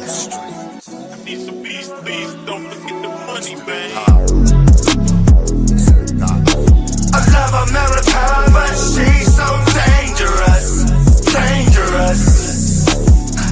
Need some beats, please. Don't forget the money, man. I love America, but she's so dangerous, dangerous.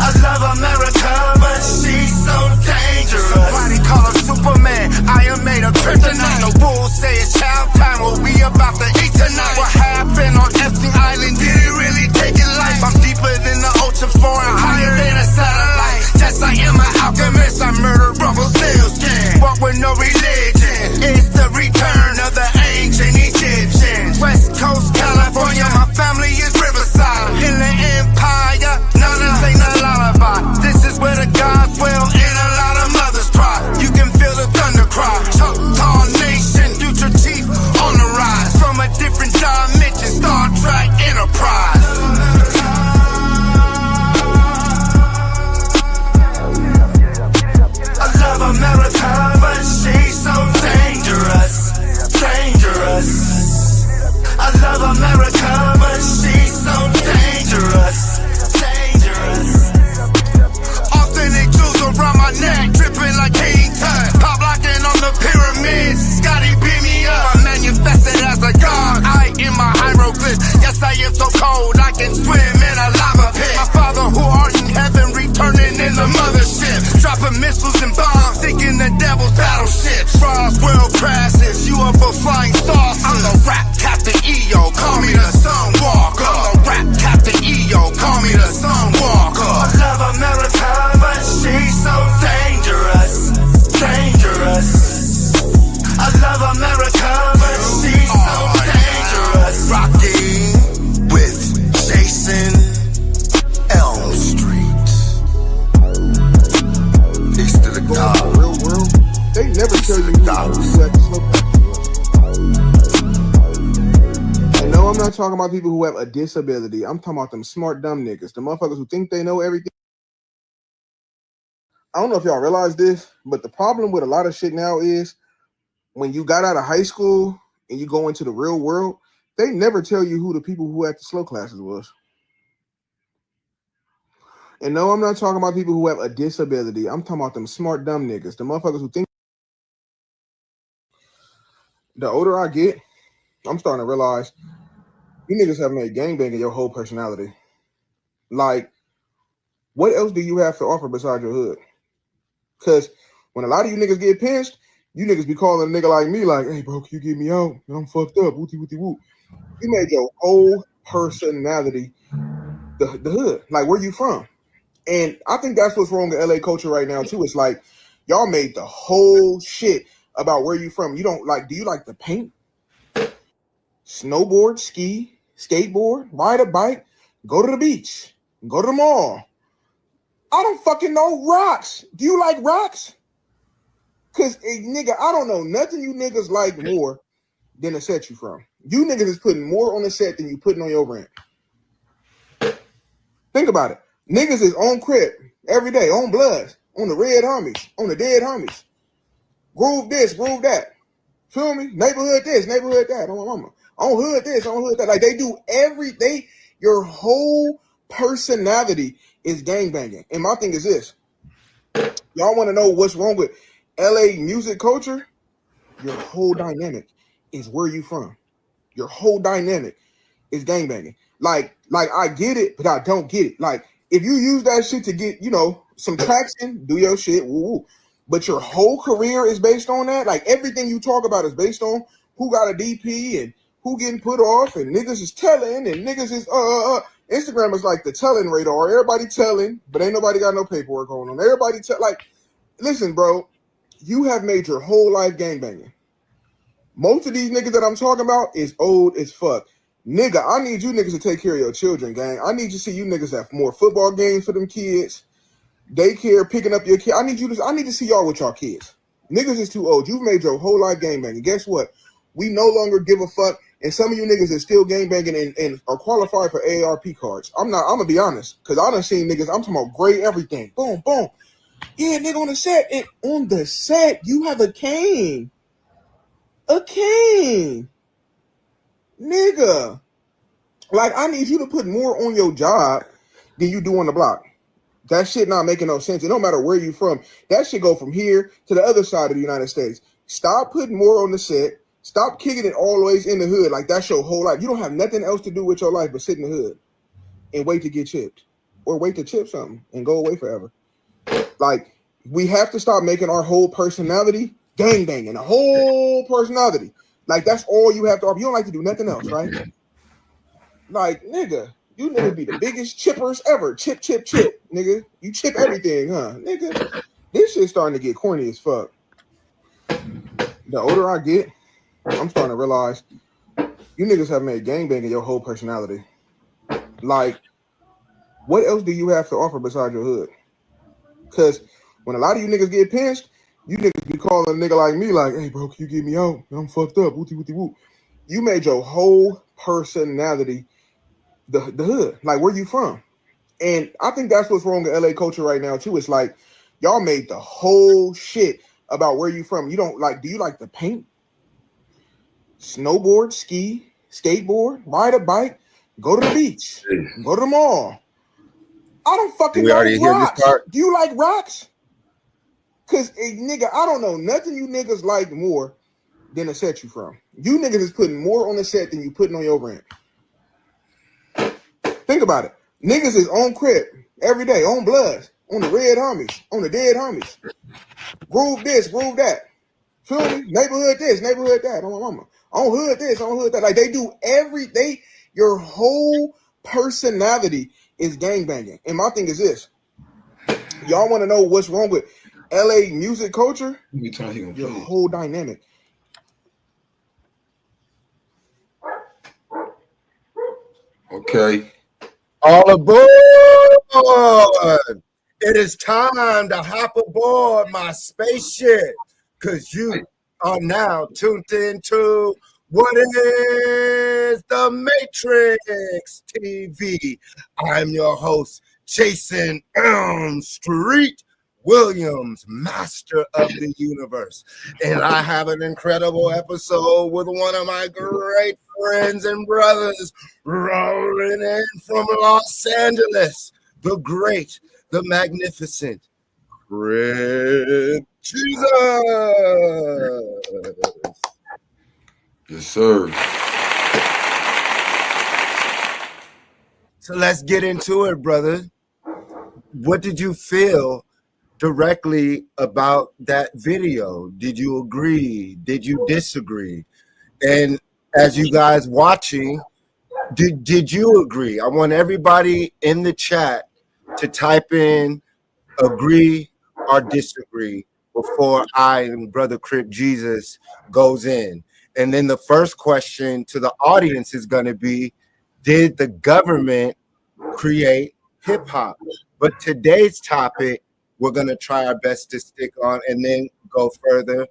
I love America, but she's so dangerous. Somebody call her Superman, I am made of kryptonite. No bulls say it's child time, what we about to eat tonight. What happened on Epstein Island, did it really take it life? I'm deeper than the ocean floor and higher than a satellite. Yes, I am an alchemist, I murder rubble salesman. Walk with no religion, it's the return of the ancient Egyptians. West Coast, California, my family is Riverside. In the Empire, none of us ain't a lullaby. This is where the gods dwell and a lot of mothers cry. You can feel the thunder cry. Choctaw Nation, future chief on the rise. From a different dimension, Star Trek Enterprise. I love America, but she's so dangerous, dangerous. I love America, but she's so dangerous, dangerous. Authentic jewels around my neck, dripping like King Tut. Pop locking on the pyramids, Scotty beat me up. I'm manifested as a god, I in my hieroglyphs. Yes, I am so cold, I can swim in a lava pit. My Father who art in heaven, returning in the mothership. Dropping missiles and bombs, sinking the devil's battleships. Roswell crashes, UFO flying saucers. I'm the rap Captain EO, call me the Sunwalker. I'm the rap Captain EO, call me the Sunwalker. I love America, but she's so dangerous, dangerous. I love America, but she's so dangerous. Rocking with Jason Elm Street. Peace to the God. Real world, they never tell you who at the smoke factory. And no, I'm not talking about people who have a disability. I'm talking about them smart dumb niggas, the motherfuckers who think they know everything. I don't know if y'all realize this, but the problem with a lot of shit now is when you got out of high school and you go into the real world, they never tell you who the people who had the slow classes was. And no, I'm not talking about people who have a disability. I'm talking about them smart dumb niggas, the motherfuckers who think. The older I get, I'm starting to realize you niggas have made gangbanging your whole personality. Like, what else do you have to offer besides your hood? Because when a lot of you niggas get pinched, you niggas be calling a nigga like me like, hey, bro, can you get me out? I'm fucked up. Wooty, wooty, woo. You made your whole personality the hood. Like, where you from? And I think that's what's wrong with LA culture right now, too. It's like, y'all made the whole shit about where you from. You don't like, do you like to paint? Snowboard, ski, skateboard, ride a bike, go to the beach, go to the mall. I don't fucking know rocks. Do you like rocks? Because, nigga, I don't know nothing you niggas like more than the set you from. You niggas is putting more on the set than you putting on your rent. Think about it. Niggas is on crib every day, on Bloods, on the red homies, on the dead homies. Groove this, groove that. Feel me? Neighborhood this, neighborhood that. On my mama. On hood this, on hood that. Like, they do your whole personality is gangbanging. And my thing is this. Y'all want to know what's wrong with LA music culture? Your whole dynamic is where you from. Your whole dynamic is gangbanging. Like I get it, but I don't get it. Like, if you use that shit to get, some traction, do your shit, woo-woo. But your whole career is based on that. Like, everything you talk about is based on who got a DP and who getting put off, and niggas is telling, and niggas is Instagram is like the telling radar. Everybody telling, but ain't nobody got no paperwork on them. Everybody listen, bro, you have made your whole life gangbanging. Most of these niggas that I'm talking about is old as fuck. Nigga, I need you niggas to take care of your children, gang. I need to see you niggas have more football games for them kids. Daycare, picking up your kid. I need to see y'all with y'all kids. Niggas is too old. You've made your whole life gangbanging. Guess what? We no longer give a fuck. And some of you niggas is still gangbanging and are qualified for AARP cards. I'm gonna be honest, because I done seen niggas, I'm talking about great everything. Boom, boom. Yeah, nigga, on the set. And on the set, you have a cane. A cane. Nigga. Like, I need you to put more on your job than you do on the block. That shit not making no sense. And no matter where you from, that shit go from here to the other side of the United States. Stop putting more on the set. Stop kicking it always in the hood like that's your whole life. You don't have nothing else to do with your life but sit in the hood and wait to get chipped or wait to chip something and go away forever. Like, we have to stop making our whole personality gangbanging, the whole personality. Like, that's all you have to offer. You don't like to do nothing else, right? Like, nigga, you niggas be the biggest chippers ever. Chip, chip, chip, nigga. You chip everything, huh? Nigga, this shit's starting to get corny as fuck. The older I get, I'm starting to realize you niggas have made gangbanging your whole personality. Like, what else do you have to offer besides your hood? Because when a lot of you niggas get pinched, you niggas be calling a nigga like me like, hey, bro, can you get me out? I'm fucked up. Wooty, wooty, woo. You made your whole personality the hood. Like, where you from? And I think that's what's wrong with LA culture right now, too. It's like, y'all made the whole shit about where you from. You don't like, do you like to paint? Snowboard, ski, skateboard, ride a bike, go to the beach, go to the mall. I don't fucking like rocks. Do you like rocks? Cause nigga, I don't know nothing you niggas like more than the set you from. You niggas is putting more on the set than you putting on your rent. Think about it. Niggas is on crib every day, on bloods, on the red homies, on the dead homies. Groove this, groove that. Feel me? Neighborhood this, neighborhood that. On my mama. On hood this, on hood that. Like, they do your whole personality is gangbanging. And my thing is this. Y'all want to know what's wrong with LA music culture? Your whole dynamic. Okay. All aboard! It is time to hop aboard my spaceship, because you are now tuned into what is the Matrix TV. I'm your host, Jason Elm Street Williams, master of the universe. And I have an incredible episode with one of my great friends and brothers rolling in from Los Angeles, the great, the magnificent Crip Jesus. Yes, sir. So let's get into it, brother. What did you feel directly about that video? Did you agree? Did you disagree? And as you guys watching, did you agree? I want everybody in the chat to type in agree or disagree before I and Brother Crip Jesus goes in. And then the first question to the audience is going to be, did the government create hip hop? But today's topic, we're going to try our best to stick on and then go further,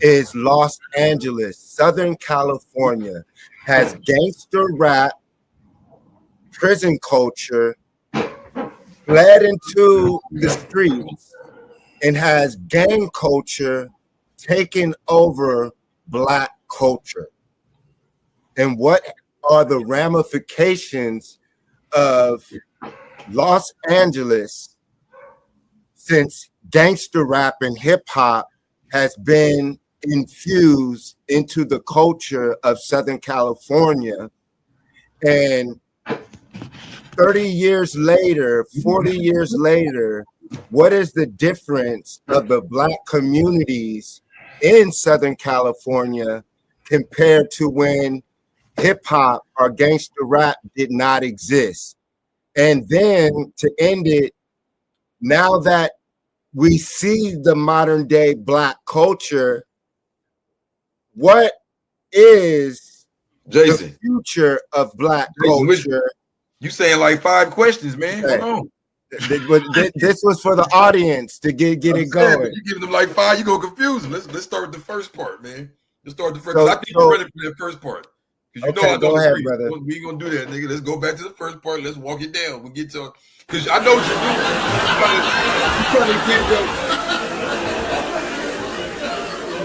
is Los Angeles, Southern California, has gangster rap, prison culture, fled into the streets, and has gang culture taken over Black culture. And what are the ramifications of Los Angeles since gangster rap and hip hop has been infused into the culture of Southern California? And 30 years later, 40 years later, what is the difference of the Black communities in Southern California compared to when hip hop or gangster rap did not exist? And then to end it, now that we see the modern day Black culture, what is Jason, the future of Black culture? You saying like 5 questions, man. Okay. Hold on. This was for the audience to get it going. You giving them like 5, you gonna confuse them. Let's start with the first part, man. Let's start with the first. I think you're ready for that first part. Because you know I don't agree. Brother. We ain't gonna do that, nigga. Let's go back to the first part. Let's walk it down. We'll get to, because I know what you're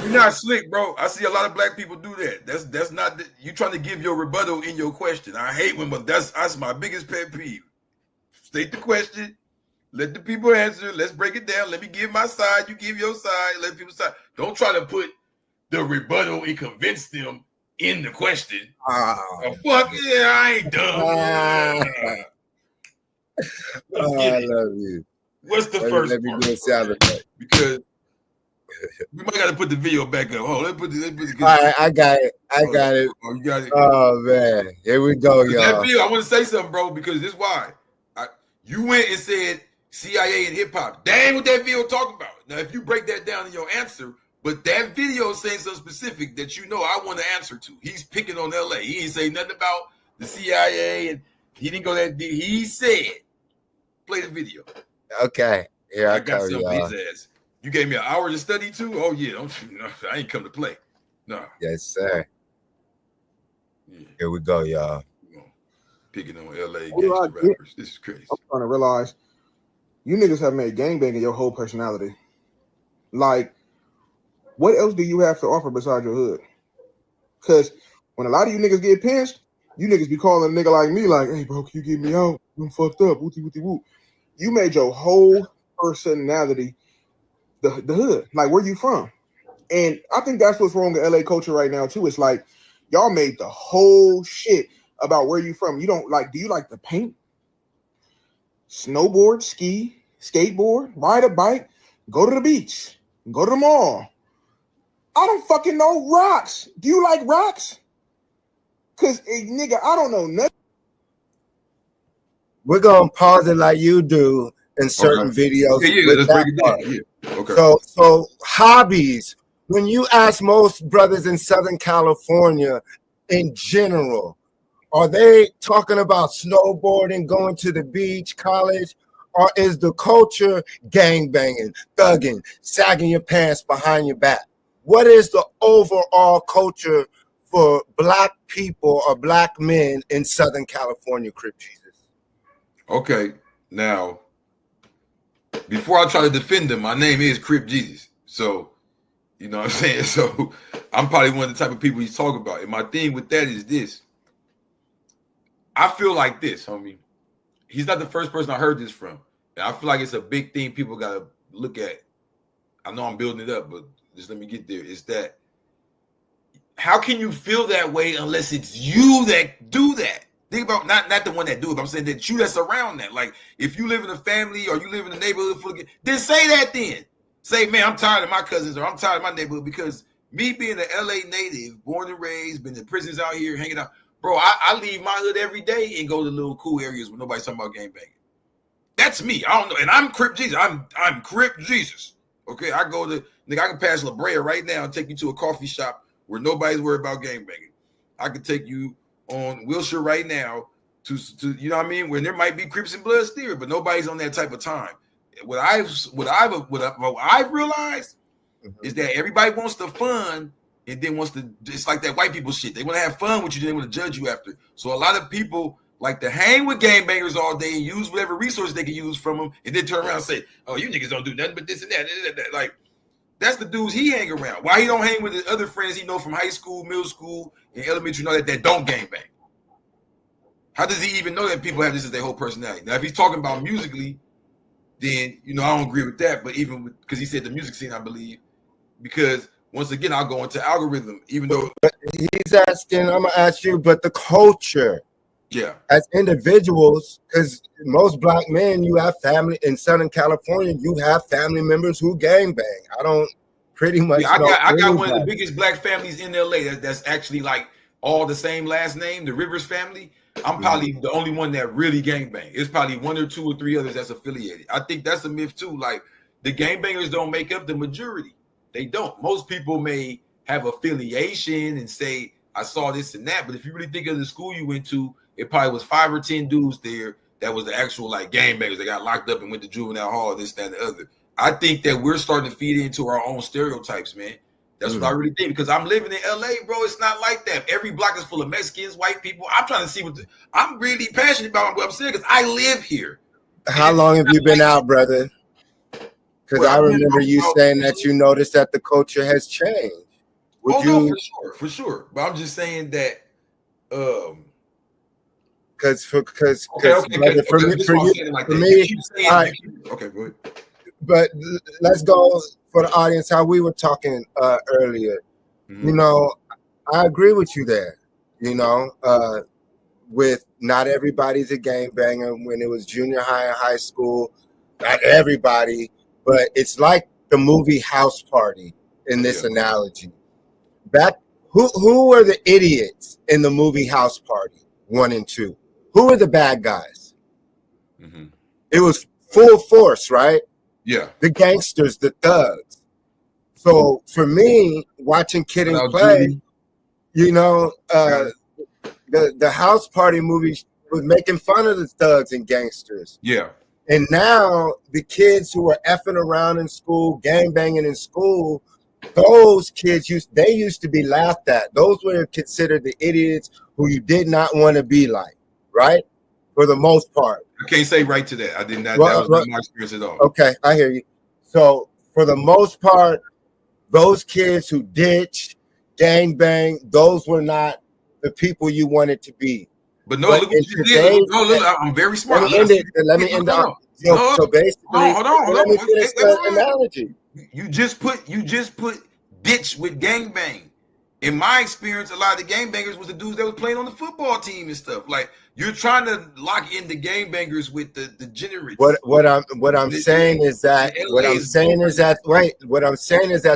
doing. You're not slick, bro. I see a lot of Black people do that. That's not you trying to give your rebuttal in your question. I hate when, but that's my biggest pet peeve. State the question. Let the people answer. Let's break it down. Let me give my side. You give your side. Let people side. Don't try to put the rebuttal and convince them in the question. Oh, fuck yeah, I ain't dumb. I love you. What's the first? Let me do a sound effect because we might got to put the video back up. Oh, let's put the all right, I got it. I got it. Oh, you got it. Oh man, here we go, y'all. That video, I want to say something, bro, because this is why you went and said CIA and hip hop. That ain't what that video talking about. Now, if you break that down in your answer, but that video is saying something specific that you know I want to answer to. He's picking on LA. He ain't say nothing about the CIA and he didn't go that deep. He said, play the video. Okay. Here I got come, some y'all. of his ass. You gave me an hour to study too? Oh yeah, no, I ain't come to play. No. Yes, sir. Yeah. Here we go, y'all. Picking on LA gangster rappers. This is crazy. I'm trying to realize you niggas have made gangbanging your whole personality. Like, what else do you have to offer besides your hood? Because when a lot of you niggas get pinched, you niggas be calling a nigga like me like, hey, bro, can you get me out? I'm fucked up. Wooty, wooty, woo. You made your whole personality the hood. Like, where you from? And I think that's what's wrong with LA culture right now, too. It's like, y'all made the whole shit about where you from. You don't like, do you like to paint? Snowboard, ski, skateboard, ride a bike, go to the beach, go to the mall. I don't fucking know rocks. Do you like rocks? Because, nigga, I don't know nothing. We're going to pause it like you do in certain videos. Yeah, let's break it down. Yeah. Okay. So hobbies. When you ask most brothers in Southern California in general, are they talking about snowboarding, going to the beach, college, or is the culture gangbanging, thugging, sagging your pants behind your back? What is the overall culture for black people or black men in Southern California, Crip Jesus? Okay, now, before I try to defend him, my name is Crip Jesus. So, you know what I'm saying? So, I'm probably one of the type of people he's talking about. And my thing with that is this. I feel like this, homie. He's not the first person I heard this from. And I feel like it's a big thing people got to look at. I know I'm building it up, but just let me get there. It's that, how can you feel that way unless it's you that do that? Think about not the one that do it, but I'm saying that you that's around that. Like, if you live in a family or you live in a neighborhood full of, then say that then. Say, man, I'm tired of my cousins or I'm tired of my neighborhood, because me being an LA native, born and raised, been in prisons out here, hanging out, bro, I leave my hood every day and go to little cool areas where nobody's talking about gangbanging. That's me. I don't know. And I'm Crip Jesus. I'm Crip Jesus. Okay, I go to, nigga, I can pass La Brea right now and take you to a coffee shop where nobody's worried about gangbanging. I can take you on Wilshire right now to you know what I mean, where there might be Crips and Bloods there, but nobody's on that type of time. What I've realized is that everybody wants the fun and then wants to, it's like that white people shit. They want to have fun with you, then they want to judge you after. So a lot of people like to hang with gangbangers all day and use whatever resources they can use from them, and then turn around and say, oh, you niggas don't do nothing but this and that. Like, that's the dudes he hang around. Why he don't hang with his other friends he know from high school, middle school, and elementary, know that don't gangbang? How does he even know that people have this as their whole personality? Now, if he's talking about musically, then, you know, I don't agree with that. But even because he said the music scene, I believe, because once again, I'll go into algorithm, even though. But he's asking, I'm going to ask you, but the culture. Yeah. As individuals, because most black men, you have family in Southern California, you have family members who gangbang. I don't pretty much know. I got one of the biggest black families in LA that's actually like all the same last name, the Rivers family. I'm probably the only one that really gangbang. It's probably one or two or three others that's affiliated. I think that's a myth too. Like, the gangbangers don't make up the majority. They don't. Most people may have affiliation and say, I saw this and that, but if you really think of the school you went to, it probably was 5 or 10 dudes there that was the actual like gangbangers that got locked up and went to juvenile hall, this, that, and the other. I think that we're starting to feed into our own stereotypes, man. That's what I really think, because I'm living in LA, bro. It's not like that. Every block is full of Mexicans, white people. I'm trying to see I'm really passionate about what I'm saying because I live here. How long have you been out, brother? Because I remember you saying that you noticed that the culture has changed. No, for sure. But I'm just saying that Okay, go ahead. But let's go for the audience how we were talking earlier. You know, I agree with you there. You know, with not everybody's a gangbanger. When it was junior high and high school, not everybody, but it's like the movie House Party in this analogy. Who were the idiots in the movie House Party 1 and 2? Who were the bad guys? It was full force, right? Yeah. The gangsters, the thugs. So for me, watching Kid and Play, you know, the House Party movie was making fun of the thugs and gangsters. Yeah. And now the kids who are effing around in school, gangbanging in school, those kids used to be laughed at. Those were considered the idiots who you did not want to be like, right? For the most part. I can't say right to that. I did not. That was not my experience at all. Okay, I hear you. So for the most part, those kids who ditched, gangbang, those were not the people you wanted to be. But no, look what you did. No, look, I'm very smart. Let me end up. So basically, hold on. Let me finish the analogy. You just put ditch with gangbang. In my experience, a lot of the gangbangers was the dudes that was playing on the football team and stuff. Like, you're trying to lock in the gangbangers with the degenerates. What I'm saying is that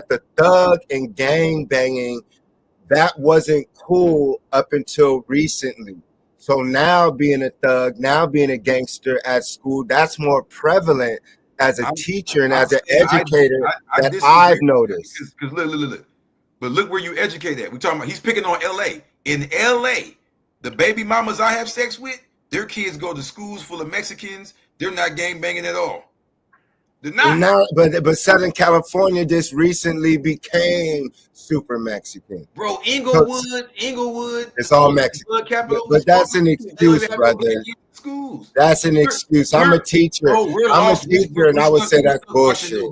the thug and gang banging, that wasn't cool up until recently. So now being a thug, now being a gangster at school, that's more prevalent as a teacher and as an educator that I've noticed. Because look. But look where you educate at. We're talking about, he's picking on LA. In LA, the baby mamas I have sex with, their kids go to schools full of Mexicans. They're not gang banging at all. They're not. No, but Southern California just recently became super Mexican. Bro, Inglewood. It's all Mexican. But that's an excuse, brother. Schools. That's an excuse. I'm a teacher. I'm a teacher, and I would say that's bullshit.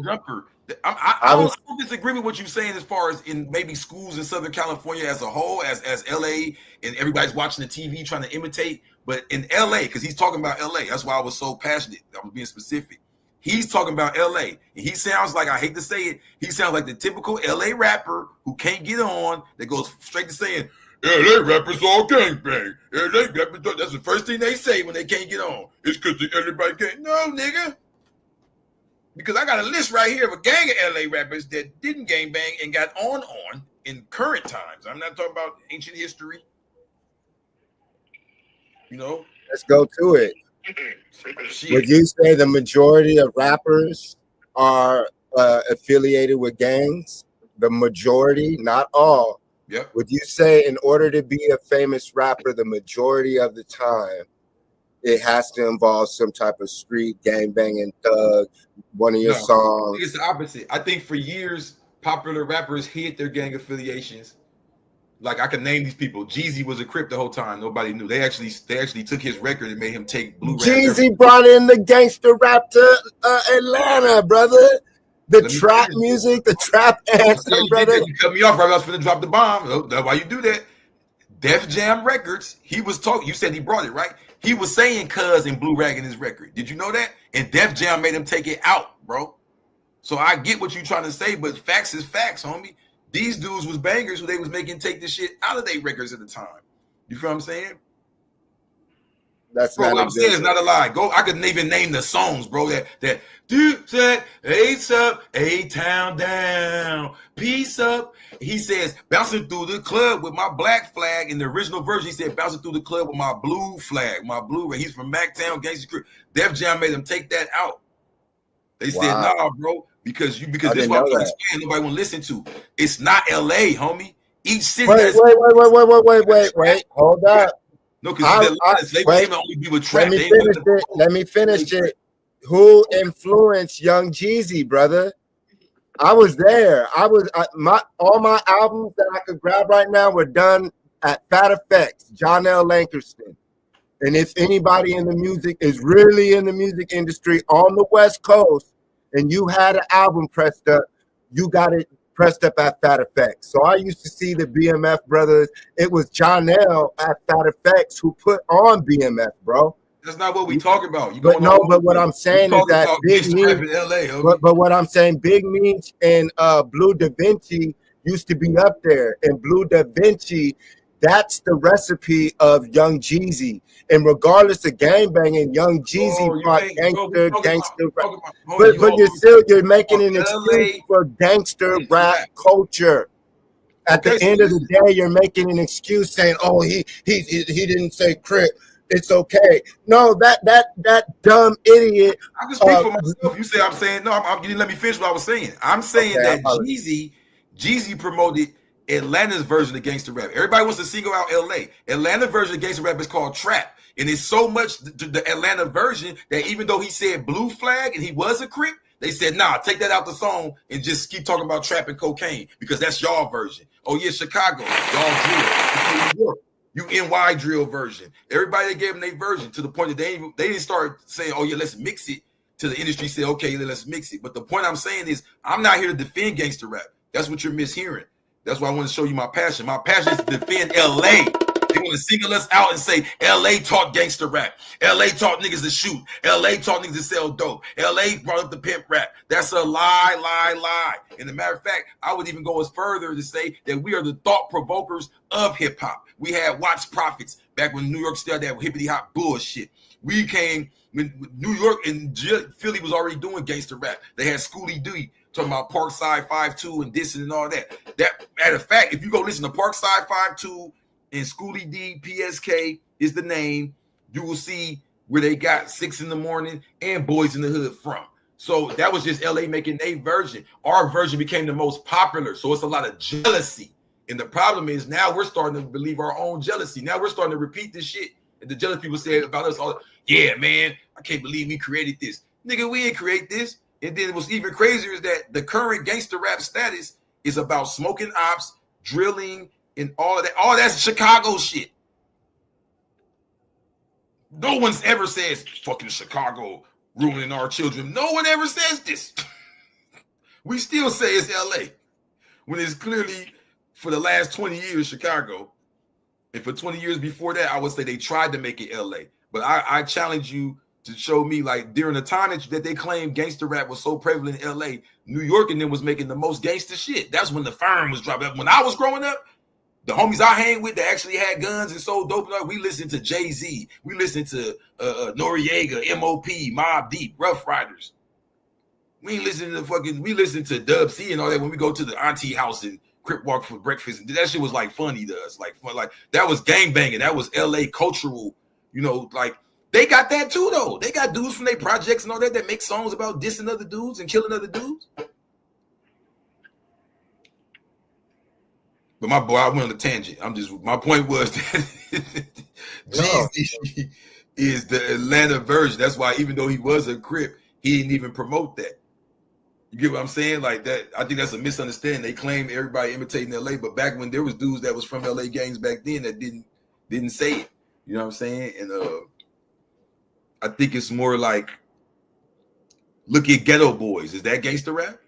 I don't disagree with what you're saying as far as in maybe schools in Southern California as a whole, as LA, and everybody's watching the TV trying to imitate. But in LA, because he's talking about LA, that's why I was so passionate. I was being specific. He's talking about LA, and he sounds like, I hate to say it, he sounds like the typical LA rapper who can't get on, that goes straight to saying, LA rappers all gangbang. LA rappers, that's the first thing they say when they can't get on. It's because everybody can't. No, nigga. Because I got a list right here of a gang of LA rappers that didn't gangbang and got on in current times. I'm not talking about ancient history. You know? Let's go to it. Would you say the majority of rappers are affiliated with gangs? The majority, not all. Yep. Would you say in order to be a famous rapper, the majority of the time, it has to involve some type of street gangbanging thug, one of your songs? I think it's the opposite. I think for years, popular rappers hid their gang affiliations. Like, I can name these people. Jeezy was a Crip the whole time. Nobody knew. They actually took his record and made him take Blue Rap. Jeezy brought in the gangster rap to Atlanta, brother. The trap music, the trap anthem, brother. You cut me off right. I was finna drop the bomb. That's why you do that. Def Jam Records. He was talking. You said he brought it, right? He was saying "cuz" and Blue Rag in his record. Did you know that? And Def Jam made him take it out, bro. So I get what you're trying to say, but facts is facts, homie. These dudes was bangers who they was making take this shit out of their records at the time. You feel what I'm saying? That's bro, what I'm saying is not a lie. I couldn't even name the songs, bro. That dude said, "Eight's up, A-Town down, peace up." He says, "Bouncing through the club with my black flag." In the original version, he said, "Bouncing through the club with my blue flag, my blue." He's from Mactown, Gangster Rap. Def Jam made him take that out. They said, "Nah, bro, because this is what nobody want to listen to. It's not LA, homie. Each city." Wait. Hold up. No, because they can only be with trap. Let me finish it. Who influenced Young Jeezy, brother? I was there. All my albums that I could grab right now were done at Fat Effects, John L. Lankerston. And if anybody in the music is really in the music industry on the West Coast, and you had an album pressed up, you got it pressed up at Fat Effects. So I used to see the BMF brothers. It was Jonell at Fat Effects who put on BMF, bro. That's not what we talk about. But what I'm saying is that Big Meech, but what I'm saying, Big Meech and Blue Da Vinci used to be up there, and Blue Da Vinci, that's the recipe of Young Jeezy. And regardless of gangbanging, Young Jeezy brought gangster rap. But you're making an excuse for gangster rap culture. At the end of the day, you're making an excuse saying, "Oh, he didn't say Crip. It's okay." No, that dumb idiot. I can speak for myself. You say I'm saying no. You didn't let me finish what I was saying. I'm saying that Jeezy promoted Atlanta's version of gangster rap. Everybody wants to single out LA. Atlanta version of gangster rap is called trap, and it's so much the Atlanta version that even though he said blue flag and he was a Crip, they said nah, take that out the song and just keep talking about trap and cocaine because that's y'all version. Oh yeah, Chicago, y'all drill. New York, you NY drill version. Everybody that gave them their version to the point that they didn't start saying, oh yeah, let's mix it. To the industry said, okay, let's mix it. But the point I'm saying is, I'm not here to defend gangster rap. That's what you're mishearing. That's why I want to show you my passion. My passion is to defend LA. They want to single us out and say LA taught gangster rap. LA taught niggas to shoot. LA taught niggas to sell dope. LA brought up the pimp rap. That's a lie. And as a matter of fact, I would even go as further to say that we are the thought provokers of hip hop. We had Watts Prophets back when New York started that hippity hop bullshit. We came when New York and Philly was already doing gangster rap. They had Schoolie D talking about Parkside 5-2 and dissing and all that. That matter of fact, if you go listen to Parkside 5-2 and Schoolie D, PSK is the name, you will see where they got 6 in the morning and Boys in the Hood from. So that was just LA making their version. Our version became the most popular. So it's a lot of jealousy. And the problem is now we're starting to believe our own jealousy. Now we're starting to repeat this shit. And the jealous people say about us all, yeah, man, I can't believe we created this. Nigga, we ain't create this. And then what's even crazier is that the current gangster rap status is about smoking ops, drilling, and all of that. All that's Chicago shit. No one's ever says fucking Chicago ruining our children. No one ever says this. We still say it's LA when it's clearly for the last 20 years Chicago. And for 20 years before that, I would say they tried to make it LA. But I challenge you to show me, like, during the time that they claimed gangster rap was so prevalent in LA, New York and then was making the most gangster shit. That's when the firm was dropping. When I was growing up, the homies I hang with that actually had guns and sold dope, we listened to Jay-Z. We listened to Noriega, M.O.P., Mobb Deep, Rough Riders. We ain't listening to we listen to Dub C and all that when we go to the auntie house and Crip walk for breakfast. And that shit was like funny to us. Like that was gangbanging. That was LA cultural, like they got that too, though. They got dudes from their projects and all that make songs about dissing other dudes and killing other dudes. But my boy, I went on a tangent. My point was that Jeezy is the Atlanta version. That's why even though he was a Crip, he didn't even promote that. You get what I'm saying? Like that, I think that's a misunderstanding. They claim everybody imitating LA, but back when there was dudes that was from LA gangs back then that didn't say it. You know what I'm saying? And I think it's more like, look at Ghetto Boys. Is that gangster rap?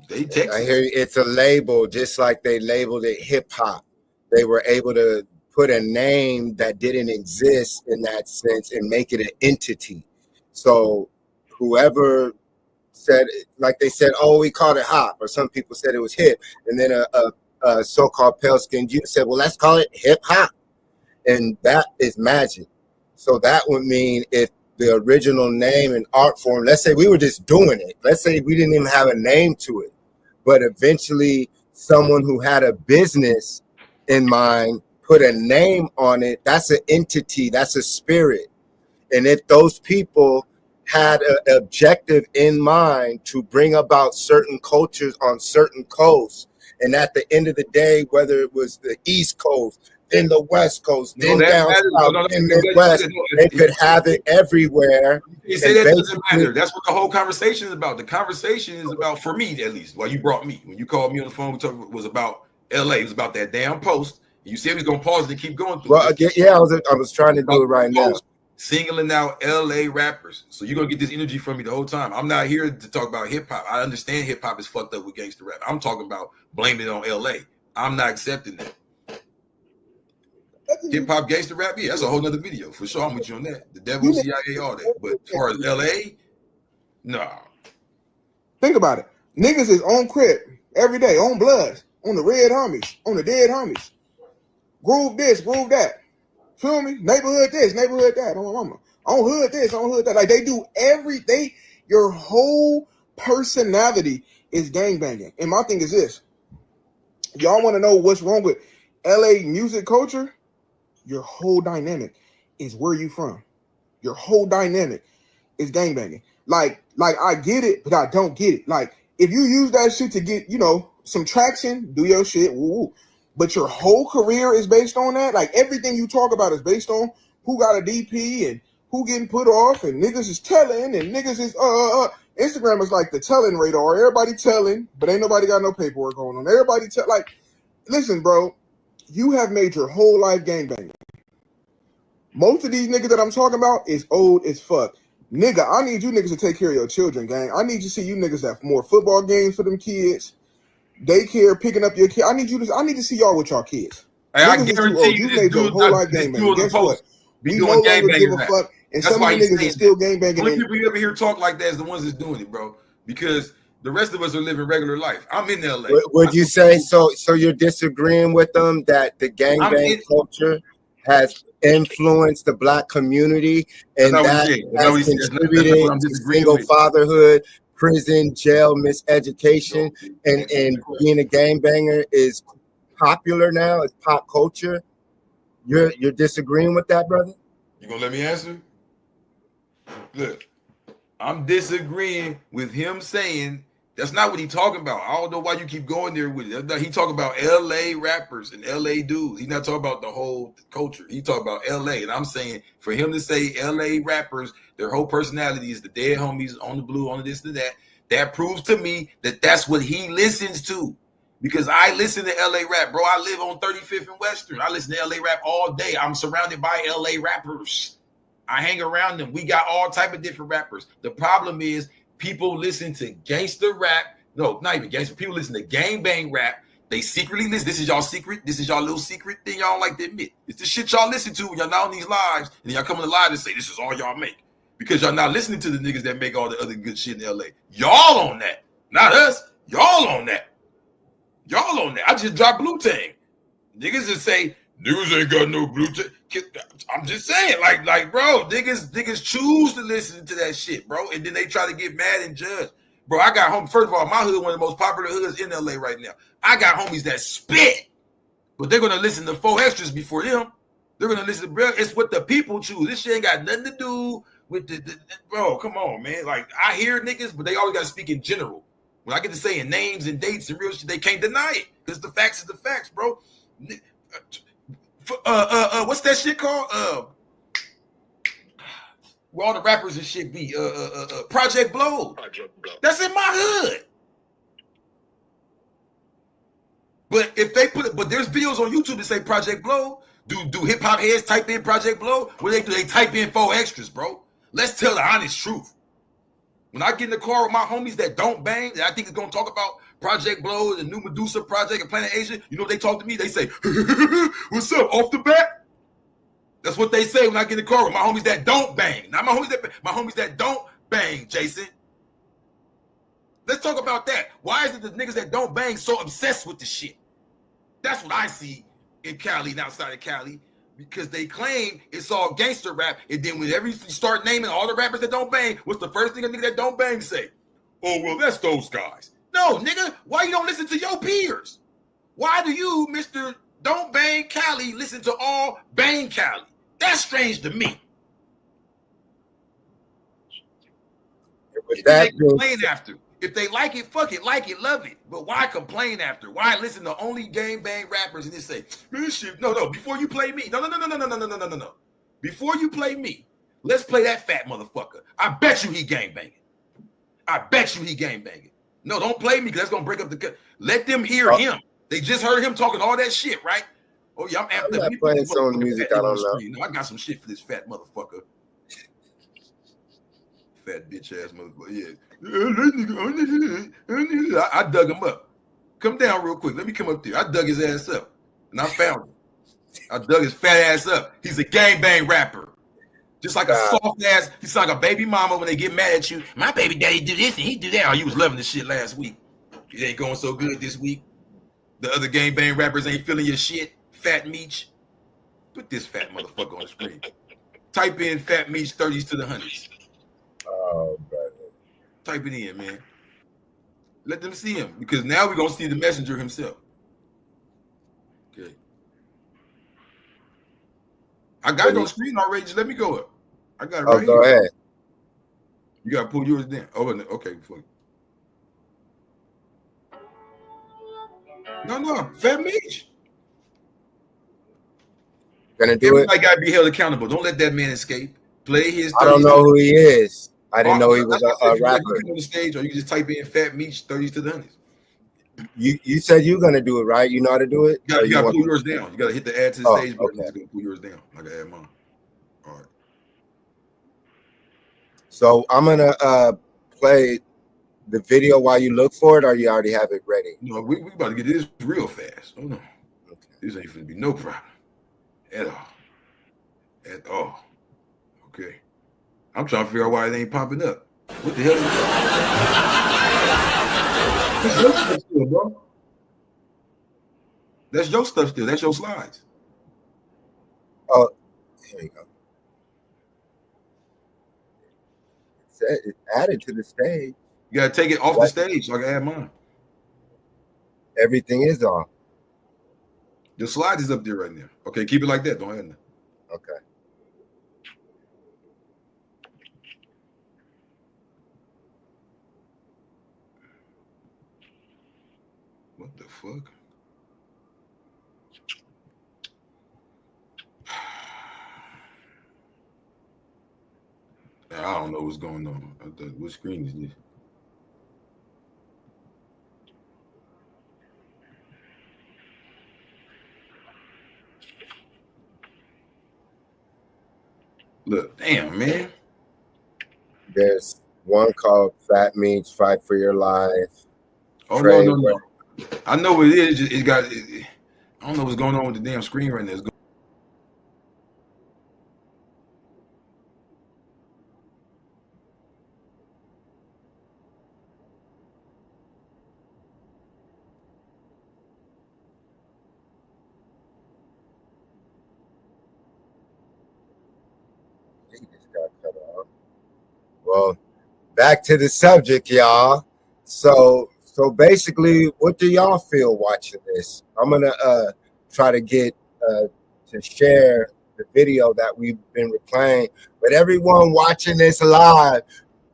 They Texas. I hear you. It's a label, just like they labeled it hip hop. They were able to put a name that didn't exist in that sense and make it an entity. So whoever said, like they said, oh, we called it hop, or some people said it was hip, and then a so-called pale-skinned Jew said, well, let's call it hip hop, and that is magic. So that would mean if the original name and art form, let's say we were just doing it, let's say we didn't even have a name to it, but eventually someone who had a business in mind put a name on it, that's an entity, that's a spirit. And if those people had an objective in mind to bring about certain cultures on certain coasts, and at the end of the day, whether it was the East Coast, then the West Coast, then down south, then Midwest, they could have it everywhere. You say that doesn't matter. That's what the whole conversation is about. The conversation is about, for me at least, you brought me, when you called me on the phone, was about LA. It was about that damn post. You said we was gonna pause it and keep going through. Well, yeah, I was trying to do it right now. singling out LA rappers. So you're gonna get this energy from me the whole time. I'm not here to talk about hip hop. I understand hip hop is fucked up with gangster rap. I'm talking about blaming it on LA. I'm not accepting that. Hip hop gangster rap, yeah, that's a whole nother video for sure. I'm with you on that. The Devilsh, CIA, all that. But as far as LA, nah. Think about it. Niggas is on crib every day, on bloods, on the red homies, on the dead homies. Groove this, groove that. Feel me? Neighborhood this, neighborhood that. On my mama. On hood this, on hood that. Like they do everything. Your whole personality is gangbanging. And my thing is this. Y'all want to know what's wrong with LA music culture? Your whole dynamic is where you from. Your whole dynamic is gangbanging. Like I get it, but I don't get it. Like if you use that shit to get, some traction, do your shit, woo-woo. But your whole career is based on that. Like everything you talk about is based on who got a DP and who getting put off, and niggas is telling, and niggas is Instagram is like the telling radar. Everybody telling, but ain't nobody got no paperwork going on. Everybody listen, bro, you have made your whole life gangbanging. Most of these niggas that I'm talking about is old as fuck. Nigga, I need you niggas to take care of your children, gang. I need to see you niggas have more football games for them kids. Daycare, picking up your kid. I need to see y'all with y'all kids. Hey, I guarantee you made your whole life gangbanging. Guess what? We no longer give a fuck. And some of these niggas are still gangbanging. The only people you ever hear talk like that is the ones that's doing it, bro. Because the rest of us are living regular life. I'm in LA. Would you say so you're disagreeing with them that the gangbang culture has influenced the black community and that has contributed to single fatherhood, prison, jail, miseducation, and being a gangbanger is popular now? It's pop culture. You're disagreeing with that, brother? You gonna let me answer? Look, I'm disagreeing with him saying that's not what he talking about. I don't know why you keep going there with it. He talking about LA rappers and LA dudes. He's not talking about the whole culture. He talking about LA. And I'm saying for him to say LA rappers, their whole personality is the dead homies on the blue, on this and that. That proves to me that that's what he listens to. Because I listen to LA rap, bro. I live on 35th and Western. I listen to LA rap all day. I'm surrounded by LA rappers. I hang around them. We got all type of different rappers. The problem is people listen to gangster rap. No, not even gangster. People listen to gangbang rap. They secretly listen. This is y'all secret. This is y'all little secret thing y'all don't like to admit. It's the shit y'all listen to when y'all not on these lives. And y'all come on the live and say, this is all y'all make. Because y'all not listening to the niggas that make all the other good shit in LA. Y'all on that. Not us. Y'all on that. Y'all on that. I just dropped Blue Tang. Niggas that say, niggas ain't got no Blue Tang. I'm just saying, like, bro, niggas choose to listen to that shit, bro. And then they try to get mad and judge. Bro, I got home. First of all, my hood, one of the most popular hoods in LA right now. I got homies that spit. But they're going to listen to 4 extras before them. They're going to listen to, bro, it's what the people choose. This shit ain't got nothing to do with the bro, come on, man. Like, I hear niggas, but they always got to speak in general. When I get to saying names and dates and real shit, they can't deny it. Because the facts is the facts, bro. What's that shit called? Where all the rappers and shit be. Project Blow. That's in my hood. But if they put it, but there's videos on YouTube that say Project Blow. Do hip hop heads type in Project Blow? What they do? They type in 4 extras, bro. Let's tell the honest truth. When I get in the car with my homies that don't bang, that I think is gonna talk about Project Blow, the new Medusa project, and Planet Asia, you know what they talk to me? They say, what's up, off the bat? That's what they say when I get in the car with my homies that don't bang. Not my homies that don't bang, Jason. Let's talk about that. Why is it the niggas that don't bang so obsessed with the shit? That's what I see in Cali and outside of Cali. Because they claim it's all gangster rap, and then whenever you start naming all the rappers that don't bang, what's the first thing a nigga that don't bang say? Oh, well, that's those guys. No, nigga, why you don't listen to your peers? Why do you, Mr. Don't Bang Cali, listen to all Bang Cali? That's strange to me. They complain after. If they like it, fuck it, like it, love it. But why complain after? Why listen to only gang bang rappers and just say, this shit? No, before you play me. No. Before you play me, let's play that fat motherfucker. I bet you he gang banging. No, don't play me because that's gonna break up the. Let them hear him. They just heard him talking all that shit, right? Oh yeah, I'm not playing some music. I don't know. I got some shit for this fat motherfucker. Fat bitch ass motherfucker. Yeah. I dug him up. Come down real quick. Let me come up there. I dug his ass up. And I found him. I dug his fat ass up. He's a gangbang rapper. Just like a soft ass. He's like a baby mama when they get mad at you. My baby daddy do this and he do that. Oh, you was loving this shit last week. It ain't going so good this week. The other gangbang rappers ain't feeling your shit. Fat Meech. Put this fat motherfucker on the screen. Type in Fat Meech 30s to the 100s. Oh, brother. Type it in, man. Let them see him because now we're gonna see the messenger himself. Okay. I got it on the screen already. Just let me go up. I got it right here. Go ahead. You gotta pull yours down. Oh, okay. No. Fat Meech. Gonna do Everybody gotta be held accountable. Don't let that man escape. Play his. I don't know who he is. I didn't know he was a rapper. You can on the stage, or you can just type in Fat Meech 30s to the 100s. You said you're gonna do it, right? You know how to do it? You gotta pull yours down. You gotta hit the add to the stage button. Okay. You're gonna pull yours down. I gotta add mine. All right. So I'm gonna play the video while you look for it, or you already have it ready? No, we about to get this real fast. Hold on. Okay. This ain't gonna be no problem at all. Okay. I'm trying to figure out why it ain't popping up. What the hell is that? That's your stuff still, bro. That's your stuff still. That's your slides. Oh, here you go. It's added to the stage. You gotta take it off the stage so I can add mine. Everything is on. The slide is up there right now. Okay, keep it like that. Don't add nothing. Okay. What the fuck? I don't know what's going on. What screen is this? Look, damn, man. There's one called Fat Meech Fight for Your Life. Oh, no. I know what it is. I don't know what's going on with the damn screen right now. Well, back to the subject, y'all. So basically, what do y'all feel watching this? I'm gonna try to get to share the video that we've been replaying. But everyone watching this live,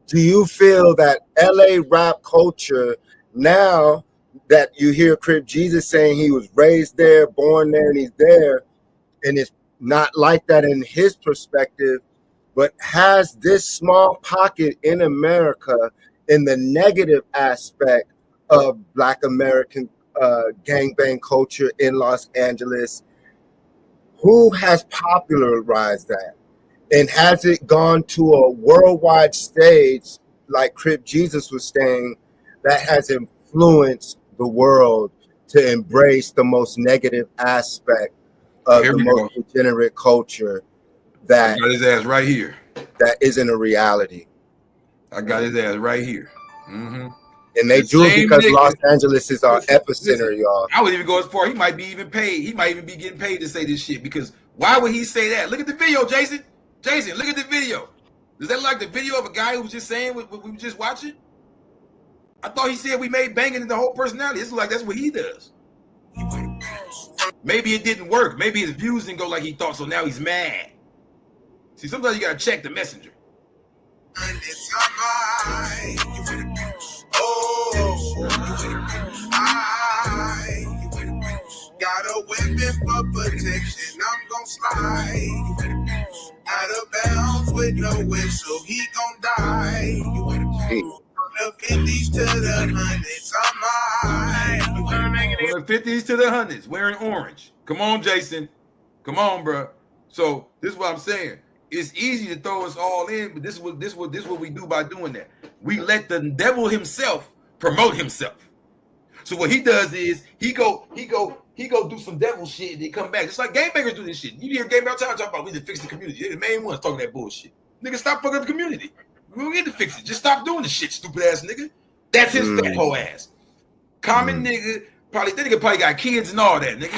do you feel that LA rap culture, now that you hear Crip Jesus saying he was raised there, born there, and he's there, and it's not like that in his perspective, but has this small pocket in America in the negative aspect of Black American gangbang culture in Los Angeles? Who has popularized that? And has it gone to a worldwide stage, like Crip Jesus was saying, that has influenced the world to embrace the most negative aspect of the most degenerate culture? That I got his ass right here. That isn't a reality. I got his ass right here. Mm-hmm. And they do it because Los Angeles is our epicenter, y'all. I would even go as far. He might be even paid. He might even be getting paid to say this shit, because why would he say that? Look at the video, Jason. Jason, look at the video. Does that look like the video of a guy who was just saying what we were just watching? I thought he said we made banging in the whole personality. It's like that's what he does. Maybe it didn't work. Maybe his views didn't go like he thought, so now he's mad. See, sometimes you gotta check the messenger. Got a weapon for protection, I'm gon' slide. Out of bounds with no whistle, he gon' die. From the 50s to the 100s, I'm mine. From the 50s to the 100s, wearing orange. Come on, Jason. Come on, bro. So this is what I'm saying. it's easy to throw us all in, but this is what we do by doing that. We let the devil himself promote himself. So what he does is he go do some devil shit and he come back. It's like gangbangers do this shit. You hear gangbangers talk about we need to fix the community. They're the main ones talking that bullshit. Nigga, stop fucking up the community. We don't get to fix it. Just stop doing the shit, stupid ass nigga. That's his fat hoe ass. Common nigga, that nigga probably got kids and all that, nigga.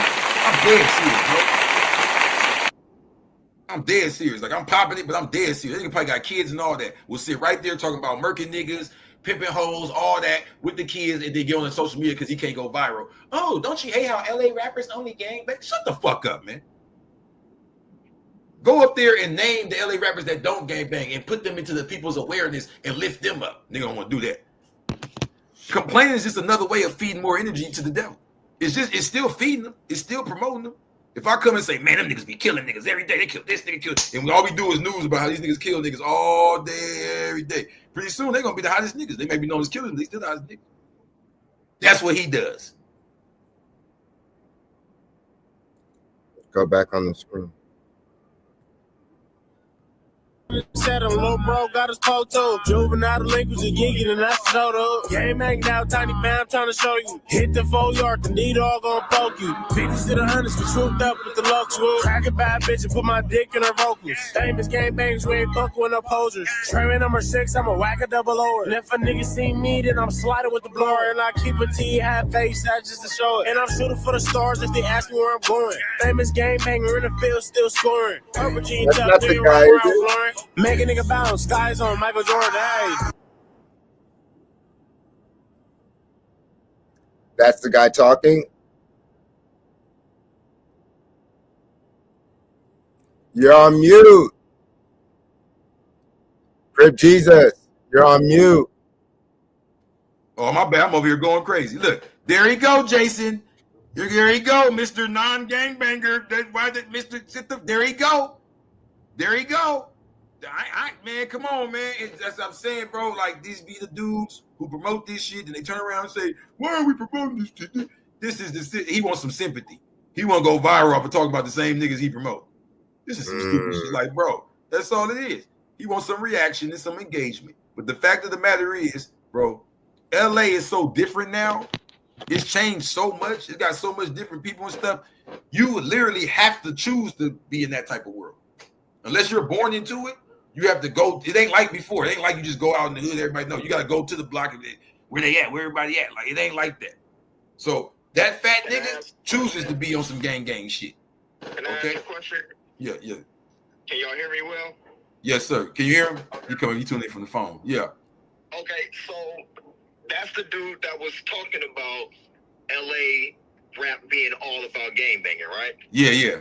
I'm dead serious, bro. I'm popping it, but I'm dead serious. That nigga probably got kids and all that. We'll sit right there talking about murking niggas, pimping hoes, all that with the kids, and then get on the social media because he can't go viral. Oh, don't you hate how LA rappers only gangbang? Shut the fuck up, man. Go up there and name the LA rappers that don't gangbang and put them into the people's awareness and lift them up. Nigga don't want to do that. Complaining is just another way of feeding more energy to the devil. It's still feeding them. It's still promoting them. If I come and say, man, them niggas be killing niggas every day. They kill this nigga, kill. And all we do is news about how these niggas kill niggas all day, every day. Pretty soon, they're going to be the hottest niggas. They may be known as killers, but they still the hottest niggas. That's what he does. Go back on the screen. Said a little bro got his photo. Juvenile language and yinky and that's the up. Game hanging out, tiny man, I'm trying to show you. Hit the 4 yard, the need all gonna poke you. 50s to the 100s, we swooped up with the local. Crack a bad bitch and put my dick in her vocals. Famous gangbangs, we ain't fucking with no posers. Train number 6, I'm a whack a double over. And if a nigga see me, then I'm sliding with the blower. And I keep a T half face, that's just to show it. And I'm shooting for the stars if they ask me where I'm going. Famous gangbanger in the field, still scoring. Purple jeans that's up, not the guy, around, make a nigga bounce, skies on Michael Jordan. Hey. That's the guy talking. You're on mute. Crip Jesus, you're on mute. Oh, my bad. I'm over here going crazy. Look, there he go, Jason. There he go, Mr. Non-Gangbanger. There he go. There he go. Man, come on, man. That's what I'm saying, bro. Like, these be the dudes who promote this shit, and they turn around and say, why are we promoting this shit? This is he wants some sympathy. He want to go viral off and talk about the same niggas he promote. This is some stupid shit. Like, bro, that's all it is. He wants some reaction and some engagement. But the fact of the matter is, bro, LA is so different now. It's changed so much. It's got so much different people and stuff. You would literally have to choose to be in that type of world. Unless you're born into it, you have to go. It ain't like before. It ain't like you just go out in the hood. Everybody know. You got to go to the block of it, where they at, where everybody at. Like, it ain't like that. So that fat nigga chooses to be on some gang shit. Can I ask you a question? Yeah. Can y'all hear me well? Yes, sir. Can you hear him? You tuned in from the phone. Yeah. Okay, so that's the dude that was talking about LA rap being all about gangbanging, right? Yeah.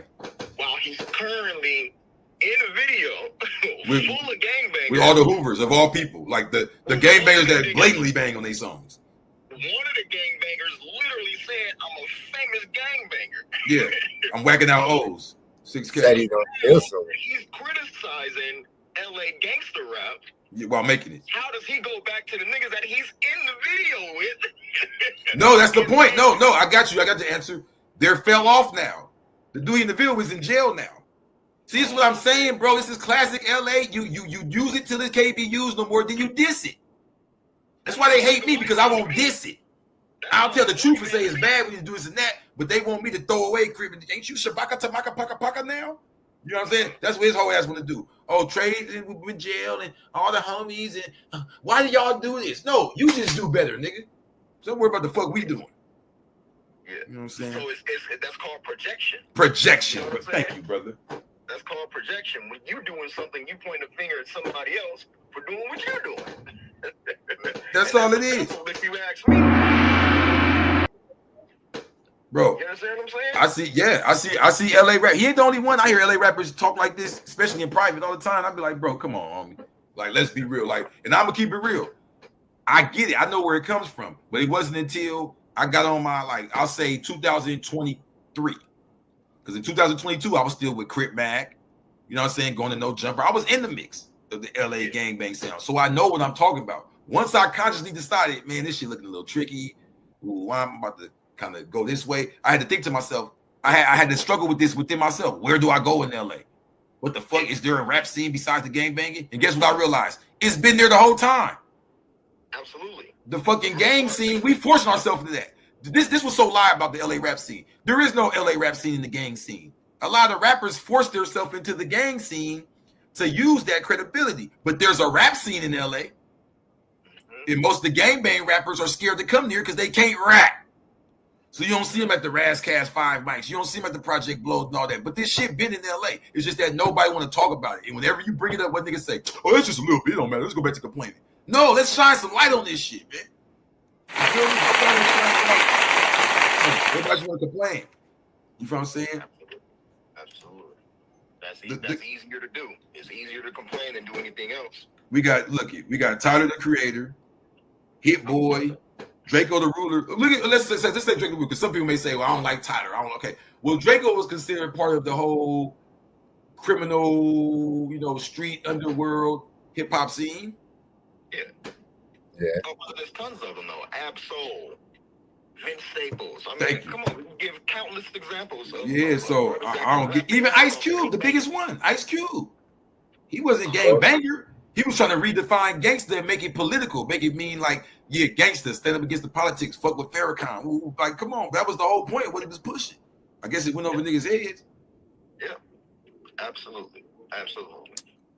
While he's currently in a video full of gangbangers. With all the Hoovers of all people. Like the gangbangers that blatantly bang on their songs. One of the gangbangers literally said, I'm a famous gangbanger. Yeah. I'm whacking out O's. 6K. Said he don't feel so. He's criticizing LA gangster rap. Yeah, while making it. How does he go back to the niggas that he's in the video with? No, that's the point. No, I got you. I got the answer. They're fell off now. The dude in the video is in jail now. See, this is what I'm saying, bro. This is classic LA. You use it till it can't be used no more, then you diss it. That's why they hate me, because I won't diss it. I'll tell the truth and say it's bad when you do this and that, but they want me to throw away crib. Ain't you Shabaka Tamaka Paka Paka now? You know what I'm saying? That's what his whole ass want to do. Oh, trade in jail and all the homies. And why do y'all do this? No, you just do better, nigga. Don't worry about the fuck we doing. Yeah. You know what I'm saying? So that's called projection. Projection. You know thank you, brother. That's called projection. When you're doing something, you point a finger at somebody else for doing what you're doing. That's all it is. If you ask me. Bro, you understand what I'm saying? I see LA rap. He ain't the only one. I hear LA rappers talk like this, especially in private all the time. I'd be like, bro, come on, homie. Like, let's be real. Like, and I'm gonna keep it real. I get it. I know where it comes from, but it wasn't until I got on my, like, I'll say 2023. Because in 2022, I was still with Crip Mag. You know what I'm saying? Going to No Jumper. I was in the mix of the LA gangbang sound. So I know what I'm talking about. Once I consciously decided, man, this shit looking a little tricky. Ooh, I'm about to kind of go this way. I had to think to myself, I had to struggle with this within myself. Where do I go in LA? what the fuck is there a rap scene besides the gang banging? And guess what I realized? It's been there the whole time. Absolutely. The fucking gang scene, we forcing ourselves into that. This was so lie about the LA rap scene. There is no LA rap scene in the gang scene. A lot of rappers force themselves into the gang scene to use that credibility. But there's a rap scene in LA. And most of the gangbang rappers are scared to come near because they can't rap. So you don't see them at the Razzcast 5 mics. You don't see them at the Project Blows and all that. But this shit been in LA. It's just that nobody want to talk about it. And whenever you bring it up, what niggas say, oh, it's just a little bit. It don't matter. Let's go back to complaining. No, let's shine some light on this shit, man. Everybody want to complain. You feel what I'm saying? Absolutely. That's easier to do. It's easier to complain than do anything else. We got Tyler the Creator, Hit Boy, Draco the Ruler. Let's say Draco the Ruler, because some people may say, well, I don't like Tyler. Okay. Well, Draco was considered part of the whole criminal, street underworld hip hop scene. Yeah. Oh, well, there's tons of them though. Absol, Vince Staples. I mean, come on, we can give countless examples. So I don't get even Ice Cube, the biggest one. Ice Cube. He wasn't gang banger. He was trying to redefine gangster and make it political, make it mean like, yeah, gangster, stand up against the politics, fuck with Farrakhan. Ooh, like, come on, that was the whole point of what he was pushing. I guess it went over niggas' heads. Yeah, absolutely.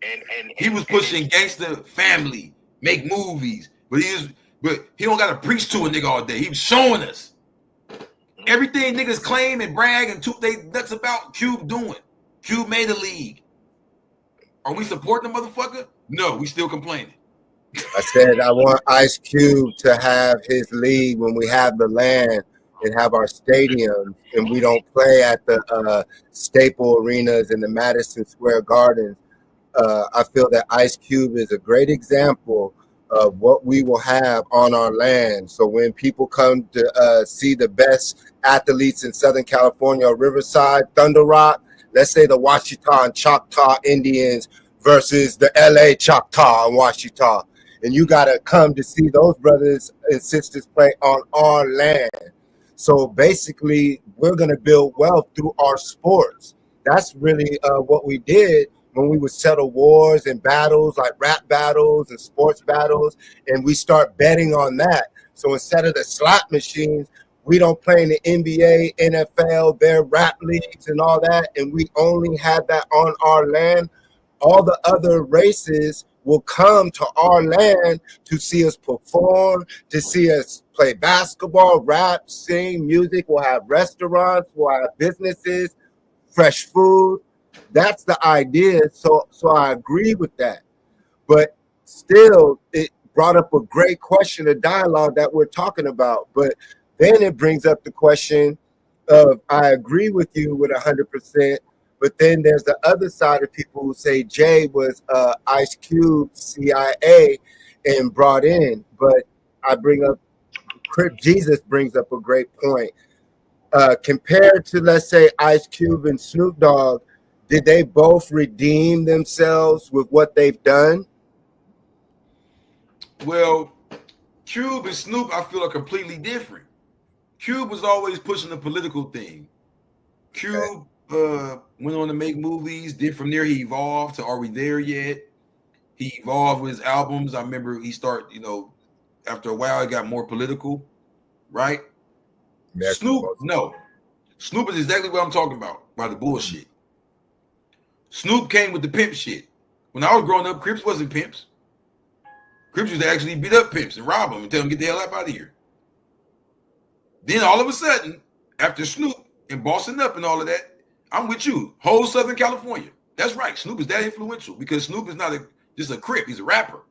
And he was pushing gangster family, make movies, but he don't gotta preach to a nigga all day. He was showing us everything niggas claim and brag and toot they nuts about. Cube doing. Cube made a league. Are we supporting the motherfucker? No, we still complaining. I said I want Ice Cube to have his league when we have the land and have our stadiums, and we don't play at the staple arenas in the Madison Square Gardens. I feel that Ice Cube is a great example of what we will have on our land. So when people come to see the best athletes in Southern California or Riverside, Thunder Rock, let's say the Washita and Choctaw Indians versus the LA Choctaw and Washita. And you got to come to see those brothers and sisters play on our land. So basically, we're going to build wealth through our sports. That's really what we did when we would settle wars and battles, like rap battles and sports battles, and we start betting on that. So instead of the slot machines, we don't play in the NBA, NFL, their rap leagues and all that, and we only have that on our land. All the other races will come to our land to see us perform, to see us play basketball, rap, sing, music. We'll have restaurants, we'll have businesses, fresh food. That's the idea. So I agree with that. But still, it brought up a great question, a dialogue that we're talking about. But then it brings up the question of, I agree with you with 100%, but then there's the other side of people who say Jay was Ice Cube, CIA, and brought in. But I bring up, Jesus brings up a great point. Compared to, let's say, Ice Cube and Snoop Dogg, did they both redeem themselves with what they've done? Well, Cube and Snoop, I feel, are completely different. Cube was always pushing the political thing. Cube went on to make movies. Then from there, he evolved to Are We There Yet? He evolved with his albums. I remember he started, after a while, it got more political, right? Snoop, no. Snoop is exactly what I'm talking about, by the bullshit. Snoop came with the pimp shit. When I was growing up, Crips wasn't pimps. Crips used to actually beat up pimps and rob them and tell them, get the hell out of here. Then all of a sudden, after Snoop and bossing up and all of that, I'm with you. Whole Southern California. That's right. Snoop is that influential because Snoop is not just a Crip. He's a rapper.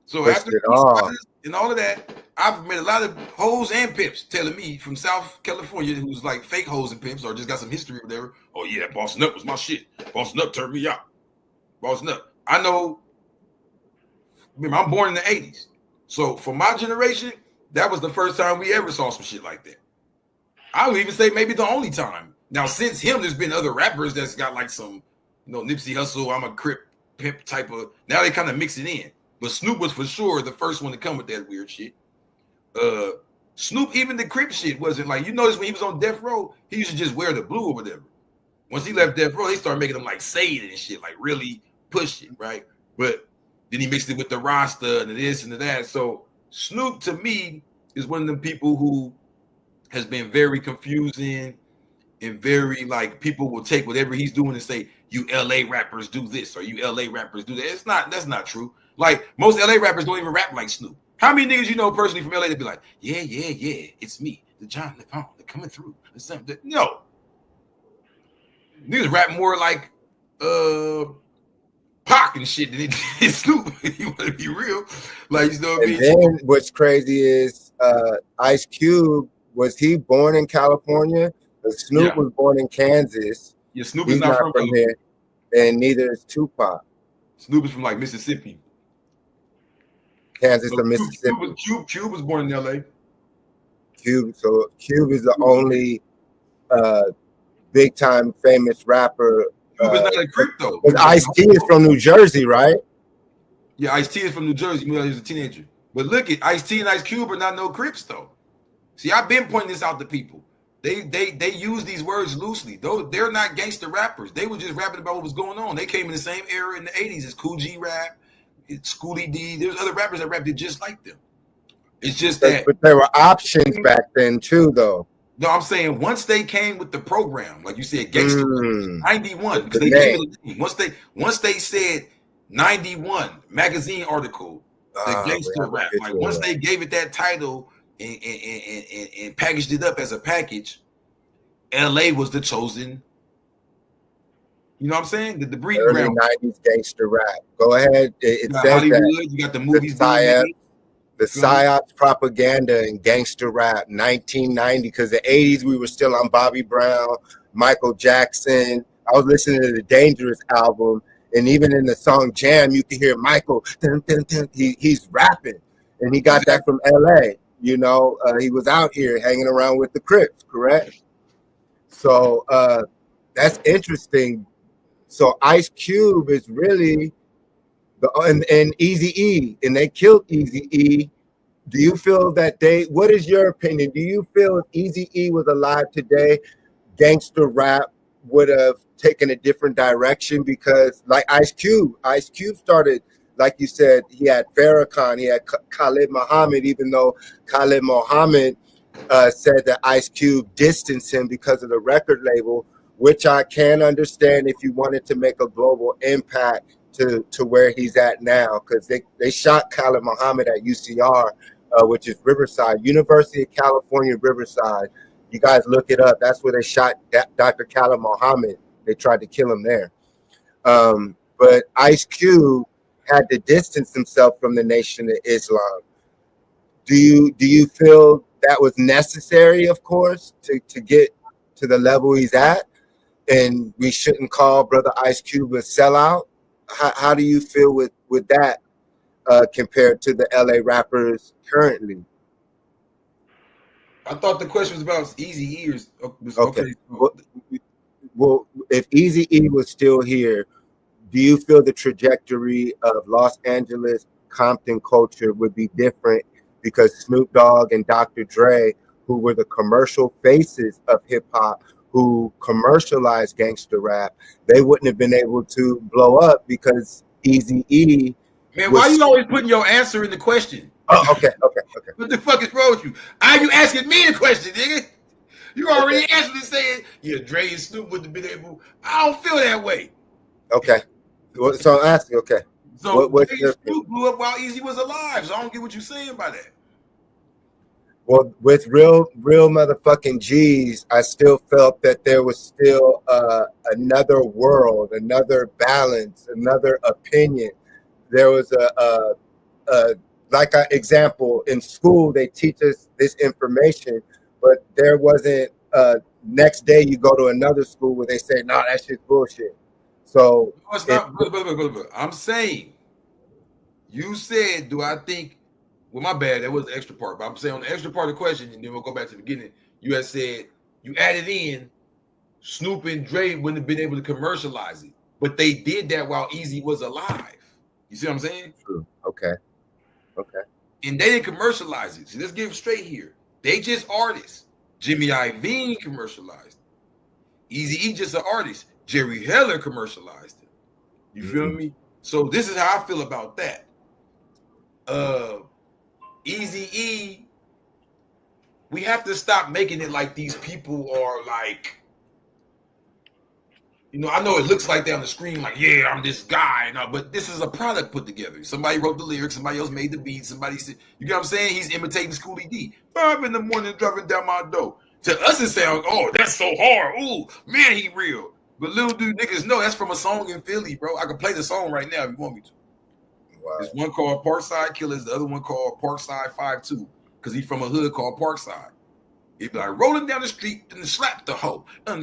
So after and all of that, I've met a lot of hoes and pimps telling me from South California who's like fake hoes and pimps or just got some history or whatever. Oh yeah, bossing up was my shit. Bossing up turned me out. Bossing up. I know. Remember, I'm born in the 80s. So for my generation, that was the first time we ever saw some shit like that. I would even say maybe the only time. Now, since him, there's been other rappers that's got like some, Nipsey Hussle, I'm a Crip pimp type of. Now they kind of mix it in. But Snoop was for sure the first one to come with that weird shit. Snoop, even the Crip shit wasn't like, you notice when he was on death row, he used to just wear the blue or whatever. Once he left Death Row, they started making him like say it and shit, like really push it, right? But then he mixed it with the Rasta and this and that. So Snoop, to me, is one of them people who has been very confusing and very like people will take whatever he's doing and say, you LA rappers do this or you LA rappers do that. That's not true. Like most LA rappers don't even rap like Snoop. How many niggas you know personally from LA that be like, yeah, it's me, the John Levon, they're coming through. No. Niggas rap more like Pac and shit than it Snoop. You want to be real. Like, you know what I mean? Then what's crazy is Ice Cube, was he born in California? Snoop was born in Kansas. Yeah, Snoop is not from here, and neither is Tupac. Snoop is from like Mississippi. Kansas or Mississippi. Cube was born in LA. Cube is the only big time famous rapper. Cube is not a Crip though. Because Ice-T is from New Jersey, right? Yeah, Ice-T is from New Jersey when he was a teenager. But look at Ice-T and Ice Cube are not no Crips though. See, I've been pointing this out to people. They use these words loosely. Though they're not gangster rappers. They were just rapping about what was going on. They came in the same era in the 80s as Cool G Rap, Schoolie D. There's other rappers that rapped just like them. It's just that. But there were options back then too, though. No, I'm saying once they came with the program, like you said, Gangster Rap, 91, because they gave it a name. Once they said 91 magazine article, the Gangster Rap. Like once they gave it that title and packaged it up as a package, LA was the chosen. You know what I'm saying? The breeding ground. 90s gangster rap. Go ahead. It says Hollywood, that. You got the movies. The PSYOPs propaganda and gangster rap, 1990, because the 80s we were still on Bobby Brown, Michael Jackson. I was listening to the Dangerous album, and even in the song Jam, you can hear Michael. Dun, dun, dun, he's rapping, and he got that from LA. You know, he was out here hanging around with the Crips, correct? So that's interesting. So Ice Cube is really and Eazy-E, and they killed Eazy-E. Do you feel that what is your opinion? Do you feel if Eazy-E was alive today, gangster rap would have taken a different direction? Because like Ice Cube started, like you said, he had Farrakhan, he had Khalid Muhammad, even though Khalid Muhammad said that Ice Cube distanced him because of the record label, which I can understand if you wanted to make a global impact to where he's at now, because they shot Khalid Muhammad at UCR, which is Riverside, University of California, Riverside. You guys look it up. That's where they shot Dr. Khalid Muhammad. They tried to kill him there. But Ice Cube had to distance himself from the Nation of Islam. Do you feel that was necessary, of course, to get to the level he's at? And we shouldn't call Brother Ice Cube a sellout? How do you feel with that compared to the LA rappers currently? I thought the question was about Eazy-E. Okay. Well, if Eazy-E was still here, do you feel the trajectory of Los Angeles Compton culture would be different because Snoop Dogg and Dr. Dre, who were the commercial faces of hip hop, who commercialized gangster rap, they wouldn't have been able to blow up because Eazy-E. Man, why you always putting your answer in the question? Oh, okay. What the fuck is wrong with you? Are you asking me the question, nigga? You already answered it saying, yeah, Dre and Snoop wouldn't have been able. I don't feel that way. Okay. So I'm asking, okay. So Snoop blew up while Eazy was alive, so I don't get what you're saying by that. Well, with real motherfucking G's, I still felt that there was still another world, another balance, another opinion. There was like an example in school, they teach us this information, but there wasn't next day you go to another school where they say, no, that shit's bullshit. So no, it's not. I'm saying, you said, do I think? Well, my bad. That was the extra part. But I'm saying on the extra part of the question, and then we'll go back to the beginning. You had said you added in Snoop and Dre wouldn't have been able to commercialize it, but they did that while Eazy was alive. You see what I'm saying? True. Okay. And they didn't commercialize it. So let's get straight here. They just artists. Jimmy Iovine commercialized. Eazy-E just an artist. Jerry Heller commercialized it. You feel me? So this is how I feel about that. Eazy-E, we have to stop making it like these people are like, you know, I know it looks like they're on the screen like, yeah, I'm this guy, but this is a product put together. Somebody wrote the lyrics, somebody else made the beat, somebody said, you get what I'm saying? He's imitating Schoolie D. 5 in the morning driving down my door. To us it sounds, oh, that's so hard. Ooh, man, he real. But little dude niggas know that's from a song in Philly, bro. I can play the song right now if you want me to. Wow. There's one called Parkside Killers, the other one called Parkside 5-2, because he's from a hood called Parkside. He'd be like rolling down the street and slap the hoe. And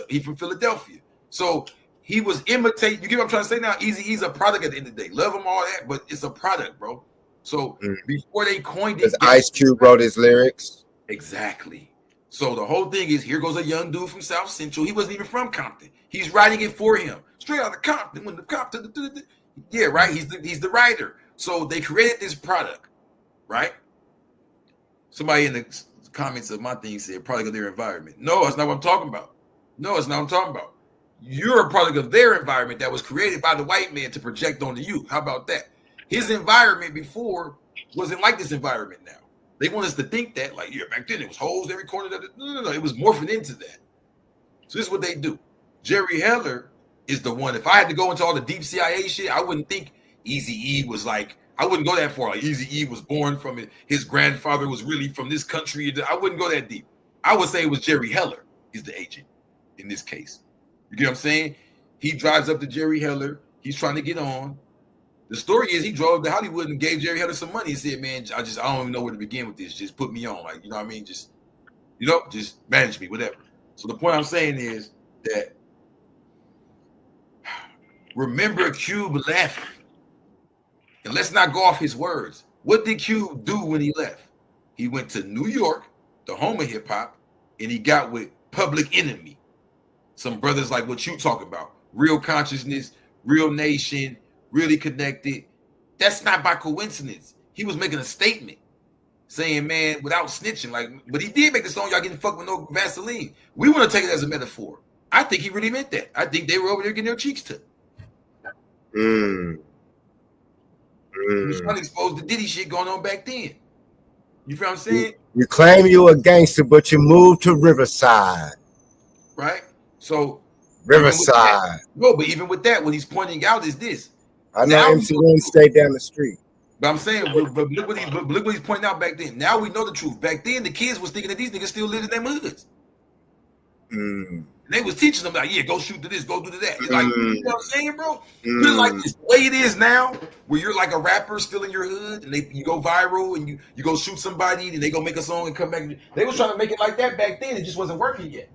he's from Philadelphia. So he was imitating. You get what I'm trying to say now? Eazy-E's a product at the end of the day. Love him, all that, but it's a product, bro. So before they coined it, Ice Cube wrote his lyrics. Exactly. So the whole thing is, here goes a young dude from South Central. He wasn't even from Compton. He's writing it for him, straight out of Compton. When the Compton, yeah, right. He's the writer. So they created this product, right? Somebody in the comments of my thing said product of their environment. No, that's not what I'm talking about. No, it's not what I'm talking about. You're a product of their environment that was created by the white man to project onto you. How about that? His environment before wasn't like this environment now. They want us to think that, like, yeah, back then it was holes every corner. No. It was morphing into that. So this is what they do. Jerry Heller is the one. If I had to go into all the deep CIA shit, I wouldn't think Eazy-E was like, I wouldn't go that far. Like Eazy-E was born from it. His grandfather was really from this country. I wouldn't go that deep. I would say it was Jerry Heller is the agent in this case. You get what I'm saying? He drives up to Jerry Heller. He's trying to get on. The story is he drove to Hollywood and gave Jerry Heller some money and said, man, I don't even know where to begin with this. Just put me on. Like, you know what I mean? Just manage me, whatever. So the point I'm saying is that remember Cube left. And let's not go off his words. What did Cube do when he left? He went to New York, the home of hip hop, and he got with Public Enemy. Some brothers like what you talking about. Real Consciousness, Real Nation, Really Connected. That's not by coincidence. He was making a statement saying, man, without snitching, like, but he did make the song, y'all getting fucked with no Vaseline. We want to take it as a metaphor. I think he really meant that. I think they were over there getting their cheeks took. He was trying to expose the Diddy shit going on back then. You feel what I'm saying? You claim you a gangster, but you moved to Riverside. Right? So Riverside. No, but even with that, what he's pointing out is this. I know MC Ren stayed down the street. But I'm saying, but look what he's pointing out back then. Now we know the truth. Back then, the kids was thinking that these niggas still lived in their hoods. They was teaching them like, yeah, go shoot to this, go do to that. Like, you know what I'm saying, bro? You're like this the way it is now, where you're like a rapper still in your hood, and you go viral, and you go shoot somebody, and they go make a song and come back. They was trying to make it like that back then. It just wasn't working yet.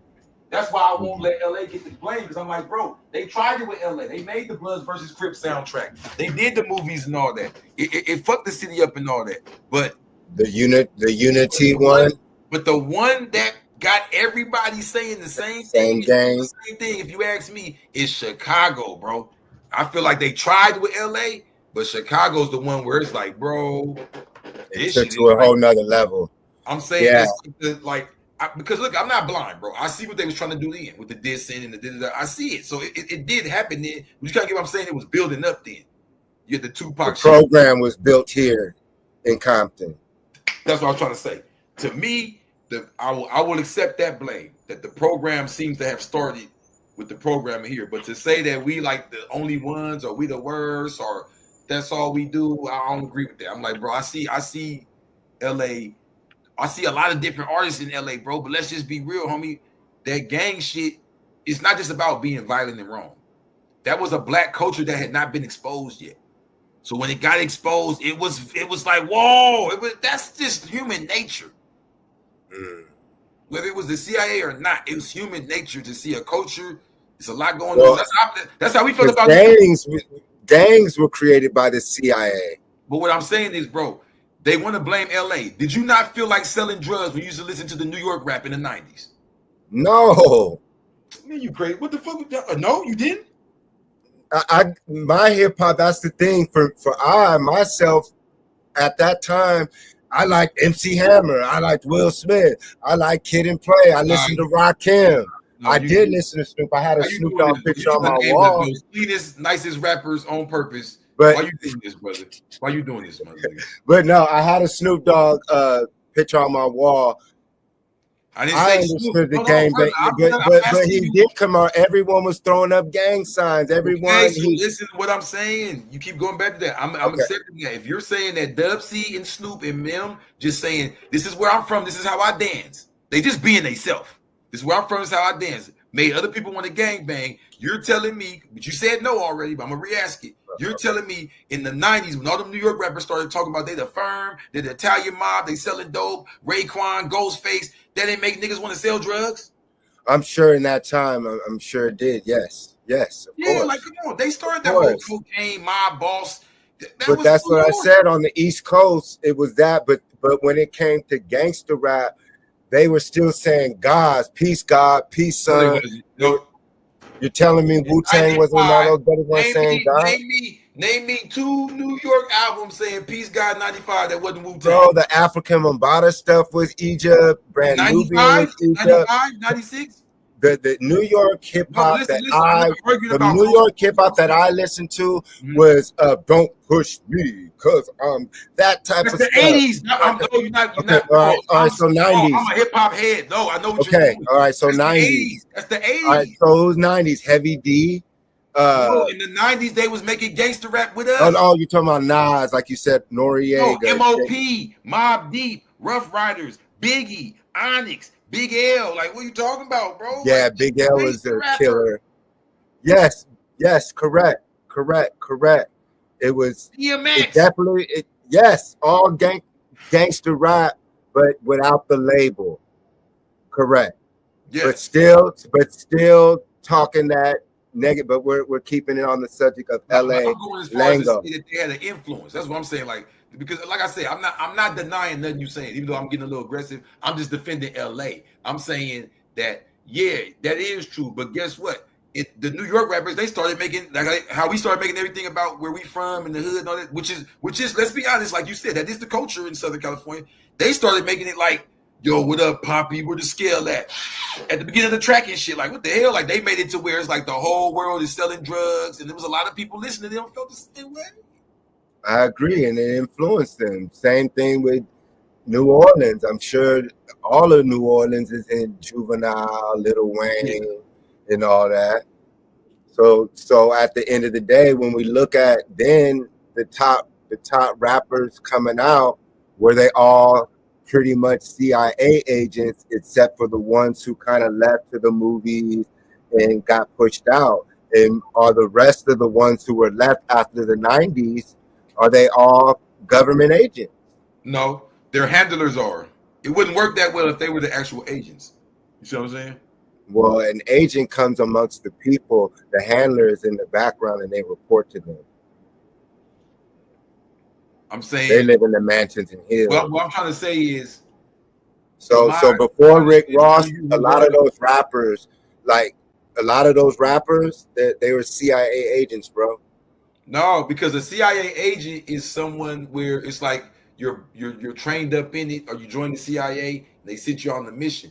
That's why I won't let LA get the blame, because I'm like, bro, they tried it with LA. They made the Bloods versus Crips soundtrack. They did the movies and all that. It fucked the city up and all that. But the Unity one. But the one that got everybody saying the same thing, if you ask me, is Chicago, bro. I feel like they tried with LA, but Chicago's the one where it's like, bro, it took to a whole nother level. I'm saying this, like, because look, I'm not blind, bro. I see what they was trying to do then with the dissing and the I see it. So it did happen then. You can't get what I'm saying. It was building up then. You had the Tupac. The program was built here in Compton. That's what I was trying to say. To me, I will accept that blame that the program seems to have started with the program here. But to say that we like the only ones or we the worst or that's all we do, I don't agree with that. I'm like, bro, I see LA. I see a lot of different artists in LA, bro, but let's just be real, homie. That gang shit is not just about being violent and wrong. That was a black culture that had not been exposed yet. So when it got exposed, it was like, whoa, that's just human nature. Whether it was the CIA or not, it was human nature to see a culture. It's a lot going on. That's how we feel about gangs were created by the CIA. But what I'm saying is, bro, they want to blame LA. Did you not feel like selling drugs when you used to listen to the New York rap in the 90s? No. Man, you crazy. What the fuck? No, you didn't? My hip hop, that's the thing. For myself, at that time, I liked MC Hammer. I liked Will Smith. I liked Kid and Play. I listened to Rakim. I did listen to Snoop. I had a Snoop Dogg picture on my wall. Those cleanest, nicest rappers on purpose. But why you doing this, brother? Why you doing this, brother? But no, I had a Snoop Dogg picture on my wall. I didn't say understood the game, but he did come out. Everyone was throwing up gang signs. Everyone. Okay, so listen to what I'm saying. You keep going back to that. I'm accepting that. If you're saying that Dub C and Snoop and Mem just saying this is where I'm from, this is how I dance. They just being they self. This is where I'm from. This is how I dance. Made other people want to gangbang. You're telling me, but you said no already. But I'm gonna re-ask it. You're telling me in the 90s when all them New York rappers started talking about they the firm, they the Italian mob, they selling dope, Raekwon, Ghostface. That didn't make niggas want to sell drugs? I'm sure in that time, I'm sure it did. Yes. Of course. Like come on. They started that whole cocaine mob boss. But that's what I said on the East Coast. It was that, but when it came to gangster rap, they were still saying Gods, peace, God, peace, son. You're telling me Wu-Tang wasn't one of those brothers weren't saying God? Name me 2 New York albums saying Peace God 95 that wasn't Wu-Tang. Bro, the African Mambata stuff was Egypt. Brand Nubian was Egypt. 95, 96? The New York hip hop New York hip hop that I listened to was Don't Push Me, cause that type of the stuff. 80s. No, you're not. All right, so 90s. I'm a hip hop head. No, I know what you're doing. All right, so 90s. That's the 80s. All right, so it was 90s. Heavy D. In the 90s, they was making gangster rap with us. Oh, you're talking about Nas, like you said, Noriega. No, MOP, Mobb Deep, Rough Riders, Biggie, Onyx, Big L. Like, what are you talking about, bro? Yeah, like, Big L was their killer. Yes, correct. It was definitely all gangster rap, but without the label. Correct. Yes. But still talking that negative, but we're keeping it on the subject of LA. I'm going as far as to say that they had an influence. That's what I'm saying. Like, because like I said, I'm not denying nothing you're saying, even though I'm getting a little aggressive. I'm just defending LA. I'm saying that that is true. But guess what? The New York rappers, they started making like how we started making everything about where we from and the hood and all that, which is let's be honest, like you said, that is the culture in Southern California. They started making it like, yo, what up, Poppy? Where the scale at the beginning of the track and shit? Like, what the hell? Like, they made it to where it's like the whole world is selling drugs, and there was a lot of people listening to them felt the same way. I agree, and it influenced them. Same thing with New Orleans. I'm sure all of New Orleans is in Juvenile, Lil Wayne, and all that. So at the end of the day, when we look at then the top rappers coming out, were they all pretty much CIA agents, except for the ones who kind of left to the movies and got pushed out? And are the rest of the ones who were left after the 90s, are they all government agents? No, their handlers are. It wouldn't work that well if they were the actual agents. You see what I'm saying? Well, an agent comes amongst the people, the handler is in the background, and they report to them. I'm saying they live in the mansions and hills. Well, what I'm trying to say is, so before Rick Ross, a lot of those rappers, they were CIA agents, bro. No, because a CIA agent is someone where it's like you're trained up in it, or you join the CIA, they sent you on the mission.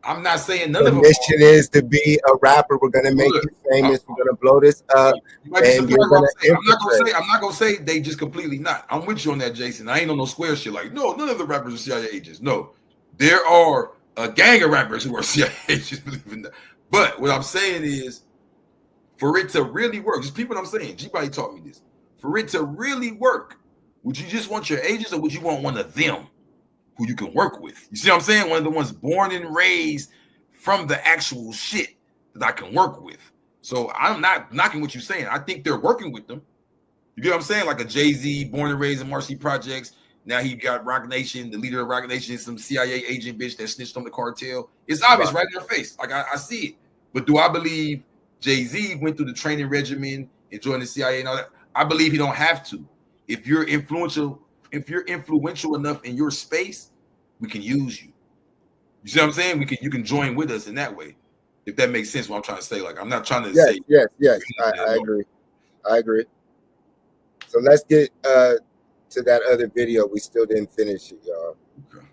I'm not saying none of them. The mission is to be a rapper. We're gonna make you famous. We're gonna blow this up. I'm not gonna say they just completely not. I'm with you on that, Jason. I ain't on no square shit. Like, no, none of the rappers are CIA agents. No, there are a gang of rappers who are CIA agents. Believe it or not. But what I'm saying is, for it to really work, just people. I'm saying, G-Body taught me this. For it to really work, would you just want your agents, or would you want one of them who you can work with? You see what I'm saying? One of the ones born and raised from the actual shit that I can work with. So I'm not knocking what you're saying. I think they're working with them. You get what I'm saying? Like a Jay-Z, born and raised in Marcy Projects. Now he got Rock Nation. The leader of Rock Nation is some CIA agent bitch that snitched on the cartel. It's obvious right in their face. Like I see it. But do I believe Jay-Z went through the training regimen and joined the CIA and all that? I believe he don't have to. If you're influential enough in your space, we can use you. You see what I'm saying? You can join with us in that way. If that makes sense, what I'm trying to say. Like, I'm not trying to say. Yes. I agree. So let's get to that other video. We still didn't finish it, y'all. Okay.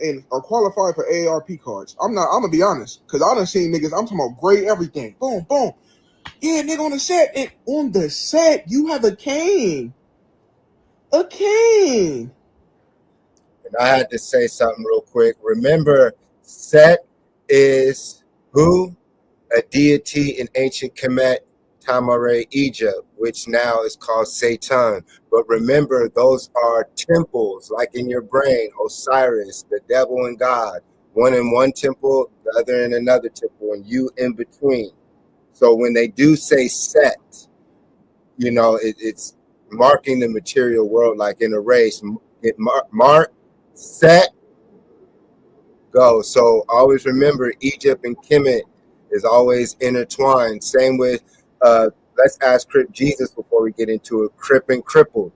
and are qualified for AARP cards. I'm gonna be honest, because I done seen niggas, I'm talking about grade everything. Boom, boom. Yeah, nigga, on the set. And on the set, you have a cane. A cane. And I had to say something real quick. Remember, Set is who? A deity in ancient Kemet, Tamare, Egypt, which now is called Satan. But remember, those are temples, like in your brain, Osiris, the devil and God. One in one temple, the other in another temple, and you in between. So when they do say Set, you know, it's marking the material world, like in a race. It mark, set, go. So always remember, Egypt and Kemet is always intertwined. Same with, let's ask Crip Jesus before we get into it, Crip and crippled.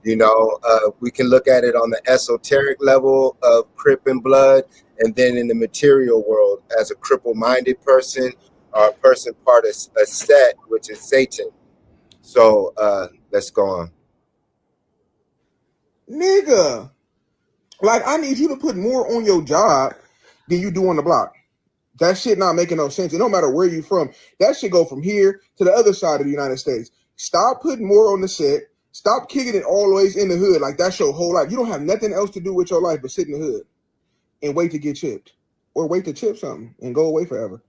You know, we can look at it on the esoteric level of Crip and blood, and then in the material world as a cripple-minded person or a person part of a set, which is Satan. So let's go on. Nigga, like, I need you to put more on your job than you do on the block. That shit not making no sense. And no matter where you from, that shit go from here to the other side of the United States. Stop putting more on the set. Stop kicking it always in the hood. Like, that's your whole life. You don't have nothing else to do with your life but sit in the hood and wait to get chipped, or wait to chip something and go away forever.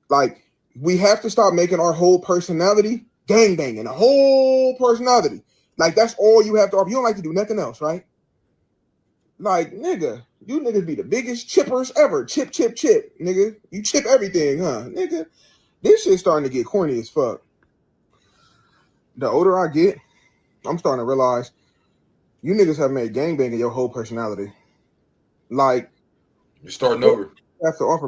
Like, we have to stop making our whole personality gangbanging, a whole personality. Like, that's all you have to offer. You don't like to do nothing else, right? Like, nigga, you niggas be the biggest chippers ever. Chip, chip, chip, nigga. You chip everything, huh? Nigga, this shit's starting to get corny as fuck. The older I get, I'm starting to realize you niggas have made gangbanging your whole personality. Like, you're starting over. You have to offer,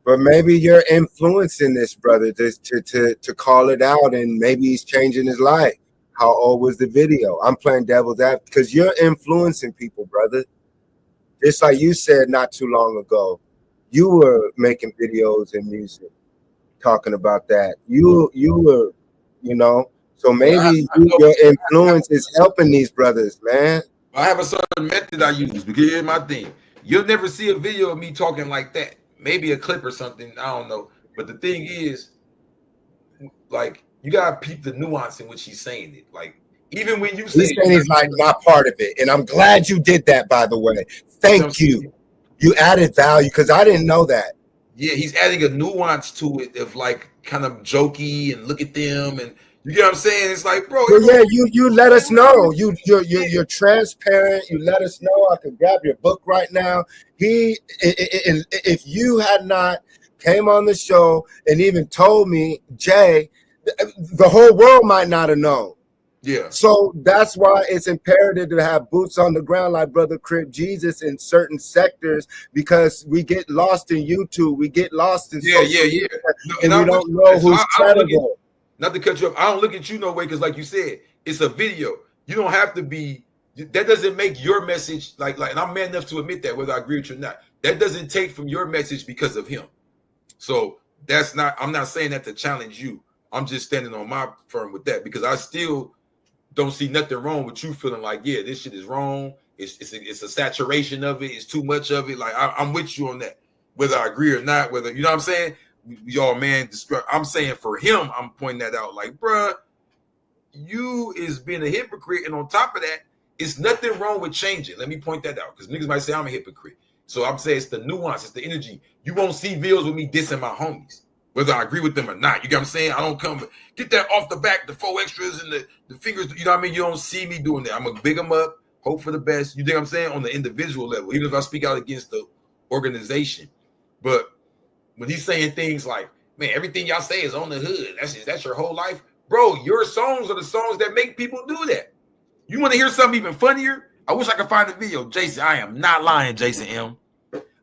but maybe you're influencing this brother to call it out, and maybe he's changing his life. How old was the video? I'm playing devil's advocate because you're influencing people, brother. Just like you said not too long ago, you were making videos and music talking about that. You were, you know, so maybe your influence is helping these brothers, man. I have a certain method I use, because here's my thing. You'll never see a video of me talking like that. Maybe a clip or something, I don't know. But the thing is, like, you gotta peep the nuance in which he's saying it. Like, even when you say he's like not part of it, and I'm glad you did that, by the way. Thank you. You added value, because I didn't know that. Yeah, he's adding a nuance to it of like kind of jokey and look at them, and you get what I'm saying? It's like, bro. Well, yeah, you let us know. You're transparent. You let us know. I can grab your book right now. If you had not came on the show and even told me, Jay, the whole world might not have known. Yeah. So that's why it's imperative to have boots on the ground, like Brother Crip Jesus, in certain sectors, because we get lost in YouTube, we get lost in yeah. And we don't know who's credible. Not to cut you up, I don't look at you no way, because like you said, it's a video. You don't have to be. That doesn't make your message like. And I'm man enough to admit that, whether I agree with you or not. That doesn't take from your message because of him. So that's not. I'm not saying that to challenge you. I'm just standing on my firm with that, because I still don't see nothing wrong with you feeling like, yeah, this shit is wrong. It's a saturation of it. It's too much of it. Like, I'm with you on that, whether I agree or not. Whether, you know what I'm saying? Y'all, man, I'm saying for him, I'm pointing that out. Like, bruh, you is being a hypocrite, and on top of that, it's nothing wrong with changing. Let me point that out, because niggas might say I'm a hypocrite. So I'm saying it's the nuance, it's the energy. You won't see videos with me dissing my homies, whether I agree with them or not. You get what I'm saying? I don't come get that off the back, the 4 extras and the fingers. You know what I mean? You don't see me doing that. I'm going to big them up, hope for the best. You think I'm saying? On the individual level, even if I speak out against the organization. But when he's saying things like, man, everything y'all say is on the hood. That's your whole life. Bro, your songs are the songs that make people do that. You want to hear something even funnier? I wish I could find the video. Jason, I am not lying, Jason M.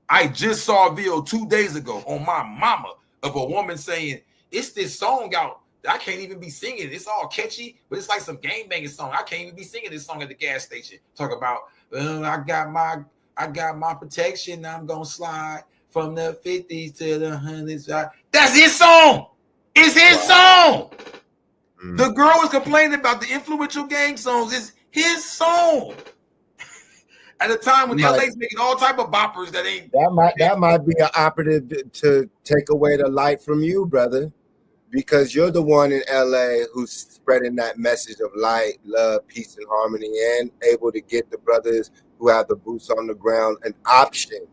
I just saw a video 2 days ago on my mama of a woman saying, it's this song out that I can't even be singing. It's all catchy, but it's like some gangbanging song. I can't even be singing this song at the gas station. Talk about, I got my protection. I'm gonna slide from the 50s to the 100s. That's his song. It's his song. The girl was complaining about the influential gang songs. It's his song. At a time when LA's making all type of boppers that ain't. That might be an operative to take away the light from you, brother, because you're the one in LA who's spreading that message of light, love, peace, and harmony, and able to get the brothers who have the boots on the ground an option.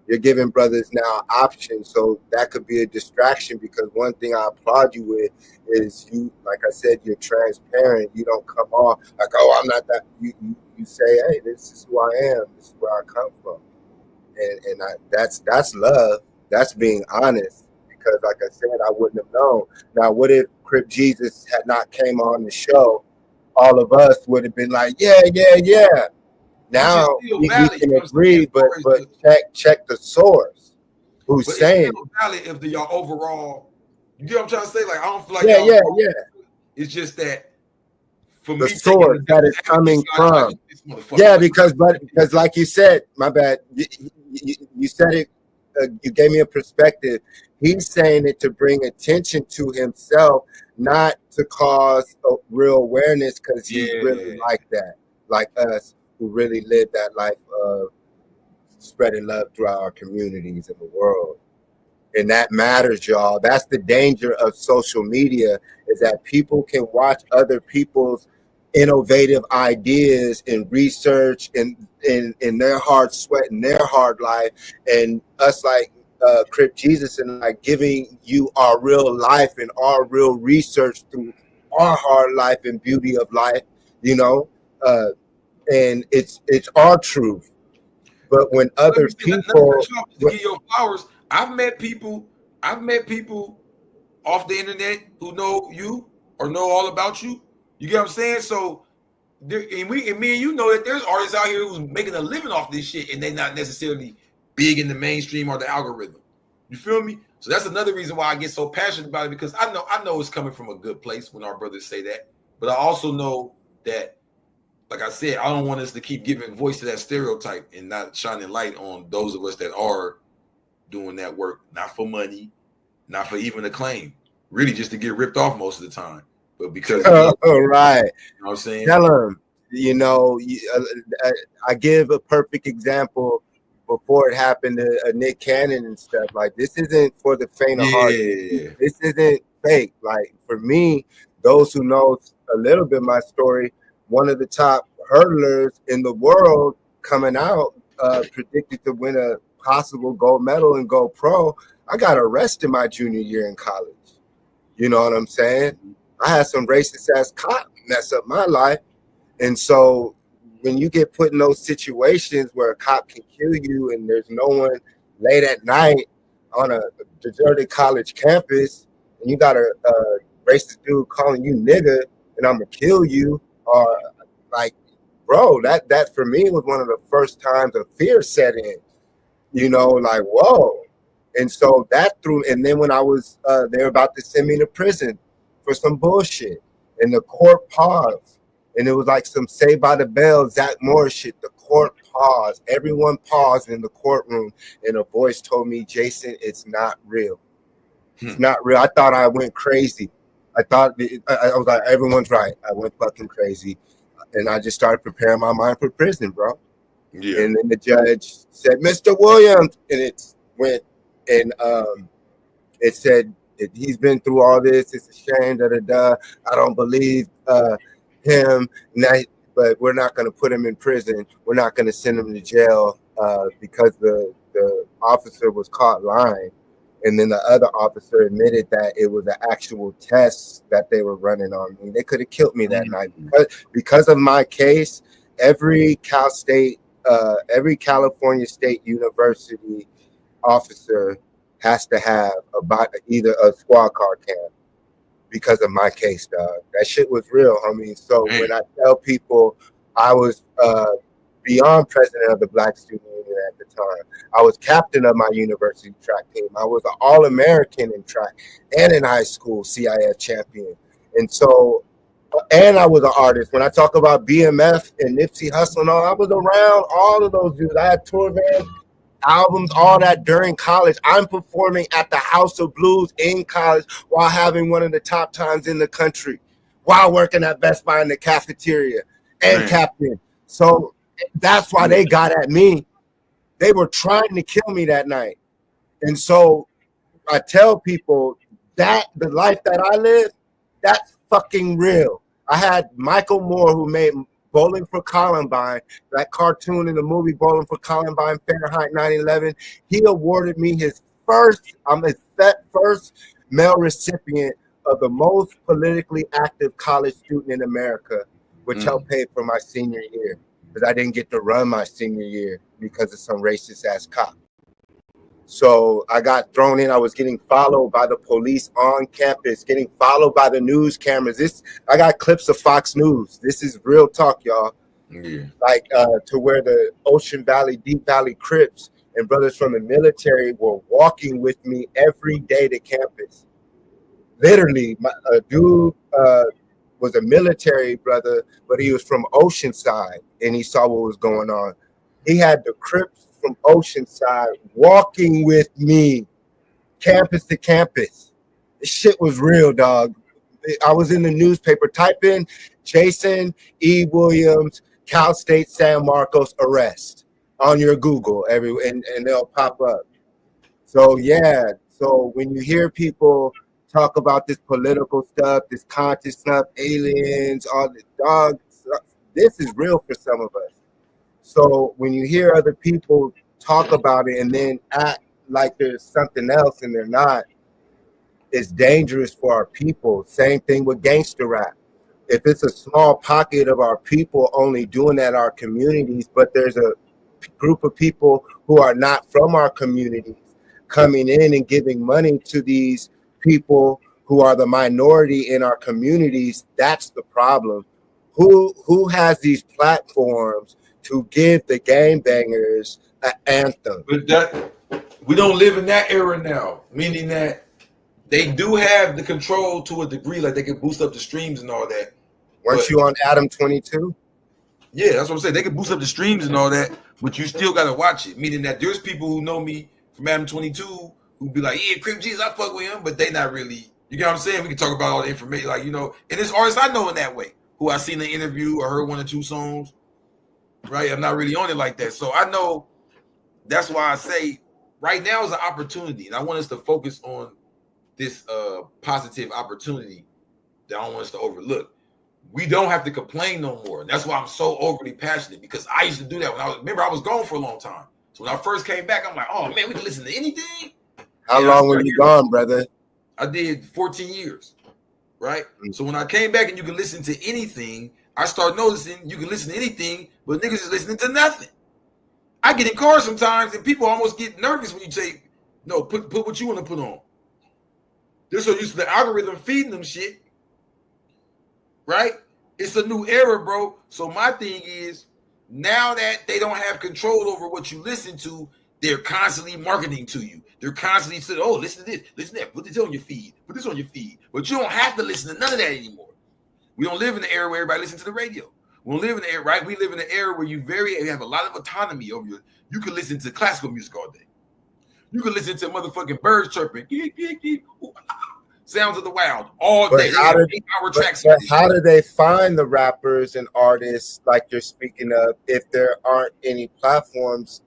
You're giving brothers now options, so that could be a distraction, because one thing I applaud you with is you, like I said, you're transparent. You don't come off like, oh, I'm not that. You say, hey, this is who I am. This is where I come from, and that's love. That's being honest, because like I said, I wouldn't have known. Now, what if Crip Jesus had not came on the show? All of us would have been like, yeah. Now we can agree, but check the source. Who's but saying it's still valid if y'all overall? You get what I'm trying to say? Like, I don't feel like yeah. It's just that for the me, source that it's coming from. Yeah, because like you said, my bad. You said it. You gave me a perspective. He's saying it to bring attention to himself, not to cause a real awareness, because he's really like that, like us, who really live that life of spreading love throughout our communities in the world. And that matters, y'all. That's the danger of social media, is that people can watch other people's innovative ideas and research and in their hard sweat and their hard life, and us like Crip Jesus and like giving you our real life and our real research through our hard life and beauty of life, and it's our truth. But when other people give your flowers, I've met people off the internet who know you or know all about you. You get what I'm saying? So and me and you know that there's artists out here who's making a living off this shit, and they're not necessarily big in the mainstream or the algorithm. You feel me? So that's another reason why I get so passionate about it, because I know it's coming from a good place when our brothers say that. But I also know that, like I said, I don't want us to keep giving voice to that stereotype and not shining light on those of us that are doing that work, not for money, not for even acclaim, really just to get ripped off most of the time. But because right, you know what I'm saying? Tell them, I give a perfect example before it happened to Nick Cannon and stuff. Like, this isn't for the faint of heart. This isn't fake. Like, for me, those who know a little bit of my story, one of the top hurdlers in the world coming out, predicted to win a possible gold medal and go pro. I got arrested my junior year in college. You know what I'm saying? I had some racist ass cop mess up my life. And so when you get put in those situations where a cop can kill you and there's no one late at night on a deserted college campus, and you got a racist dude calling you nigga and I'm gonna kill you, or like, bro, that for me was one of the first times of fear set in, like, whoa. And so that threw, and then when I was, they were about to send me to prison for some bullshit, and the court paused, and it was like some Saved by the Bell, Zach Morris shit. The court paused, everyone paused in the courtroom, and a voice told me, Jason, it's not real. It's not real. I thought I went crazy. I was like, everyone's right. I went fucking crazy. And I just started preparing my mind for prison, bro. Yeah. And then the judge said, Mr. Williams, and it went, and it said, he's been through all this. It's a shame. I don't believe him. But we're not going to put him in prison. We're not going to send him to jail because the officer was caught lying. And then the other officer admitted that it was an actual test that they were running on me. They could have killed me that night because of my case. Every California State University officer has to have either a squad car cam because of my case, dog. That shit was real, homie. So when I tell people I was beyond president of the Black Student Union at the time, I was captain of my university track team. I was an All-American in track and in high school CIF champion. And so, and I was an artist. When I talk about BMF and Nipsey Hussle and all, I was around all of those dudes. I had tour vans, albums, all that during college. I'm performing at the House of Blues in college while having one of the top times in the country, while working at Best Buy in the cafeteria and captain. So, that's why they got at me. They were trying to kill me that night. And so I tell people that the life that I live, that's fucking real. I had Michael Moore, who made Bowling for Columbine, that cartoon in the movie Bowling for Columbine, Fahrenheit 9/11. He awarded me his first male recipient of the most politically active college student in America, which helped pay for my senior year, because I didn't get to run my senior year because of some racist ass cop. So I got thrown in. I was getting followed by the police on campus, getting followed by the news cameras. I got clips of Fox News. This is real talk, y'all. Yeah. Like to where the Ocean Valley, Deep Valley Crips and brothers from the military were walking with me every day to campus. Literally, a dude was a military brother, but he was from Oceanside, and he saw what was going on. He had the Crips from Oceanside walking with me campus to campus. This shit was real, dog. I was in the newspaper. Type in Jason E. Williams, Cal State San Marcos arrest on your Google, and they'll pop up. So yeah, so when you hear people talk about this political stuff, this conscious stuff, aliens, all this, dog, this is real for some of us. So when you hear other people talk about it and then act like there's something else and they're not, it's dangerous for our people. Same thing with gangster rap. If it's a small pocket of our people only doing that in our communities, but there's a group of people who are not from our communities coming in and giving money to these people who are the minority in our communities, that's the problem. Who has these platforms to give the gangbangers an anthem? But we don't live in that era now, meaning that they do have the control to a degree, like they can boost up the streams and all that. Weren't you on Adam 22? Yeah, that's what I'm saying. They can boost up the streams and all that, but you still got to watch it, meaning that there's people who know me from Adam 22 who be like, yeah, Crip Jesus, I fuck with him, but they not really, you get what I'm saying? We can talk about all the information, like, you know, and there's artists I know in that way, who I seen the interview or heard one or two songs, right? I'm not really on it like that. So I know that's why I say right now is an opportunity, and I want us to focus on this positive opportunity that I don't want us to overlook. We don't have to complain no more. And that's why I'm so overly passionate, because I used to do that when I was gone for a long time. So when I first came back, I'm like, oh man, we can listen to anything. How long were you gone, brother? I did 14 years, right? Mm-hmm. So when I came back and you can listen to anything, I started noticing you can listen to anything, but niggas is listening to nothing. I get in cars sometimes and people almost get nervous when you say, no, put what you want to put on. They're so used to the algorithm feeding them shit, right? It's a new era, bro. So my thing is, now that they don't have control over what you listen to, they're constantly marketing to you. They're constantly saying, oh, listen to this, listen to that, put this on your feed, put this on your feed. But you don't have to listen to none of that anymore. We don't live in the era where everybody listens to the radio. We don't live in the era, right? We live in an era where you have a lot of autonomy over you can listen to classical music all day. You can listen to motherfucking birds chirping, sounds of the wild all day. How do they find the rappers and artists like you're speaking of if there aren't any platforms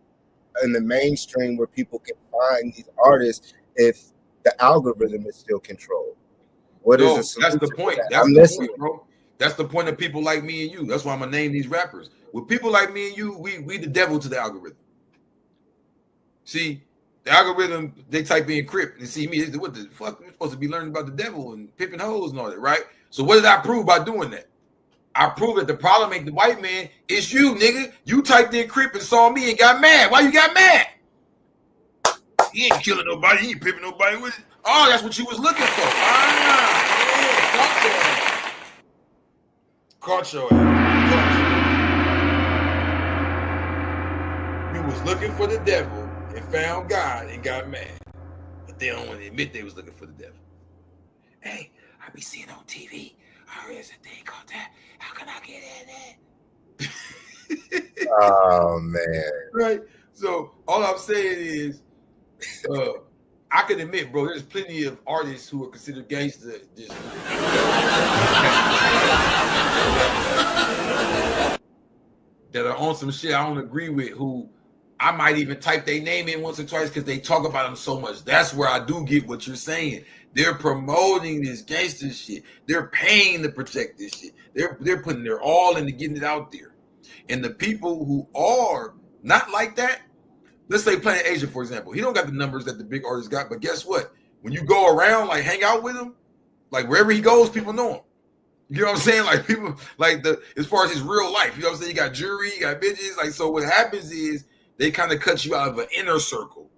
in the mainstream where people can find these artists if the algorithm is still controlled? That's the point. That's the point, bro. That's the point of people like me and you. That's why I'm gonna name these rappers. With people like me and you, we the devil to the algorithm. See, the algorithm, they type in Crip and see me. What the fuck? We're supposed to be learning about the devil and pimping hoes and all that, right? So what did I prove by doing that? I proved that the problem ain't the white man, it's you, nigga. You typed in Crip and saw me and got mad. Why you got mad? He ain't killing nobody. He ain't pimping nobody with it. Oh, that's what you was looking for. Caught your ass. You was looking for the devil and found God and got mad. But they don't want to admit they was looking for the devil. Hey, I be seeing on TV. There's a thing called that. How can I get in there? Oh, man. Right? So all I'm saying is, I can admit, bro, there's plenty of artists who are considered gangster. that are on some shit I don't agree with, who I might even type their name in once or twice because they talk about them so much. That's where I do get what you're saying. They're promoting this gangster shit. They're paying to protect this shit. They're putting their all into getting it out there. And the people who are not like that, let's say Planet Asia, for example, he don't got the numbers that the big artists got, but guess what? When you go around, like hang out with him, like wherever he goes, people know him. You know what I'm saying? Like people, like as far as his real life, you know what I'm saying? You got jewelry, you got bitches. Like, so what happens is they kind of cut you out of an inner circle.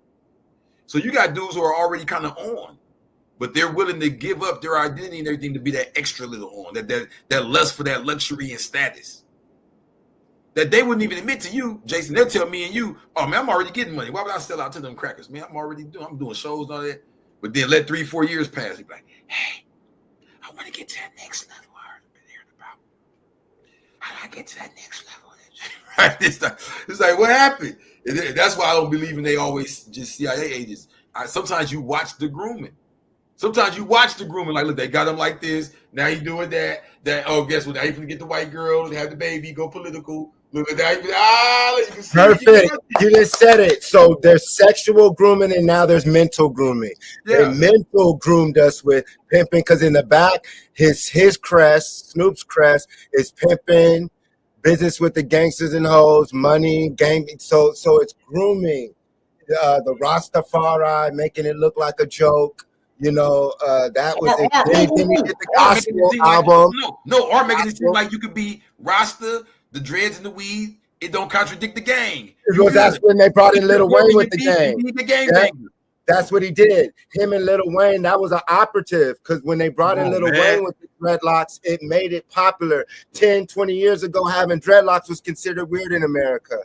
So you got dudes who are already kind of on, but they're willing to give up their identity and everything to be that extra little on, that lust for that luxury and status. That they wouldn't even admit to you, Jason. They'll tell me and you, oh man, I'm already getting money. Why would I sell out to them crackers? Man, I'm doing shows and all that. But then let 3-4 years pass. You're like, hey, I want to get to that next level. I heard about. How do I get to that next level? Right? It's like, what happened? And that's why I don't believe in they always just CIA agents. Sometimes you watch the grooming. Like, look, they got him like this. Now he doing that. Oh, guess what? Now he gonna get the white girl, have the baby, go political. Look at that. You can see perfect. You just said it. So there's sexual grooming and now there's mental grooming. Yeah. They mental groomed us with pimping because in the back, his crest, Snoop's crest, is pimping, business with the gangsters and hoes, money, gang. So it's grooming. The Rastafari making it look like a joke. You know, that was it. Then he did the gospel album. Or making it seem like you could be Rasta, the dreads and the weed. It don't contradict the gang. Well, that's when they brought in Lil Wayne with the gang. Yeah, that's what he did. Him and Lil Wayne, that was an operative because when they brought in Lil Wayne with the dreadlocks, it made it popular. 10, 20 years ago, having dreadlocks was considered weird in America.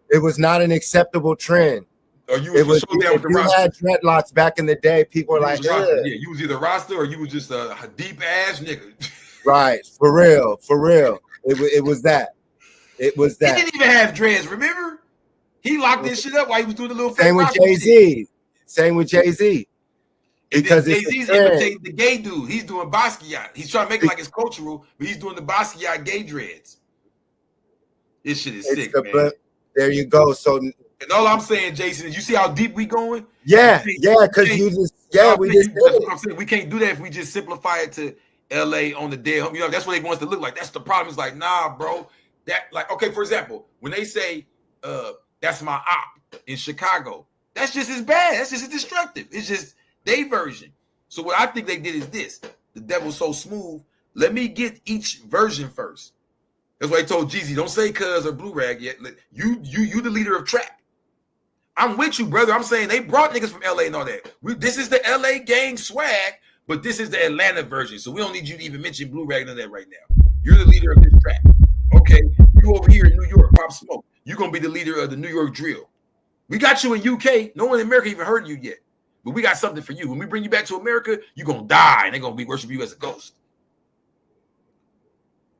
It was not an acceptable trend. Or you was so down with the Rasta. You had dreadlocks back in the day. People were like, yeah, you was either Rasta or you was just a deep ass nigga. Right, for real. It was that. It was that. He didn't even have dreads. Remember, he locked this shit up while he was doing the little. Same with Jay-Z. Because Jay-Z's imitating the gay dude. He's doing Basquiat. He's trying to make it like it's cultural, but he's doing the Basquiat gay dreads. This shit is sick, man. There you go. So. And all I'm saying, Jason, is you see how deep we going? Yeah, because we just did it. I'm saying we can't do that if we just simplify it to LA on the dead home. You know, that's what they want us to look like. That's the problem. It's like, nah, bro. That, like, okay, for example, when they say that's my op in Chicago, that's just as bad. That's just as destructive. It's just their version. So what I think they did is this. The devil's so smooth. Let me get each version first. That's why I told Jeezy, don't say cuz or blue rag yet. You the leader of trap. I'm with you, brother. I'm saying they brought niggas from LA and all that. This is the LA gang swag, but this is the Atlanta version. So we don't need you to even mention blue rag and that right now. You're the leader of this trap. Okay, you over here in New York, Pop Smoke. You're gonna be the leader of the New York drill. We got you in UK. No one in America even heard of you yet. But we got something for you. When we bring you back to America, you're gonna die and they're gonna be worship you as a ghost.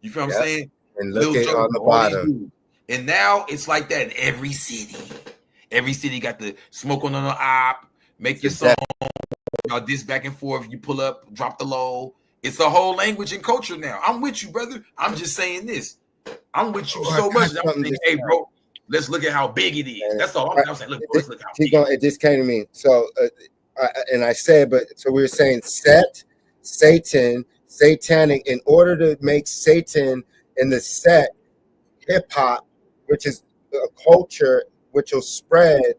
You feel what I'm saying? And look at on the bottom. And now it's like that in every city. Every city got the smoke on the op, make your song, y'all diss back and forth. You pull up, drop the low. It's a whole language and culture now. I'm with you, brother. I'm just saying this. I'm with you so much. I'm thinking, hey, bro, let's look at how big it is. That's all I'm saying. Look, let's look how big it just came to me. So, I said, so we were saying Satan, satanic. In order to make Satan in the set hip hop, which is a culture which will spread,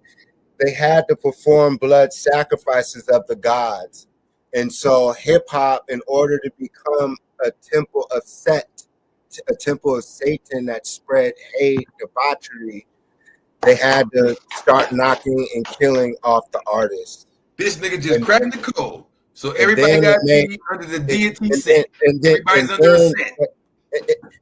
they had to perform blood sacrifices of the gods. And so hip hop, in order to become a temple of a temple of Satan that spread hate, debauchery, they had to start knocking and killing off the artists. This nigga just cracked the code. So everybody got to be under the deity set. Everybody's under a set.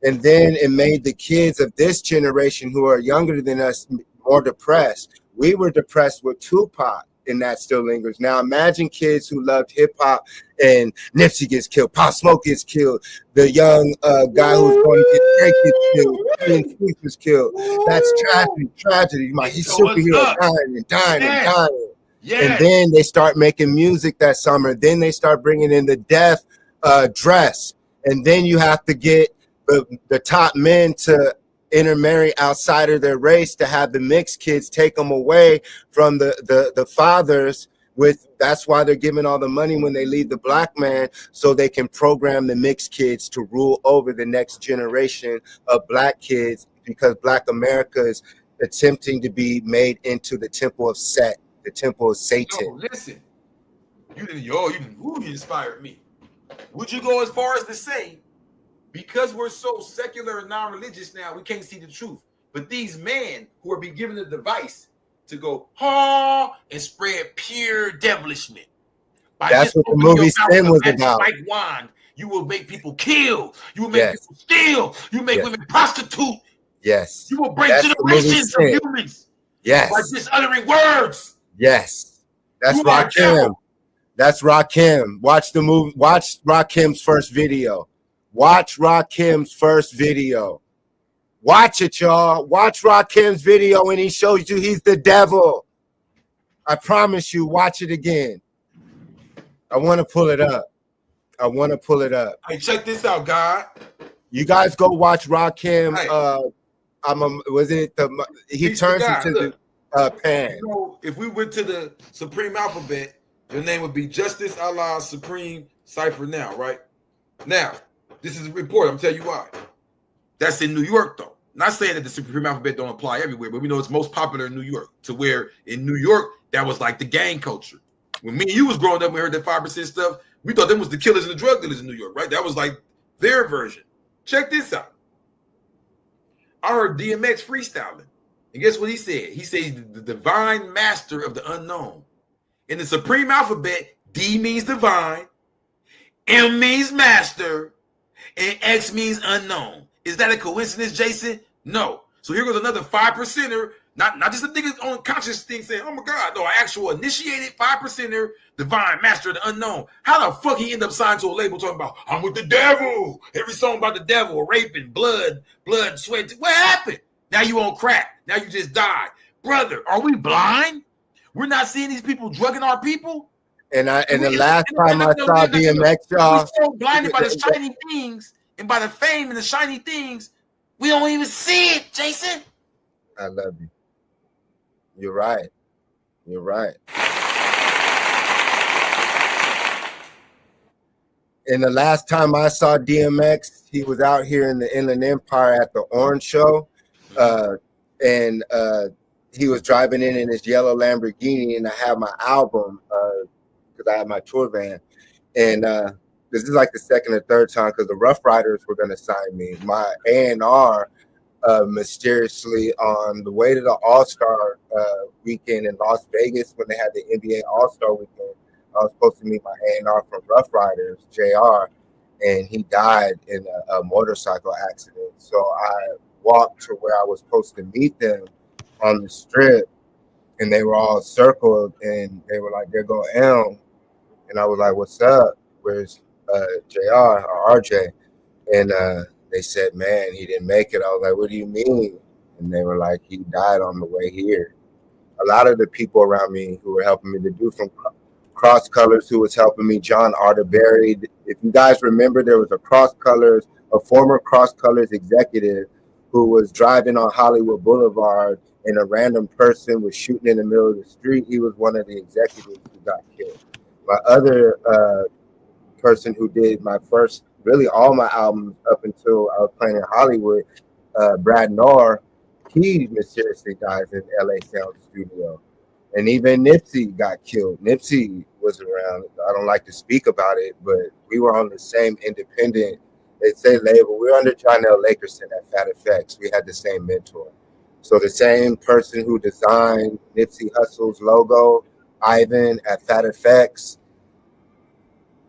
And then it made the kids of this generation who are younger than us more depressed. We were depressed with Tupac, and that still lingers. Now imagine kids who loved hip hop and Nipsey gets killed, Pop Smoke gets killed, the young guy who's going to get Drake gets killed, and Keith was killed. That's tragedy. He's superhero dying. Yeah. And then they start making music that summer. Then they start bringing in the death dress, and then you have to get the top men to intermarry outside of their race to have the mixed kids take them away from the fathers. That's why they're giving all the money when they leave the black man, so they can program the mixed kids to rule over the next generation of black kids, because Black America is attempting to be made into the temple of Set, the temple of Satan. Yo, listen, you inspired me. Would you go as far as to say, because we're so secular and non-religious now, we can't see the truth? But these men who are being given the device to go, and spread pure devilishment. That's what the movie Sin was about. Like wand, you will make people kill. You will make people steal. You make women prostitute. Yes. You will break generations of humans. Yes. By just uttering words. Yes. That's Rakim. That's Rakim. Watch the movie. Watch Rakim's first video. Watch Rakim's first video. Watch it, y'all. Watch Rakim's video and he shows you he's the devil. I promise you, watch it again. I want to pull it up. Hey, check this out, God. You guys go watch Rakim. He turns into the pan. You know, if we went to the Supreme Alphabet, your name would be Justice Allah Supreme Cipher now, right? Now, this is a report. I'm telling you why. That's in New York, though. Not saying that the Supreme Alphabet don't apply everywhere, but we know it's most popular in New York, to where in New York, that was like the gang culture. When me and you was growing up, we heard that 5% stuff. We thought them was the killers and the drug dealers in New York, right? That was like their version. Check this out. I heard DMX freestyling. And guess what he said? He said he's the divine master of the unknown. In the Supreme Alphabet, D means divine, M means master, and X means unknown. Is that a coincidence, Jason? No. So here goes another 5%er, not just a nigga's own conscious thing saying, oh my God, no, actual initiated 5%er, divine master of the unknown. How the fuck he end up signed to a label talking about, I'm with the devil? Every song about the devil, raping, blood, sweat. What happened? Now you on crack. Now you just died. Brother, are we blind? We're not seeing these people drugging our people? And the last time I saw DMX, y'all, we're so blinded by the shiny things and by the fame and the shiny things, we don't even see it, Jason. I love you. You're right. And the last time I saw DMX, he was out here in the Inland Empire at the Orange Show. And he was driving in his yellow Lamborghini, and I had my album because I had my tour van. And this is like the second or third time, because the Rough Riders were going to sign me. My A&R mysteriously, on the way to the All-Star weekend in Las Vegas, when they had the NBA All-Star weekend, I was supposed to meet my A&R from Rough Riders, JR, and he died in a motorcycle accident. So I walked to where I was supposed to meet them on the strip, and they were all circled, and they were like, there go Elm. And I was like, what's up? Where's JR or RJ? And they said, man, he didn't make it. I was like, what do you mean? And they were like, he died on the way here. A lot of the people around me who were helping me, to do from Cross Colors, who was helping me, John Arterberry. If you guys remember, there was a former Cross Colors executive who was driving on Hollywood Boulevard, and a random person was shooting in the middle of the street. He was one of the executives who got killed. My other person who did my first, really all my albums up until I was playing in Hollywood, Brad Knorr, he mysteriously dies in LA Sound Studio. And even Nipsey got killed. Nipsey was around. I don't like to speak about it, but we were on the same independent, they say label. We were under John L. Lakerson at Fat Effects. We had the same mentor. So the same person who designed Nipsey Hussle's logo, Ivan, at Fat Effects.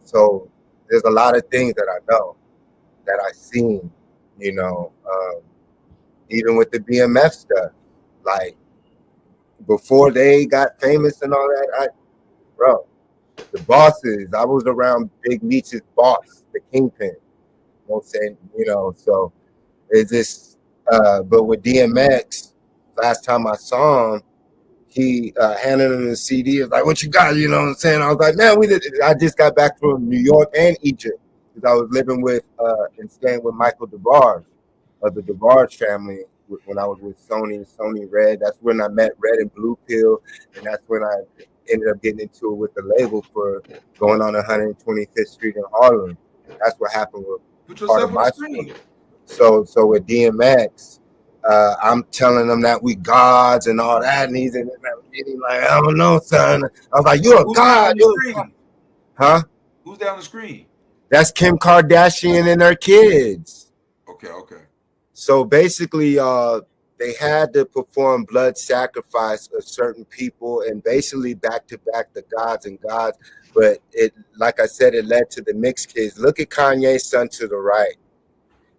So there's a lot of things that I know, that I've seen, even with the BMF stuff. Like, before they got famous and all that, the bosses, I was around Big Meech's boss, the Kingpin. So it's just, but with DMX, last time I saw him, he handed him the CD. He was like, what you got? You know what I'm saying? I was like, man, I just got back from New York and Egypt, because I was living with and staying with Michael DeBarge. of the Devilsh family when I was with Sony Red. That's when I met Red and Blue Pill, and that's when I ended up getting into it with the label for going on 125th Street in Harlem. That's what happened with part of my story. So with DMX, I'm telling them that we gods and all that, and he's like, I don't know, son. I was like, you're a god. Huh? Who's down the screen? That's Kim Kardashian and her kids. Okay. So basically, they had to perform blood sacrifice of certain people, and basically back to back the gods and gods. But it, like I said, it led to the mixed kids. Look at Kanye's son to the right,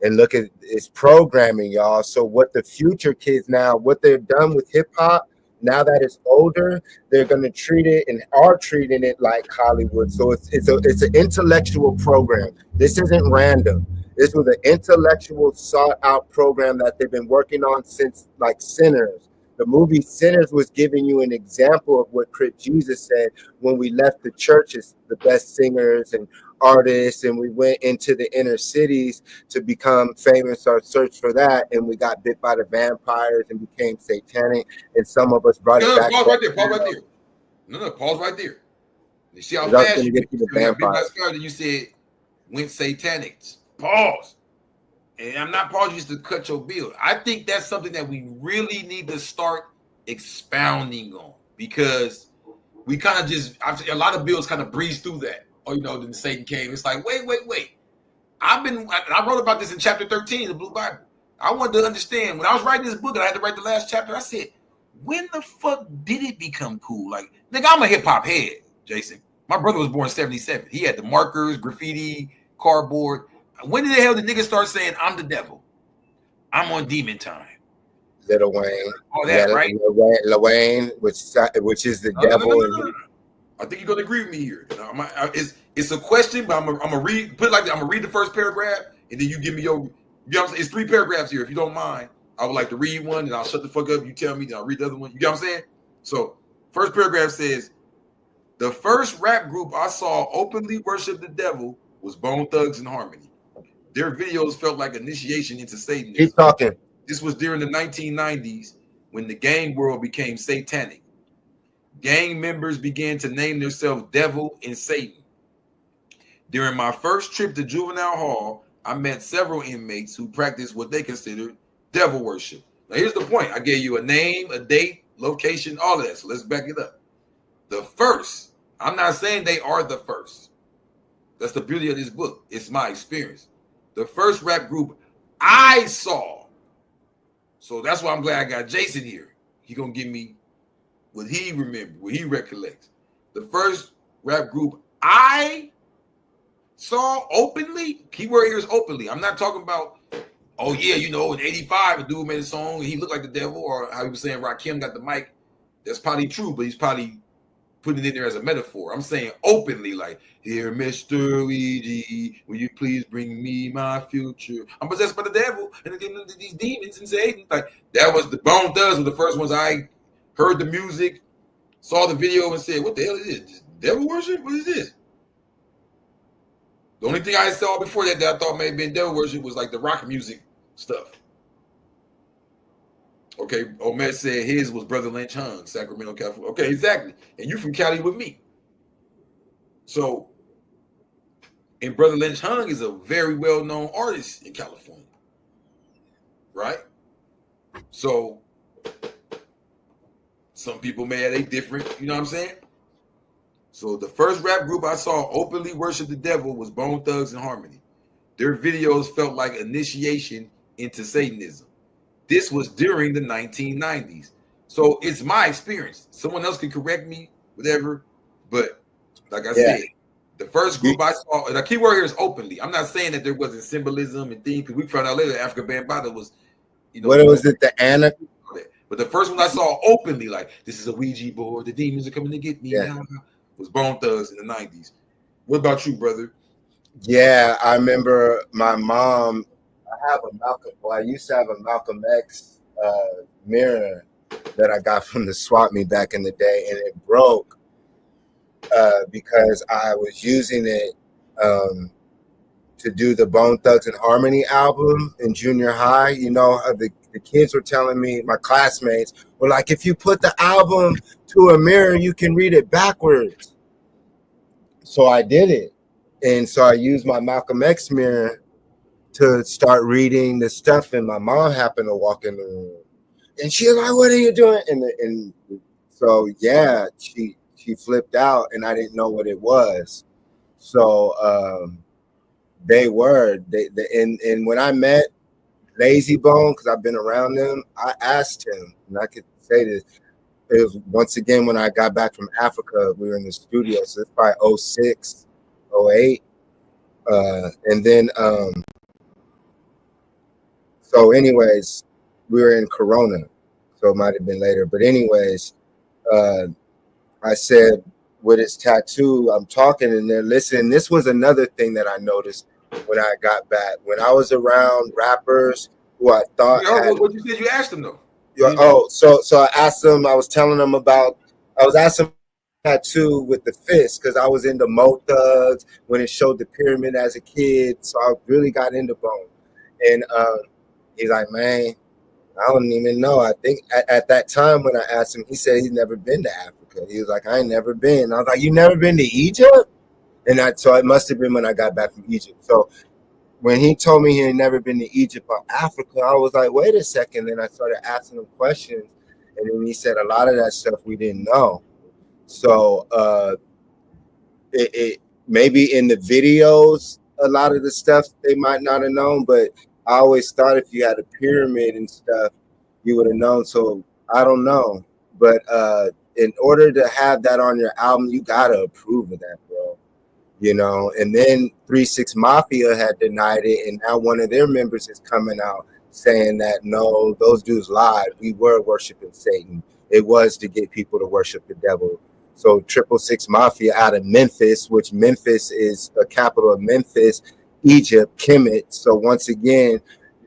and look at its programming, y'all. So what the future kids now, what they've done with hip hop, now that it's older, they're gonna treat it and are treating it like Hollywood. So it's an intellectual program. This isn't random. This was an intellectual, sought out program that they've been working on since like Sinners. The movie Sinners was giving you an example of what Jesus said when we left the churches, the best singers and artists, and we went into the inner cities to become famous or search for that, and we got bit by the vampires and became satanic, and some of us brought it back. Pause right there. No, pause right there. You see how fast you get to the vampires. You said went satanic. Pause. And I'm not pausing just to cut your bill. I think that's something that we really need to start expounding on, because we kind of just, a lot of bills kind of breeze through that. Oh, then Satan came. It's like, wait. I wrote about this in chapter 13 of the Blue Bible. I wanted to understand, when I was writing this book and I had to write the last chapter, I said, when the fuck did it become cool? Like, nigga, I'm a hip hop head, Jason. My brother was born in 77. He had the markers, graffiti, cardboard. When the hell did niggas start saying, I'm the devil? I'm on demon time. Lil Wayne. All that, right? Lil Wayne, which is the devil. No. I think you're gonna agree with me here. It's a question, but I'm gonna read. Put it like that. I'm gonna read the first paragraph, and then you give me your. You know what I'm saying? It's 3 paragraphs here. If you don't mind, I would like to read one, and I'll shut the fuck up. You tell me, then I'll read the other one. You get what I'm saying? So, first paragraph says, the first rap group I saw openly worship the devil was Bone Thugs and Harmony. Their videos felt like initiation into Satanism. Keep talking. This was during the 1990s when the gang world became satanic. Gang members began to name themselves Devil and Satan. During my first trip to juvenile hall, I met several inmates who practiced what they considered devil worship. Now, here's the point. I gave you a name, a date, location, all of that. So let's back it up. The first, I'm not saying they are the first. That's the beauty of this book. It's my experience. The first rap group I saw. So that's why I'm glad I got Jason here. He gonna give me what he remembers, what he recollects. The first rap group I saw openly, keyword here is openly. I'm not talking about, oh yeah, in 85, a dude made a song and he looked like the devil, or how he was saying Rakim got the mic. That's probably true, but he's probably putting it in there as a metaphor. I'm saying openly, like, here, Mr. Ouija, will you please bring me my future? I'm possessed by the devil and these demons and Satan. Like, that was the Bone Thugs were the first ones I heard the music, saw the video, and said, what the hell is this? Devil worship? What is this? The only thing I saw before that I thought may have been devil worship was like the rock music stuff. Okay, Omet said his was Brother Lynch Hung, Sacramento, California. Okay, exactly. And you from Cali with me. So, and Brother Lynch Hung is a very well-known artist in California. Right? So, some people may have a different, you know what I'm saying? So the first rap group I saw openly worship the devil was Bone Thugs and Harmony. Their videos felt like initiation into Satanism. This was during the 1990s. So it's my experience. Someone else can correct me, whatever. But like I said, the first group I saw, the key word here is openly. I'm not saying that there wasn't symbolism and things, because we found out later that Africa Bambaataa was, what was it, the Anna? But the first one I saw openly, like, this is a Ouija board, the demons are coming to get me now, was Bone Thugs in the 90s. What about you, brother? Yeah, I remember my mom. I used to have a Malcolm X mirror that I got from the swap meet back in the day, and it broke because I was using it to do the Bone Thugs and Harmony album in junior high. You know, the kids were telling me, my classmates were like, if you put the album to a mirror, you can read it backwards. So I did it. And so I used my Malcolm X mirror to start reading the stuff. And my mom happened to walk in the room. And she was like, what are you doing? And so, yeah, she flipped out and I didn't know what it was. So and when I met Lazy Bone, because I've been around them, I asked him, and I could say this, it was once again when I got back from Africa, we were in the studio, so it's probably 06, 08. And then, so anyways, we were in Corona, so it might have been later. But anyways, I said, with his tattoo, I'm talking and they're listening. This was another thing that I noticed when I got back. When I was around rappers who I thought what you said you asked them though. So I asked them, I was asking tattoo with the fist because I was into Mo Thugs when it showed the pyramid as a kid. So I really got into Bone. And he's like, man, I don't even know. I think at that time when I asked him, he said he's never been to Africa. He was like, I ain't never been. I was like, you never been to Egypt? And so it must have been when I got back from Egypt. So when he told me he had never been to Egypt or Africa, I was like, wait a second. Then I started asking him questions. And then he said a lot of that stuff we didn't know. So it maybe in the videos, a lot of the stuff they might not have known, but I always thought if you had a pyramid and stuff, you would have known. So I don't know. But in order to have that on your album, you got to approve of that, bro. You know, and then 3-6 Mafia had denied it. And now one of their members is coming out saying that, no, those dudes lied. We were worshiping Satan. It was to get people to worship the devil. So 666 Mafia out of Memphis, which Memphis is the capital of Memphis, Egypt, Kemet. So once again,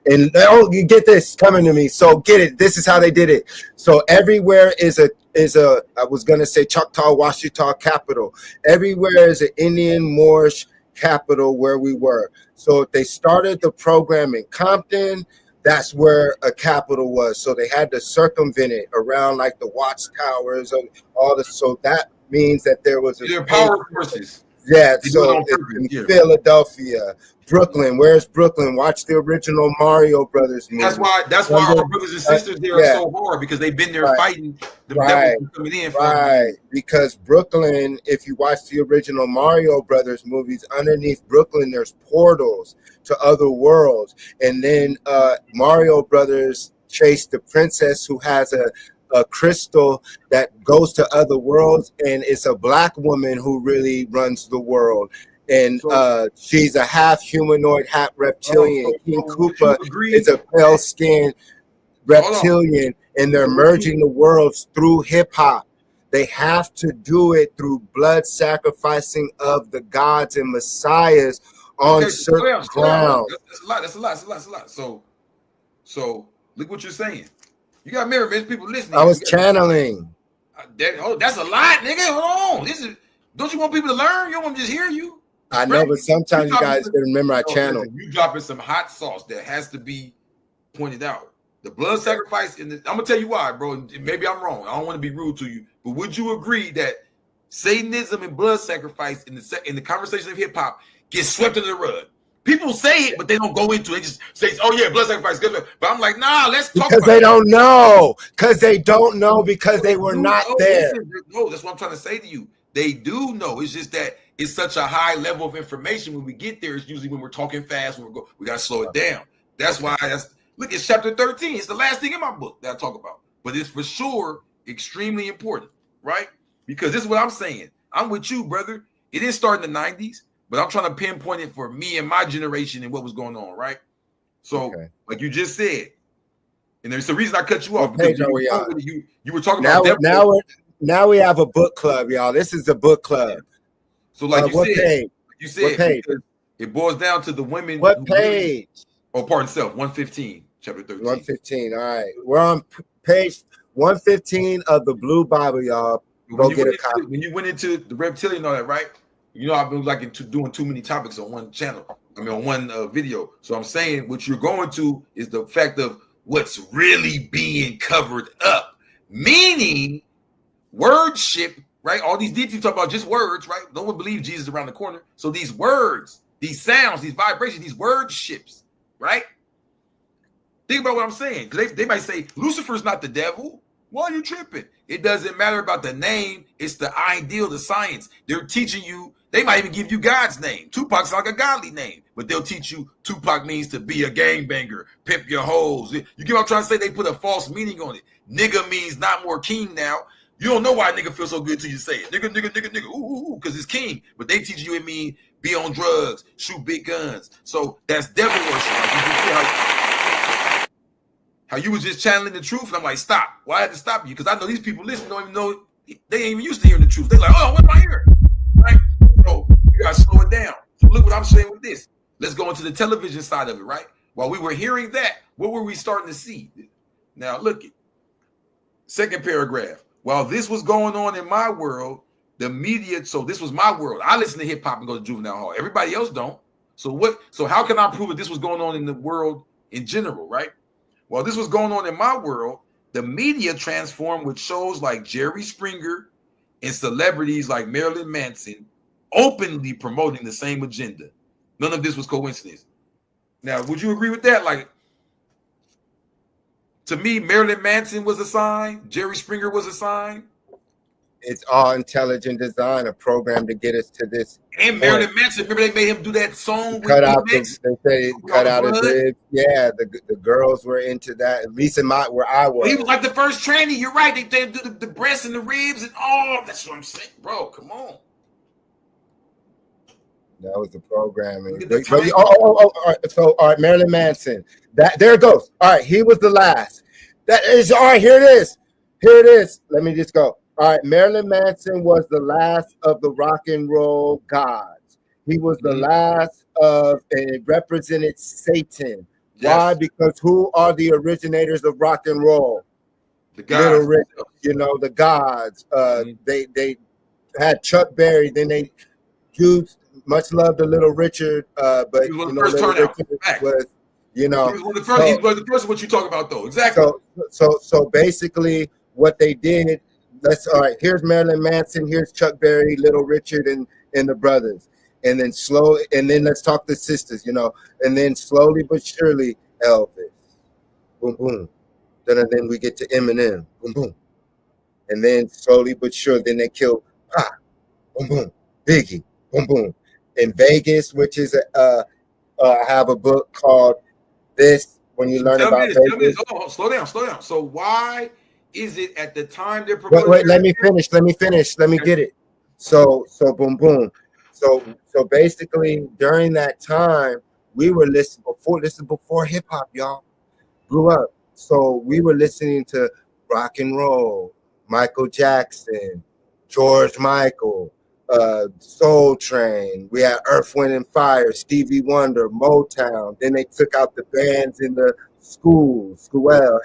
and you get this coming to me. So get it. This is how they did it. So everywhere is a I was gonna say Choctaw, Washita capital. Everywhere is an Indian Moorish capital where we were. So if they started the program in Compton, that's where a capital was. So they had to circumvent it around like the watchtowers and all this. So that means that there was a power forces. Yeah, so in Philadelphia, Brooklyn. Where's Brooklyn? Watch the original Mario Brothers movie. That's why our brothers and sisters there are so hard, because they've been there fighting the devil coming in. Because Brooklyn, if you watch the original Mario Brothers movies, underneath Brooklyn there's portals to other worlds. And then Mario Brothers chase the princess who has a crystal that goes to other worlds, and it's a black woman who really runs the world. And she's a half humanoid, half reptilian. King Koopa is a pale-skinned reptilian, and they're merging the worlds through hip-hop. They have to do it through blood sacrificing of the gods and messiahs on certain ground. That's a lot. So look what you're saying. You got mirror, man. People listening. I was channeling. That's a lot, nigga. Hold on. Don't you want people to learn? You don't want them to just hear you? I know, but sometimes you guys can remember I channel. You dropping some hot sauce that has to be pointed out. The blood sacrifice, I'm gonna tell you why, bro. Maybe I'm wrong. I don't want to be rude to you, but would you agree that Satanism and blood sacrifice in the conversation of hip hop gets swept under the rug? People say it, but they don't go into it. They just say, "Oh yeah, blood sacrifice." But I'm like, nah, let's talk because they don't know. Because they don't know because they were not there. No, that's what I'm trying to say to you. They do know. It's just that it's such a high level of information. When we get there, it's usually when we're talking fast. We got to slow it down. That's why. Look, it's chapter 13. It's the last thing in my book that I talk about. But it's for sure extremely important, right? Because this is what I'm saying. I'm with you, brother. It didn't start in the 90s. But I'm trying to pinpoint it for me and my generation and what was going on, right? So, like you just said, and there's the reason I cut you off. Because you were talking about now we have a book club, y'all. This is a book club. So, like you said, it boils down to the women. What page? Pardon self, 115, chapter 13. 115. All right, we're on page 115 of the Blue Bible, y'all. Go get a copy. When you went into the reptilian and all that, right? You know, I've been doing too many topics on one channel. I mean, on one video. So I'm saying what you're going to is the fact of what's really being covered up, meaning wordship, right? All these deities talk about just words, right? No one believes Jesus is around the corner. So these words, these sounds, these vibrations, these wordships, right? Think about what I'm saying. Because they might say, Lucifer's not the devil. Why are you tripping? It doesn't matter about the name. It's the ideal, the science. They're teaching you. They might even give you God's name. Tupac's like a godly name. But they'll teach you Tupac means to be a gangbanger, pimp your hoes. You get what I'm trying to say? They put a false meaning on it. Nigga means not more king now. You don't know why a nigga feels so good till you say it. Nigga, ooh, because it's king. But they teach you it mean be on drugs, shoot big guns. So that's devil worship. Like, you can see how you was just channeling the truth. And I'm like, stop. Why I had to stop you? Because I know these people listening don't even know. They ain't even used to hearing the truth. They like, oh, what am I hearing? Right? So you got to slow it down. So look what I'm saying with this. Let's go into the television side of it, right? While we were hearing that, what were we starting to see? Now, look it. Second paragraph. While this was going on in my world, the media, so this was my world. I listen to hip hop and go to juvenile hall. Everybody else don't. So how can I prove that this was going on in the world in general, right? While this was going on in my world, the media transformed with shows like Jerry Springer and celebrities like Marilyn Manson openly promoting the same agenda. None of this was coincidence. Now, would you agree with that? Like, to me, Marilyn Manson was a sign. Jerry Springer was a sign. It's all intelligent design, a program to get us to this. And Marilyn Manson, remember they made him do that song? Cut out they say cut out his ribs. Yeah, the girls were into that. At least in where I was. He was like the first tranny. You're right. They do the breasts and the ribs and all. That's what I'm saying, bro. Come on. That was the programming. All right. So, all right, Marilyn Manson. There it goes. All right, he was the last. That is all right. Here it is. Here it is. Let me just go. All right, Marilyn Manson was the last of the rock and roll gods. He was the last of, and it represented Satan. Yes. Why? Because who are the originators of rock and roll? The gods. Little Rich, the gods. They had Chuck Berry. Then they used much love to Little Richard. But he was the first turnout. Was, he was the first. He was the first. What you talk about though? Exactly. So basically, what they did. All right. Here's Marilyn Manson. Here's Chuck Berry, Little Richard, and the brothers. And then let's talk the sisters. And then slowly but surely, Elvis. Boom boom. Then we get to Eminem. Boom boom. And then slowly but surely, then they kill Pac. Boom boom. Biggie. Boom boom. In Vegas, which is I have a book called This. When you learn about Vegas. Oh, slow down. So why is it at the time they're promoting? Wait, let me finish. Let me get it. So boom boom. So basically during that time we were listening before hip hop, y'all blew up. So we were listening to rock and roll, Michael Jackson, George Michael, Soul Train. We had Earth, Wind and Fire, Stevie Wonder, Motown. Then they took out the bands in the schools,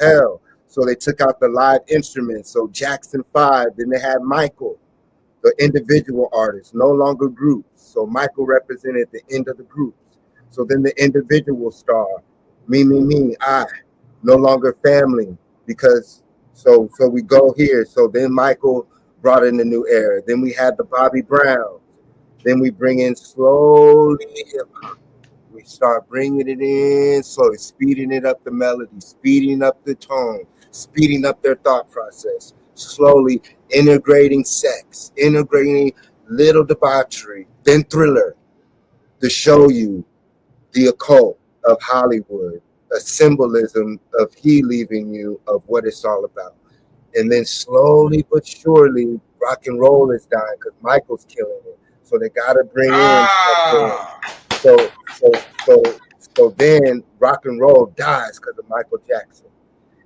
hell. So they took out the live instruments. So Jackson 5. Then they had Michael, the individual artist, no longer groups. So Michael represented the end of the groups. So then the individual star, me, I, no longer family, because so we go here. So then Michael brought in the new era. Then we had the Bobby Brown. Then we bring in slowly hip hop. We start bringing it in slowly, speeding it up the melody, speeding up the tone, speeding up their thought process, slowly integrating sex, integrating little debauchery, then Thriller, to show you the occult of Hollywood, a symbolism of he leaving you of what it's all about. And then slowly but surely, rock and roll is dying because Michael's killing it. So they got to bring in. So then rock and roll dies because of Michael Jackson.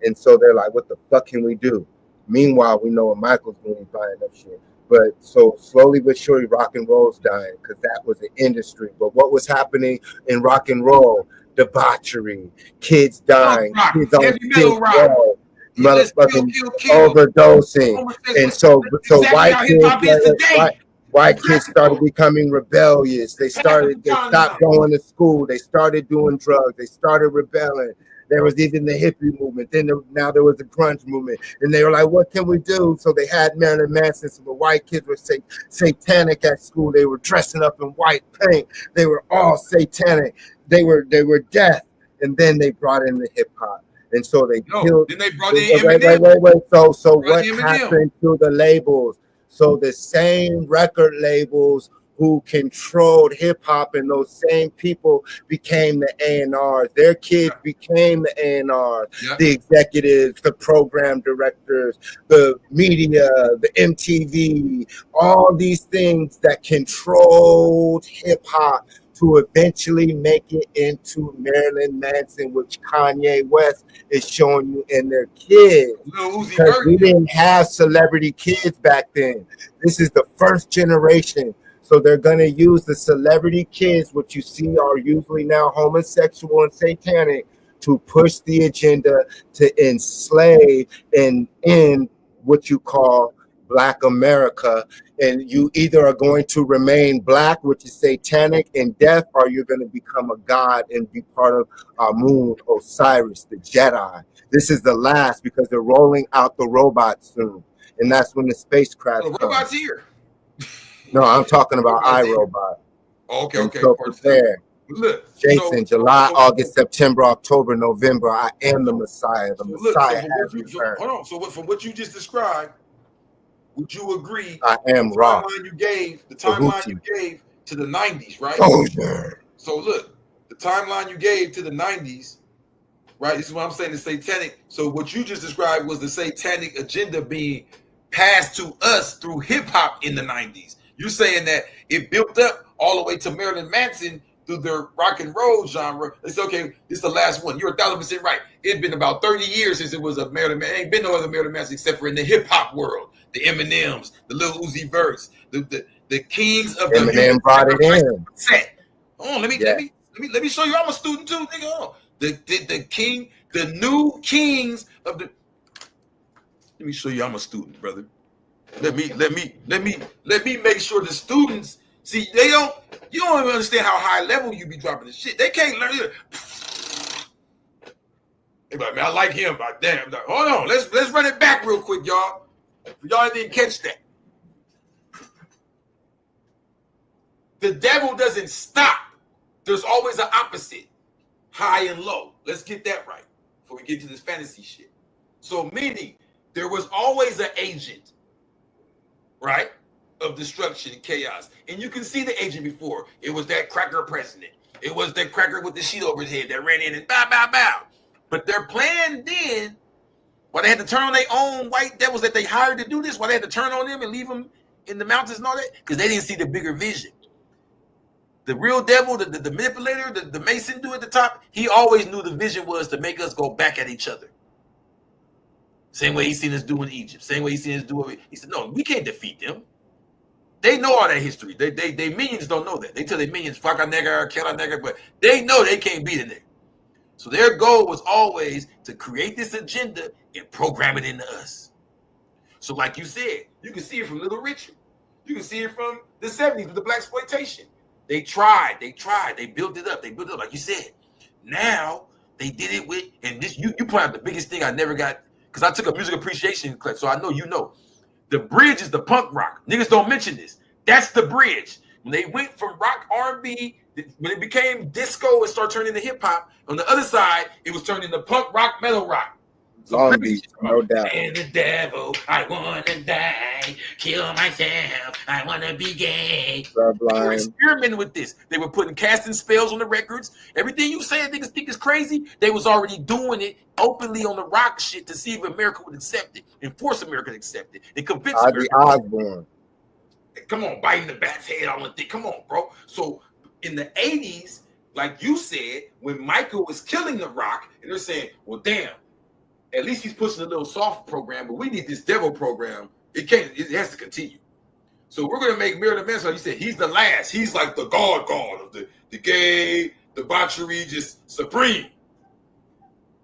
And so they're like, what the fuck can we do? Meanwhile, we know what Michael's doing, he's buying up shit. But so slowly but surely, rock and roll's dying because that was an industry. But what was happening in rock and roll? Debauchery, kids dying, kids on kids motherfucking overdosing. And so white kids, White kids started becoming rebellious. They stopped going to school. They started doing drugs. They started rebelling. There was even the hippie movement. Now there was the grunge movement. And they were like, what can we do? So they had Marilyn Manson. So the white kids were satanic at school. They were dressing up in white paint. They were all satanic. They were death. And then they brought in the hip hop. And so they killed. Then they brought in Eminem. Wait. So what happened to the labels? So the same record labels who controlled hip hop and those same people became the A&Rs. Their kids became the A&Rs, the executives, the program directors, the media, the MTV, all these things that controlled hip hop to eventually make it into Marilyn Manson, which Kanye West is showing you in their kids. Because we didn't have celebrity kids back then. This is the first generation. So they're going to use the celebrity kids, which you see are usually now homosexual and satanic, to push the agenda to enslave and end what you call Black America. And you either are going to remain black, which is satanic and death, or you're going to become a god and be part of Amun, Osiris, the Jedi. This is the last because they're rolling out the robots soon. And that's when the spacecraft comes. The robot's here. No, I'm talking about iRobot. Okay. So prepare. Look, Jason, July, August, September, October, November, I am the Messiah. The Messiah has returned. Hold on. So from what you just described, would you agree? I am Ra. The timeline you gave to the 90s, right? Oh, yeah. So look, the timeline you gave to the 90s, right? This is what I'm saying, the satanic. So what you just described was the satanic agenda being passed to us through hip hop in the 90s. You're saying that it built up all the way to Marilyn Manson through the rock and roll genre. It's okay, this is the last one. You're 1,000% right. It's been about 30 years since it was a Marilyn Manson. Ain't been no other Marilyn Manson except for in the hip hop world. The Eminems, the Lil Uzi Verts, the kings of Eminem the brought it in. Set. Hold on, let me show you. I'm a student too, nigga. Hold on. The new kings of the. Let me show you. I'm a student, brother. Let me make sure the students see. You don't even understand how high level you be dropping this shit. They can't learn it. They like, man, I like him, but damn. Hold on, let's run it back real quick, y'all. Y'all didn't catch that. The devil doesn't stop. There's always an opposite, high and low. Let's get that right before we get to this fantasy shit. So meaning there was always an agent, right, of destruction and chaos. And you can see the agent before. It was that cracker president. It was that cracker with the sheet over his head that ran in and bow, bow, bow. But their plan then, why they had to turn on their own white devils that they hired to do this, why they had to turn on them and leave them in the mountains and all that, because they didn't see the bigger vision. The real devil, the manipulator, the Mason dude at the top, he always knew the vision was to make us go back at each other. Same way he seen us do in Egypt. Same way he seen us do it. He said, no, we can't defeat them. They know all that history. They minions don't know that. They tell their minions, fuck a nigger, kill a nigger, but they know they can't beat a nigger. So their goal was always to create this agenda and program it into us. So like you said, you can see it from Little Richard. You can see it from the 70s with the blaxploitation. They tried, they built it up, like you said. Now they did it with, and this you point out the biggest thing I never got, because I took a music appreciation class, so I know you know. The bridge is the punk rock. Niggas don't mention this. That's the bridge. When they went from rock R&B, when it became disco and started turning into hip hop, on the other side, it was turning into punk rock, metal rock. Long Beach, no doubt. And the devil, I want to die, kill myself, I want to be gay. They were experimenting with this. They were putting casting spells on the records. Everything you say niggas think is crazy, they was already doing it openly on the rock shit to see if America would accept it and force America to accept it and convince America. Osborne. Come on, biting the bat's head on the thing. Come on, bro. So in the 80s, like you said, when Michael was killing the rock, and they're saying, well, damn, at least he's pushing a little soft program, but we need this devil program. It has to continue. So we're going to make Marilyn Manson, you said, he's the last. He's like the god of the gay, debauchery, just supreme.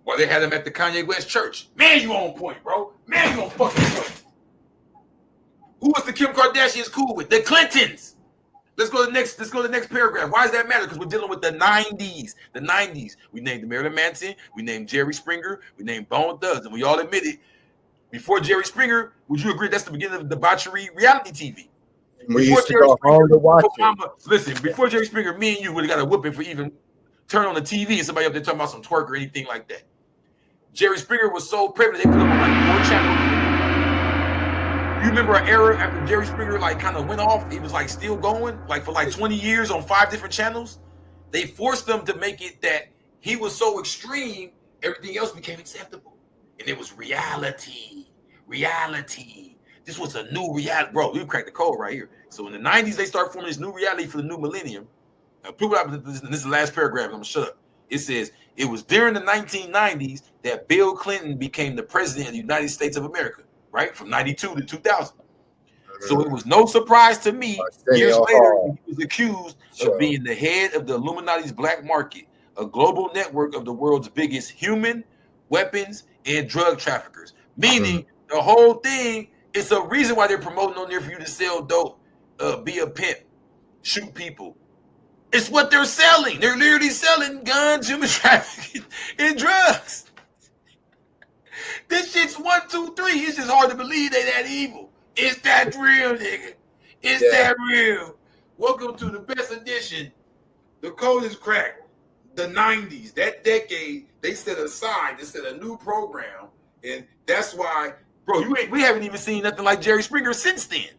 Well, they had him at the Kanye West church. Man, you on point, bro. Man, you on fucking point. Who was the Kim Kardashians cool with? The Clintons. Let's go to the next paragraph. Why does that matter? Because we're dealing with the 90s. The 90s. We named Marilyn Manson. We named Jerry Springer. We named Bone Thugs. And we all admitted, before Jerry Springer, would you agree that's the beginning of debauchery reality TV? We used to go home to watch it. Listen, before Jerry Springer, me and you would have got a whooping for even turn on the TV and somebody up there talking about some twerk or anything like that. Jerry Springer was so prevalent, they put him on like 4 channels. You remember an era after Jerry Springer like kind of went off? He was like still going like for like 20 years on 5 different channels. They forced them to make it that he was so extreme, everything else became acceptable. And it was reality. This was a new reality. Bro, you cracked the code right here. So in the 90s, they start forming this new reality for the new millennium. Now, this is the last paragraph. I'm going to shut up. It says, it was during the 1990s that Bill Clinton became the president of the United States of America, right? From 92 to 2000. So it was no surprise to me, years later, he was accused of being the head of the Illuminati's black market, a global network of the world's biggest human, weapons, and drug traffickers. Meaning, the whole thing, it's a reason why they're promoting on there for you to sell dope, be a pimp, shoot people. It's what they're selling. They're literally selling guns, human trafficking, and drugs. This shit's 1, 2, 3. It's just hard to believe they that evil. Is that real, nigga? Is that real? Welcome to the best edition. The code is cracked. The 90s, that decade, they set aside, they set a new program, and that's why, bro, we haven't even seen nothing like Jerry Springer since then.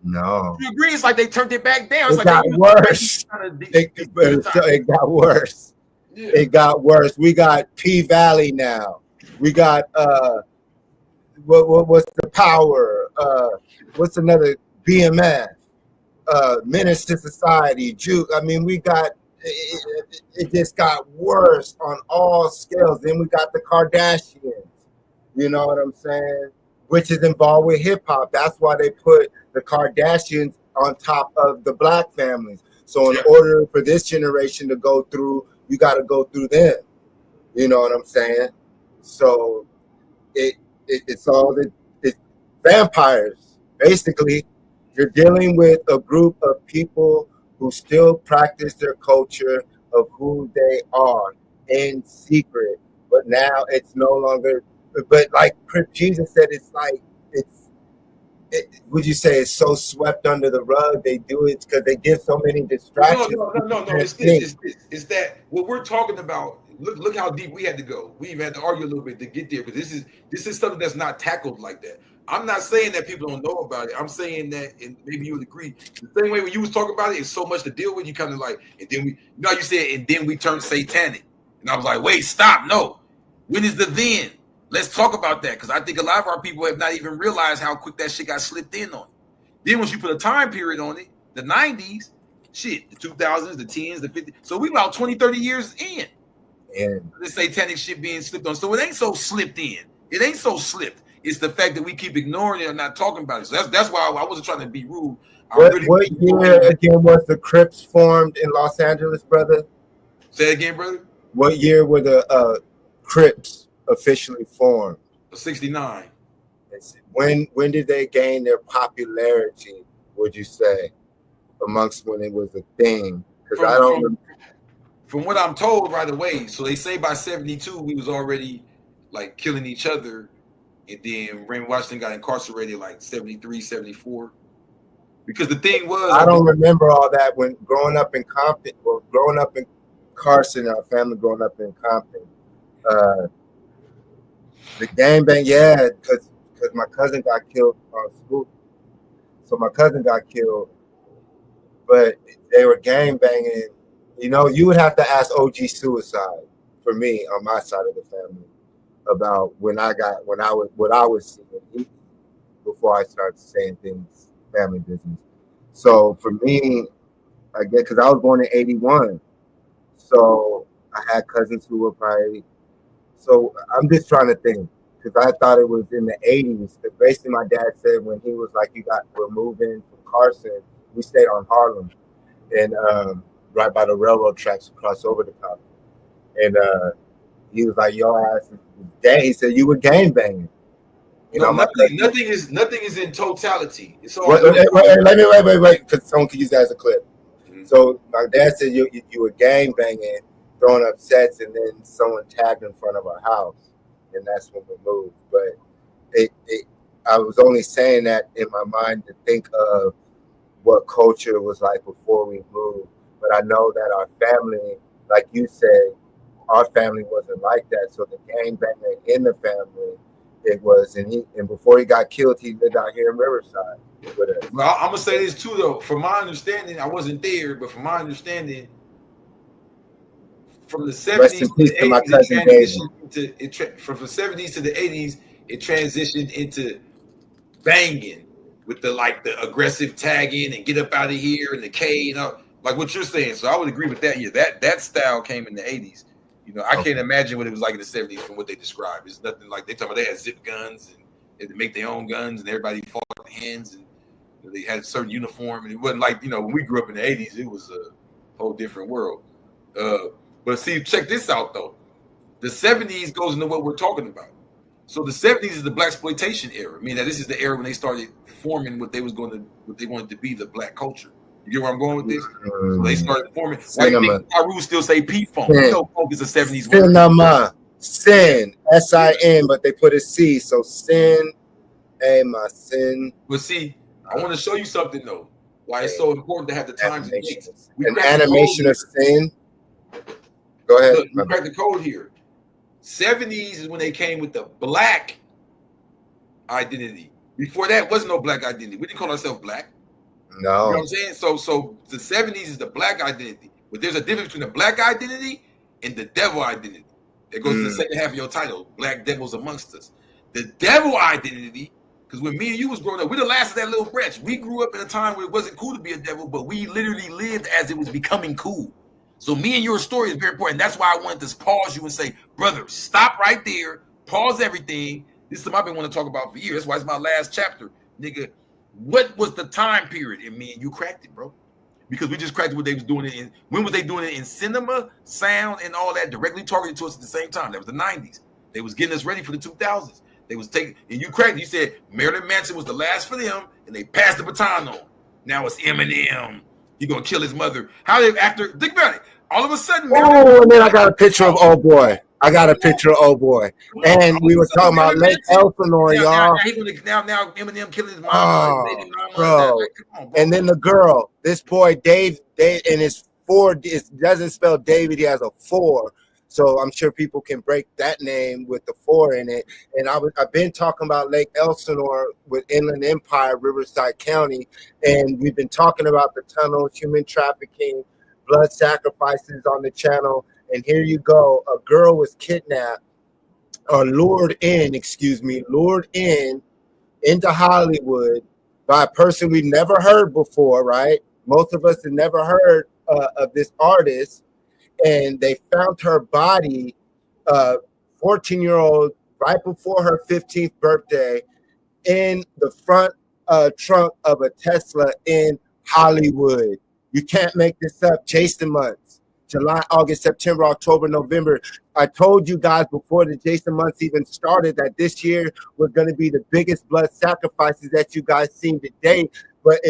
No. You agree? It's like they turned it back down. It's it got worse. It got worse. Yeah. It got worse. We got P-Valley now. We got what's the power? What's another BMF? Menace to Society, Juke. I mean, we got it just got worse on all scales. Then we got the Kardashians. You know what I'm saying? Which is involved with hip hop. That's why they put the Kardashians on top of the black families. So in order for this generation to go through, you got to go through them. You know what I'm saying? So it's all it's vampires. Basically, you're dealing with a group of people who still practice their culture of who they are in secret. But now it's no longer, but like Jesus said, it's like, would you say it's so swept under the rug? They do it because they give so many distractions. No. It's this. It's that what we're talking about. Look how deep we had to go. We even had to argue a little bit to get there. But this is something that's not tackled like that. I'm not saying that people don't know about it. I'm saying that, and maybe you would agree, the same way when you was talking about it, it's so much to deal with. You kind of like, and then you said, and then we turned satanic. And I was like, wait, stop, no. When is the then? Let's talk about that, because I think a lot of our people have not even realized how quick that shit got slipped in on. Then once you put a time period on it, the 90s, shit, the 2000s, the 10s, the 50s. So we about 20, 30 years in. And the satanic shit being slipped on. So it ain't so slipped in. It ain't so slipped. It's the fact that we keep ignoring it and not talking about it. So that's why I wasn't trying to be rude. What year again was the Crips formed in Los Angeles, brother? Say it again, brother. What year were the Crips officially formed? 69. When did they gain their popularity, would you say, amongst when it was a thing? Because I don't. From what I'm told right away, so they say by 72 we was already like killing each other, and then Raymond Washington got incarcerated like 73, 74. Because the thing was, I don't remember all that when growing up in Compton, or growing up in Carson, our family growing up in Compton. The gangbang, yeah, because my cousin got killed on school. So my cousin got killed, but they were gangbanging. You know, you would have to ask OG Suicide for me on my side of the family about what I was seeing before I started saying things, family business. So for me, I guess because I was born in 81, so I had cousins who were probably. So I'm just trying to think, because I thought it was in the 80s. Because basically, my dad said when he was like, we're moving from Carson, we stayed on Harlem, and right by the railroad tracks across over the top. And he was like, "Your ass is dead." He said, "You were gangbanging." nothing is in totality. It's all. Wait, because someone could use that as a clip. So my dad said you were gang banging, throwing up sets, and then someone tagged in front of our house, and that's when we moved. But I was only saying that in my mind to think of what culture was like before we moved. But I know that our family, like you said, our family wasn't like that. So the gang banger in the family, it was, and before he got killed, he lived out here in Riverside with us. Well, I'm gonna say this too, though. From my understanding, I wasn't there, but from my understanding, from the 70s to the 80s, from the 70s to the 80s, it transitioned into banging with the aggressive tagging and get up out of here and the K, like what you're saying. So I would agree with that. Yeah, that style came in the 80s. I can't imagine what it was like in the 70s from what they described. It's nothing like they talk about. They had zip guns and they had to make their own guns, and everybody fought with hands, and they had a certain uniform. And it wasn't like when we grew up in the 80s, it was a whole different world. But see, check this out though. The 70s goes into what we're talking about. So the 70s is the blaxploitation era. I mean, that this is the era when they started forming what they wanted to be, the black culture. You get where I'm going with this? So they started forming. Like Pyru still say P-Funk. Funk is a 70s word. Cinema. Sin. S-I-N, but they put a C. So sin, my sin. But see, I want to show you something though. Why it's so important to have the times and dates. An animation of sin. Go ahead. Look, we cracked the code here. 70s is when they came with the black identity. Before that, wasn't no black identity. We didn't call ourselves black. No. You know what I'm saying? So the 70s is the black identity. But there's a difference between the black identity and the devil identity. That goes to the second half of your title, Black Devils Amongst Us. The devil identity, because when me and you was growing up, we're the last of that little branch. We grew up in a time where it wasn't cool to be a devil, but we literally lived as it was becoming cool. So me and your story is very important. That's why I wanted to pause you and say, brother, stop right there. Pause everything. This is something I've been wanting to talk about for years. That's why it's my last chapter. Nigga, what was the time period? And me and you cracked it, bro. Because we just cracked what they was doing it in. When was they doing it in cinema, sound, and all that directly targeted to us at the same time? That was the 90s. They was getting us ready for the 2000s. They was taking, and you cracked it. You said Marilyn Manson was the last for them, and they passed the baton on. Now it's Eminem. He gonna kill his mother. How they after? Think about it. All of a sudden, and then I got a picture of old boy. And we were talking about Lake Elsinore, y'all. Now Eminem killing his mama, baby mama. Bro. Like, come on, bro. And then the girl, this boy Dave, and his 4. It doesn't spell David. He has a 4. So I'm sure people can break that name with the 4 in it. And I've been talking about Lake Elsinore with Inland Empire, Riverside County, and we've been talking about the tunnels, human trafficking, blood sacrifices on the channel. And here you go. A girl was kidnapped or lured in into Hollywood by a person we've never heard before, right? Most of us have never heard of this artist. And they found her body, 14-year-old, right before her 15th birthday, in the front trunk of a Tesla in Hollywood. You can't make this up. Jason months. July, August, September, October, November. I told you guys before the Jason months even started that this year was going to be the biggest blood sacrifices that you guys seen to date. But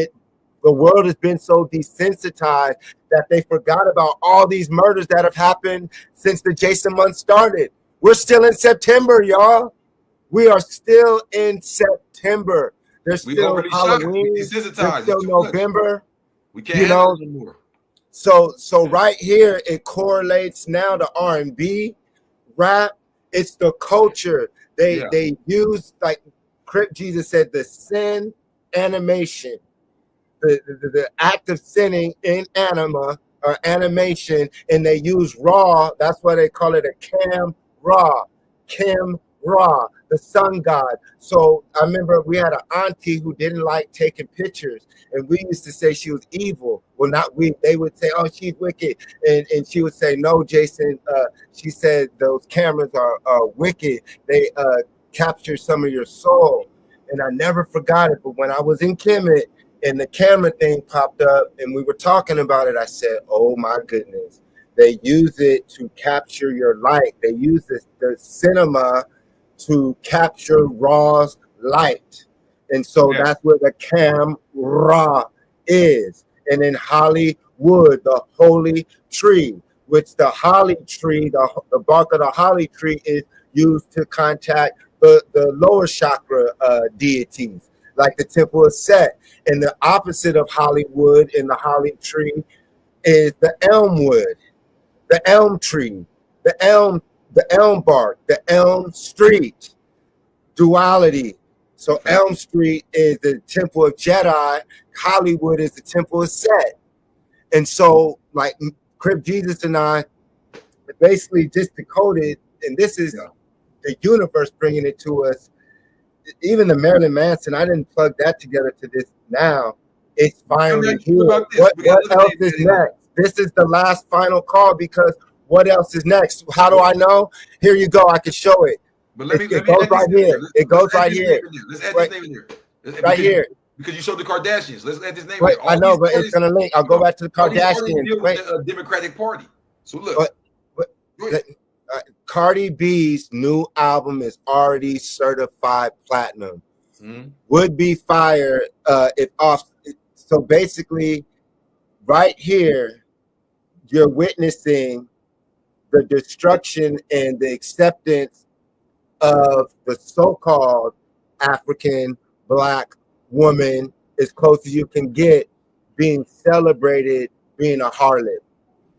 the world has been so desensitized that they forgot about all these murders that have happened since the Jason month started. We're still in September, y'all. We are still in September. There's still Halloween. There's still November. We can't handle it anymore. So right here, it correlates now to R&B, rap. It's the culture. They use, like Crip Jesus said, the sin animation, the act of sinning in anima or animation, and they use raw. That's why they call it a Kim Ra, the sun god. So I remember we had an auntie who didn't like taking pictures, and we used to say she was evil. Well, not we. They would say, "Oh, she's wicked," and she would say, "No, Jason." She said those cameras are wicked. They capture some of your soul, and I never forgot it. But when I was in Kemet and the camera thing popped up, and we were talking about it, I said, "Oh my goodness." They use it to capture your light. They use the cinema to capture Raw's light. And so that's where the camera is. And in Hollywood, the holy tree, which the holly tree, the bark of the holly tree is used to contact the lower chakra deities, like the Temple of Set. And the opposite of Hollywood in the holly tree is the elmwood, the elm tree, the elm bark, the elm street duality. So Elm Street is the Temple of Jedi, Hollywood is the Temple of Set. And so like Crip Jesus and I basically just decoded, and this is the universe bringing it to us. Even the Marilyn Manson, I didn't plug that together to this now. It's finally here. What else is next? This is the last final call, because what else is next? How do I know? Here you go. I can show it. But it goes right here. It goes right here. Let's add this name in there. Right here. Because you showed the Kardashians. Let's add this name. Wait, I know, but it's gonna link. I'll go back to the Kardashians. Wait, the Democratic Party. So look, Cardi B's new album is already certified platinum. Would be fire if off. So basically, right here, you're witnessing the destruction and the acceptance of the so-called African Black woman, as close as you can get, being celebrated, being a harlot.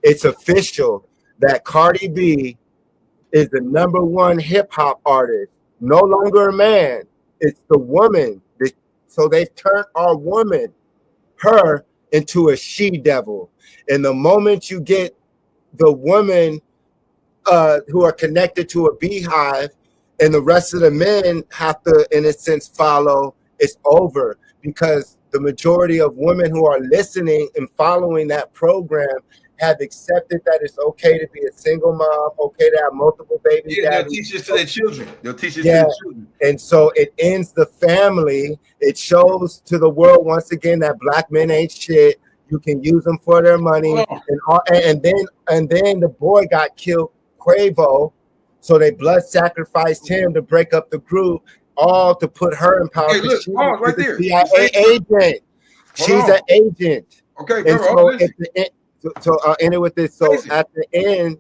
It's official that Cardi B is the #1 hip-hop artist, no longer a man. It's the woman. So they've turned our woman, her, into a she-devil. And the moment you get the women who are connected to a beehive, and the rest of the men have to, in a sense, follow, it's over. Because the majority of women who are listening and following that program have accepted that it's okay to be a single mom, okay to have multiple baby daddies. They'll teach this to their children. They'll teach this to their children. And so it ends the family. It shows to the world once again that Black men ain't shit. You can use them for their money. And then the boy got killed, Quavo. So they blood sacrificed him to break up the group, all to put her in power. Hey, look, right there. CIA agent. She's an agent. Okay, and so I'll end it with this. So at the end,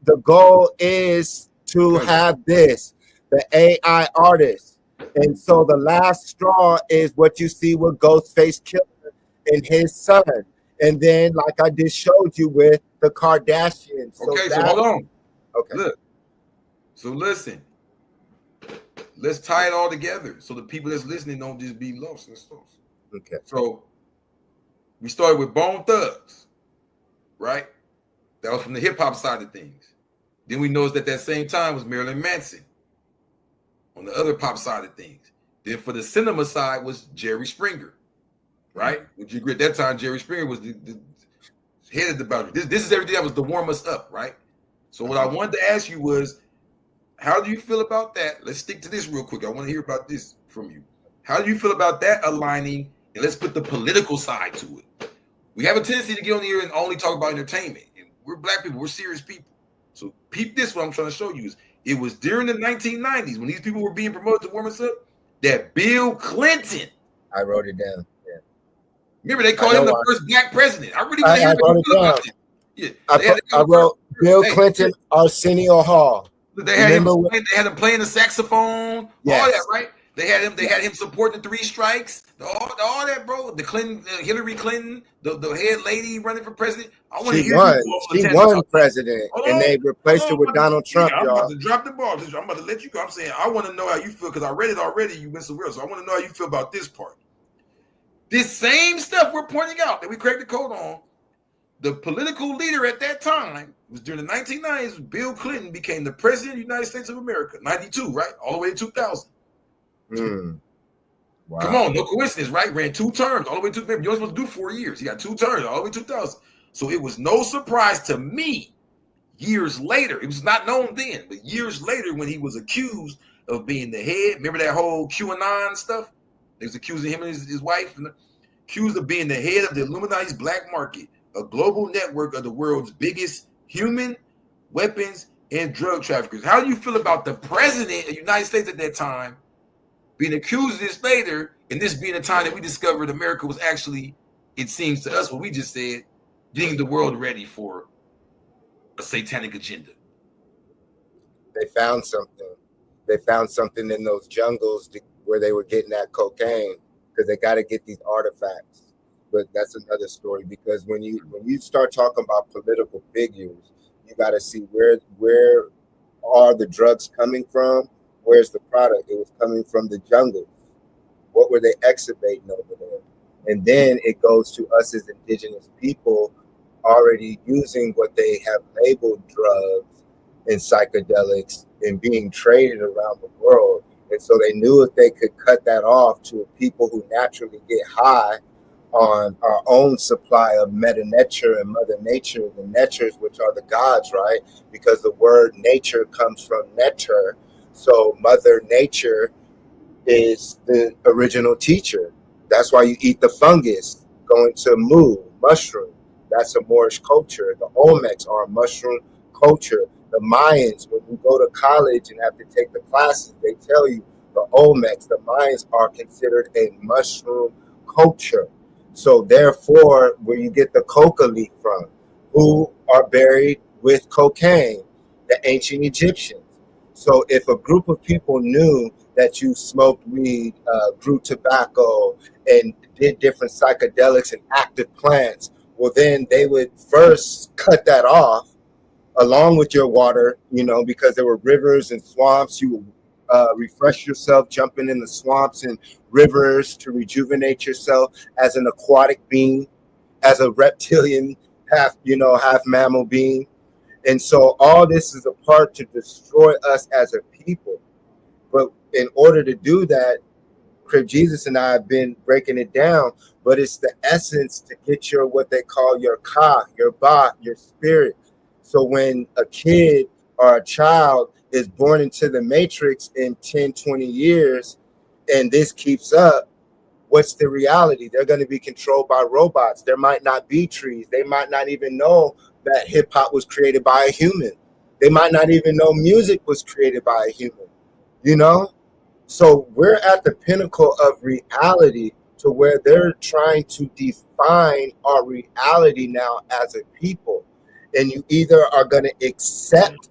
the goal is to have this, the AI artist. And so the last straw is what you see with Ghostface Killer and his son. And then, like I just showed you with the Kardashians. So hold on. Okay. Look. So listen. Let's tie it all together so the people that's listening don't just be lost in stuff. Okay. So we started with Bone Thugs, right? That was from the hip hop side of things. Then we noticed that same time was Marilyn Manson on the other pop side of things. Then for the cinema side was Jerry Springer, right? Would you agree at that time Jerry Springer was the head of the boundary? This is everything that was to warm us up, right? So what I wanted to ask you was, how do you feel about that? Let's stick to this real quick. I want to hear about this from you. How do you feel about that aligning? And let's put the political side to it. We have a tendency to get on here and only talk about entertainment. And we're Black people. We're serious people. So peep this. What I'm trying to show you is it was during the 1990s when these people were being promoted to warm us up that Bill Clinton. I wrote it down. Yeah. Remember, they called him the first Black president. I really want to hear wrote it down. Yeah, I wrote Bill Clinton, Arsenio Hall. They had him playing the saxophone, yes. All that, right? They had him supporting the 3 strikes, all that, bro. The Clinton, Hillary Clinton, the head lady running for president. I want to hear she won president, and they replaced her with Donald Trump. I'm about to drop the ball. I'm about to let you go. I'm saying I want to know how you feel because I read it already. You went somewhere, so I want to know how you feel about this part. This same stuff we're pointing out that we cracked the code on. The political leader at that time was during the 1990s. Bill Clinton became the president of the United States of America, 92, right? All the way to 2000. Wow. Come on, no coincidence, right? Ran 2 terms all the way to. You're only supposed to do 4 years. He got 2 terms all the way to 2000. So it was no surprise to me. Years later, it was not known then, but years later, when he was accused of being the head. Remember that whole QAnon stuff? They was accusing him and his wife, accused of being the head of the Illuminati's black market, a global network of the world's biggest human, weapons, and drug traffickers. How do you feel about the president of the United States at that time being accused of this later, and this being a time that we discovered America was actually, it seems to us, what we just said, getting the world ready for a satanic agenda. They found something. They found something in those jungles where they were getting that cocaine, because they got to get these artifacts. But that's another story, because when you start talking about political figures, you got to see where are the drugs coming from? Where's the product? It was coming from the jungle. What were they excavating over there? And then it goes to us as indigenous people already using what they have labeled drugs and psychedelics and being traded around the world. And so they knew if they could cut that off to people who naturally get high on our own supply of Meta Nature and Mother Nature, the natures, which are the gods, right? Because the word nature comes from netter. So Mother Nature is the original teacher. That's why you eat the fungus, going to mushroom. That's a Moorish culture. The Olmecs are a mushroom culture. The Mayans, when you go to college and have to take the classes, they tell you the Olmecs, the Mayans are considered a mushroom culture. So therefore, where you get the coca leaf from, who are buried with cocaine, the ancient Egyptians. So if a group of people knew that you smoked weed, grew tobacco, and did different psychedelics and active plants, well, then they would first cut that off along with your water, because there were rivers and swamps. You would refresh yourself jumping in the swamps and rivers to rejuvenate yourself as an aquatic being, as a reptilian, half mammal being. And so all this is a part to destroy us as a people. But in order to do that, Crib Jesus and I have been breaking it down, but it's the essence to get your, what they call your ka, your ba, your spirit. So when a kid or a child is born into the matrix in 10, 20 years, and this keeps up, what's the reality? They're going to be controlled by robots. There might not be trees. They might not even know that hip hop was created by a human. They might not even know music was created by a human, So we're at the pinnacle of reality, to where they're trying to define our reality now as a people. And you either are going to accept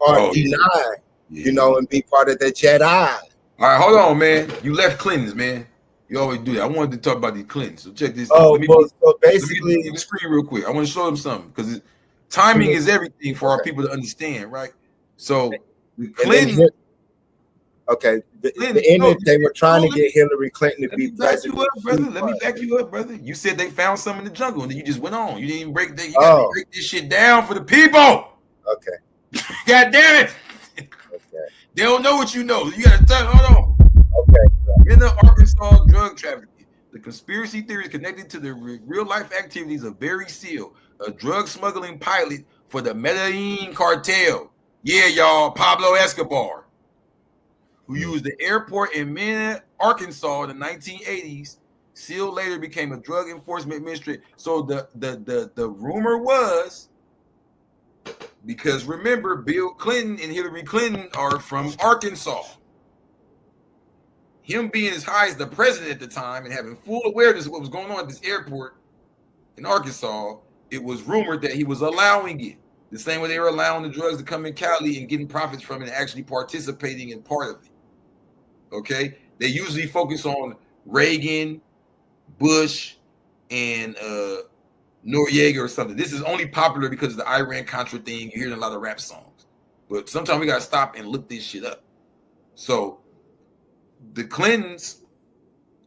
or deny, and be part of the Jedi. All right, hold on, man. You left Clintons, man. You always do that. I wanted to talk about these Clintons. So check this out. So basically, let me the screen real quick. I want to show them something, because timing is everything for our people to understand, right? So the Clintons. Okay, the image, they were trying to get Hillary Clinton to be president. Let me back you up, brother. You said they found something in the jungle, and then you just went on. You didn't even break that. You got to break this shit down for the people. Okay. God damn it. Okay. They don't know what you know. You got to tell. Hold on. Okay. In the Arkansas drug trafficking, the conspiracy theories connected to the real life activities of Barry Seal, a drug smuggling pilot for the Medellin cartel. Yeah, y'all, Pablo Escobar, who used the airport in Mena, Arkansas in the 1980s. Seal later became a drug enforcement administrator. So the rumor was, because remember, Bill Clinton and Hillary Clinton are from Arkansas. Him being as high as the president at the time and having full awareness of what was going on at this airport in Arkansas, it was rumored that he was allowing it. The same way they were allowing the drugs to come in Cali and getting profits from it and actually participating in part of it. Okay, they usually focus on Reagan, Bush, and Noriega or something. This is only popular because of the Iran-Contra thing. You hear in a lot of rap songs, but sometimes we gotta stop and look this shit up. So the Clintons.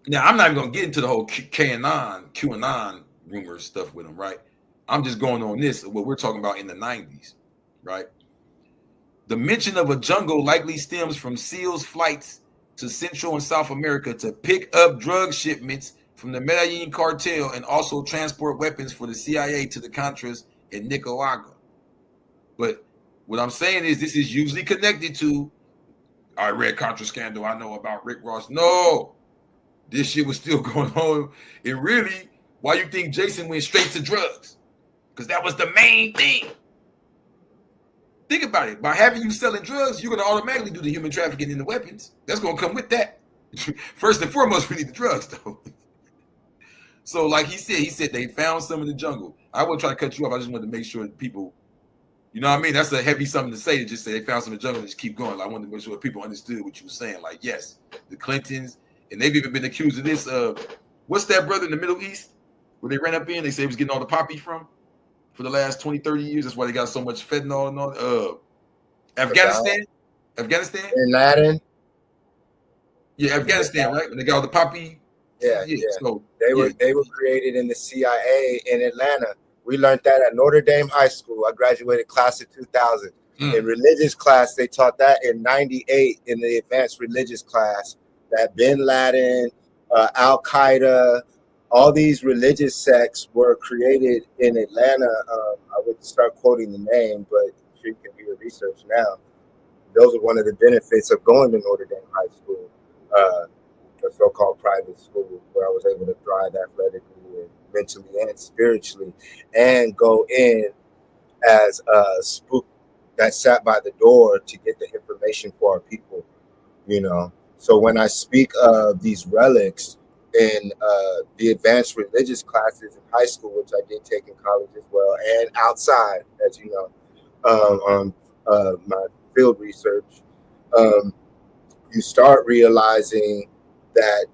Now I'm not even gonna get into the whole QAnon rumor stuff with them, right? I'm just going on this, what we're talking about in the 90s, right? The mention of a jungle likely stems from Seal's flights to Central and South America to pick up drug shipments from the Medellin cartel and also transport weapons for the CIA to the Contras in Nicaragua. But what I'm saying is this is usually connected to, I read Contra scandal, I know about Rick Ross. No, this shit was still going on. And really, why you think Jason went straight to drugs? Because that was the main thing. think about it. By having you selling drugs, you're going to automatically do the human trafficking in the weapons. That's going to come with that. First and foremost, we need the drugs, though. So, like he said they found some in the jungle. I wouldn't try to cut you off. I just wanted to make sure that people, you know what I mean? That's a heavy something to say to just say they found some in the jungle and just keep going. Like, I wanted to make sure people understood what you were saying. Like, yes, the Clintons, and they've even been accused of this. What's that brother in the Middle East where they ran up in? They say he was getting all the poppy from for the last 20, 30 years. That's why they got so much fentanyl and all. Afghanistan? Bin Laden? Yeah, Afghanistan, right? When they got all the poppy. Yeah. So they were created in the CIA in Atlanta. We learned that at Notre Dame High School. I graduated class of 2000. In religious class, they taught that in 98 in the advanced religious class, that Bin Laden, Al Qaeda, all these religious sects were created in Atlanta. I would start quoting the name, but you can do your research now. Those are one of the benefits of going to Notre Dame High School, a so-called private school, where I was able to thrive athletically and mentally and spiritually, and go in as a spook that sat by the door to get the information for our people, you know. So when I speak of these relics in the advanced religious classes in high school, which I did take in college as well, and outside, as you know, my field research, you start realizing that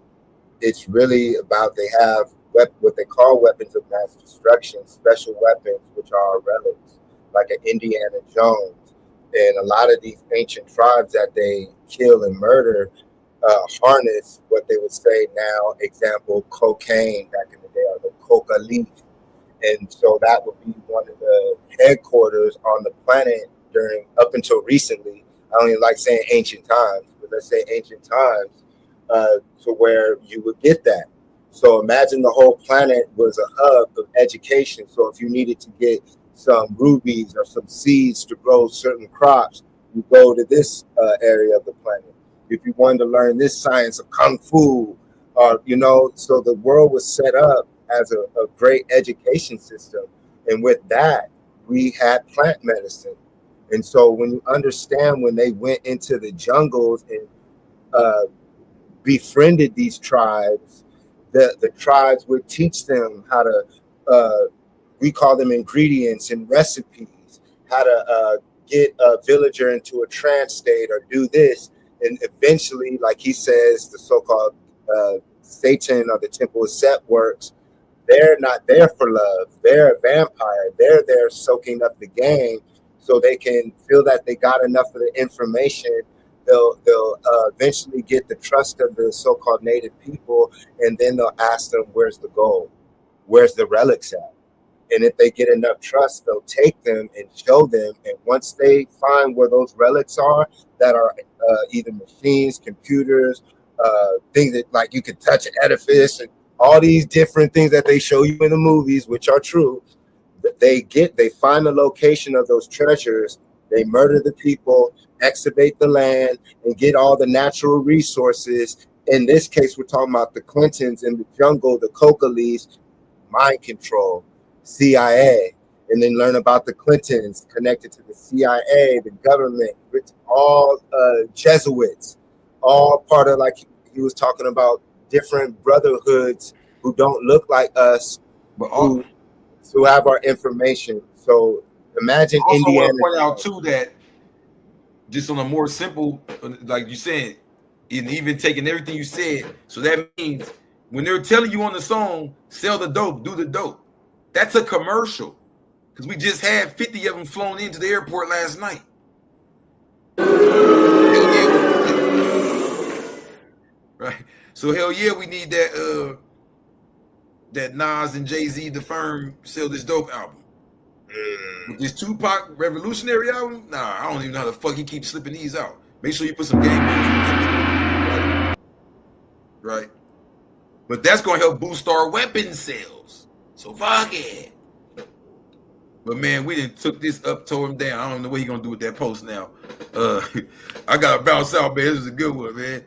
it's really about, they have what they call weapons of mass destruction, special weapons, which are relics, like an Indiana Jones. And a lot of these ancient tribes that they kill and murder harness what they would say now, example, cocaine back in the day, or the coca leaf. And so that would be one of the headquarters on the planet up until recently. I don't even like saying ancient times, but let's say ancient times, to where you would get that. So imagine the whole planet was a hub of education. So if you needed to get some rubies or some seeds to grow certain crops, you go to this area of the planet. If you wanted to learn this science of kung fu, or you know, so the world was set up as a great education system. And with that, we had plant medicine. And so when you understand, when they went into the jungles and befriended these tribes, the tribes would teach them how to, we call them ingredients and recipes, how to get a villager into a trance state or do this. And eventually, like he says, the so-called Satan or the Temple of Set works, they're not there for love. They're a vampire. They're there soaking up the game so they can feel that they got enough of the information. They'll eventually get the trust of the so-called native people, and then they'll ask them, where's the gold? Where's the relics at? And if they get enough trust, they'll take them and show them. And once they find where those relics are, that are either machines, computers, things that like you could touch an edifice, and all these different things that they show you in the movies, which are true, they find the location of those treasures, they murder the people, excavate the land, and get all the natural resources. In this case, we're talking about the Clintons in the jungle, the coca leaves, mind control, CIA, and then learn about the Clintons connected to the CIA, the government, all Jesuits, all part of, like he was talking about, different brotherhoods who don't look like us, but who have our information. So imagine also Indiana. I want to point out too that just on a more simple, like you said, and even taking everything you said, so that means when they're telling you on the song, sell the dope, do the dope, that's a commercial, because we just had 50 of them flown into the airport last night. Right. So hell yeah, we need that that Nas and Jay-Z, the firm, sell this dope album. With this Tupac Revolutionary album, nah, I don't even know how the fuck he keeps slipping these out. Make sure you put some game on it. Right. But that's gonna help boost our weapon sales. So fuck it. But man, we done took this up, tore him down. I don't know what he gonna do with that post now. I gotta bounce out, man. This is a good one, man.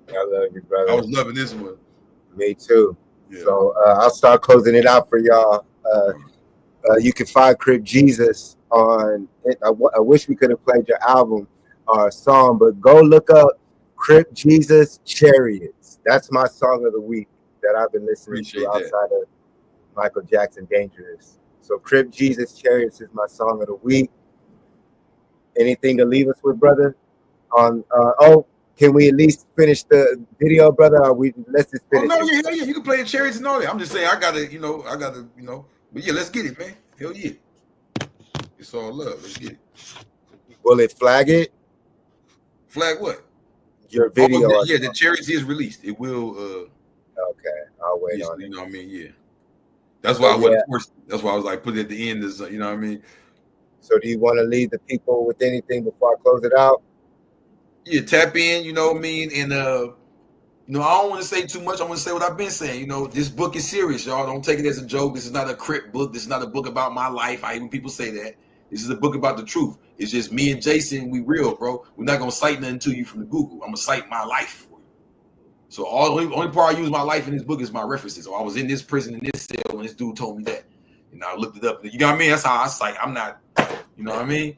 I love you, brother. I was loving this one. Me too. Yeah. So I'll start closing it out for y'all. You can find Crip Jesus on it. I wish we could have played your album or song, but go look up Crip Jesus Chariots. That's my song of the week that I've been listening to outside of Michael Jackson Dangerous. So Crip Jesus Chariots is my song of the week. Anything to leave us with, brother? Can we at least finish the video, brother? Or let's just finish. Oh, no, yeah, you can play the Chariots and all that. I'm just saying, I gotta, but yeah, let's get it, man. Hell yeah. It's all love. Let's get it. Will it flag it? Flag what? Your video. The Chariots is released. It will. Okay, I'll wait on it. You know what I mean? Yeah. That's why I wasn't forced. That's why I was like, put it at the end. You know what I mean? So do you want to leave the people with anything before I close it out? Yeah, tap in, you know what I mean? And I don't want to say too much. I want to say what I've been saying. This book is serious, y'all. Don't take it as a joke. This is not a Crip book. This is not a book about my life. I hear when people say that. This is a book about the truth. It's just me and Jason. We real, bro. We're not gonna cite nothing to you from the Google. I'm gonna cite my life for you. So only part I use my life in this book is my references. So I was in this prison in this cell when this dude told me that. And I looked it up. You know what I mean? That's how I cite. I'm not, you know what I mean?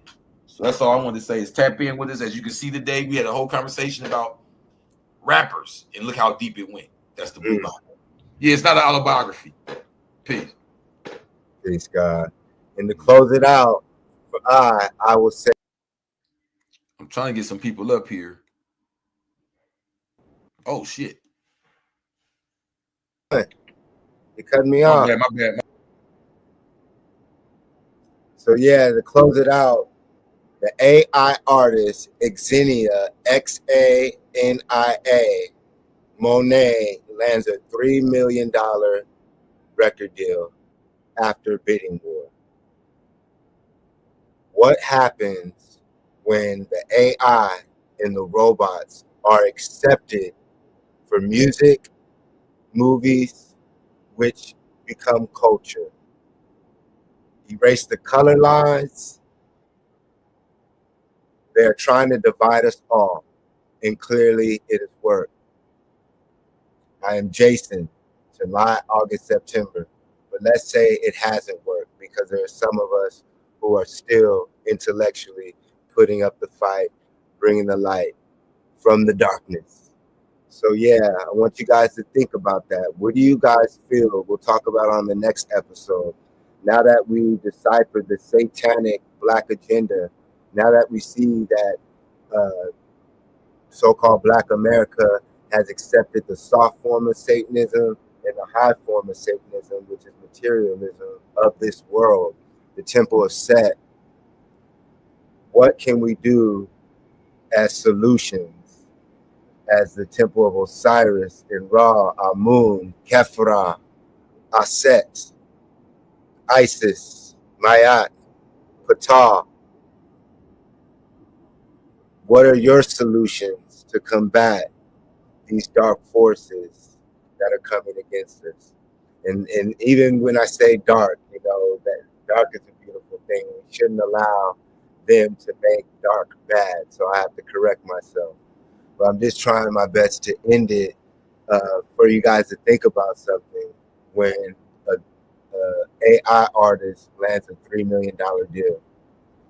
So that's all I wanted to say is tap in with us. As you can see today, we had a whole conversation about rappers, and look how deep it went. That's the blue line. Yeah, it's not an autobiography. Peace. Peace, God. And to close it out, I will say, I'm trying to get some people up here. Oh shit! You cut me off. My bad. So yeah, to close it out, the AI artist Xenia, Xania, Monet lands a $3 million record deal after bidding war. What happens when the AI and the robots are accepted for music, movies, which become culture? Erase the color lines. They're trying to divide us all, and clearly it has worked. I am Jason, July, August, September, but let's say it hasn't worked because there are some of us who are still intellectually putting up the fight, bringing the light from the darkness. So yeah, I want you guys to think about that. What do you guys feel? We'll talk about on the next episode. Now that we deciphered the Satanic Black Agenda, now that we see that so-called Black America has accepted the soft form of Satanism and the high form of Satanism, which is materialism of this world, the Temple of Set, what can we do as solutions, as the Temple of Osiris and Ra, Amun, Kefra, Aset, Isis, Mayat, Ptah? What are your solutions to combat these dark forces that are coming against us? And even when I say dark, that dark is a beautiful thing. We shouldn't allow them to make dark bad. So I have to correct myself. But I'm just trying my best to end it for you guys to think about something when an AI artist lands a $3 million deal.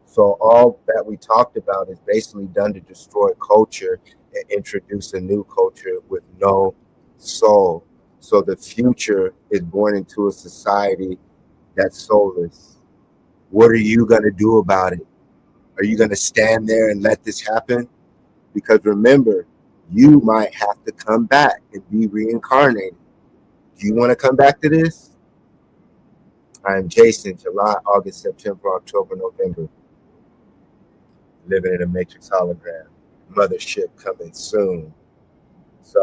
So all that we talked about is basically done to destroy culture and introduce a new culture with no soul. So the future is born into a society that's soulless. What are you going to do about it? Are you going to stand there and let this happen? Because remember, you might have to come back and be reincarnated. Do you want to come back to this? I am Jason, July, August, September, October, November. Living in a Matrix hologram. Mothership coming soon. So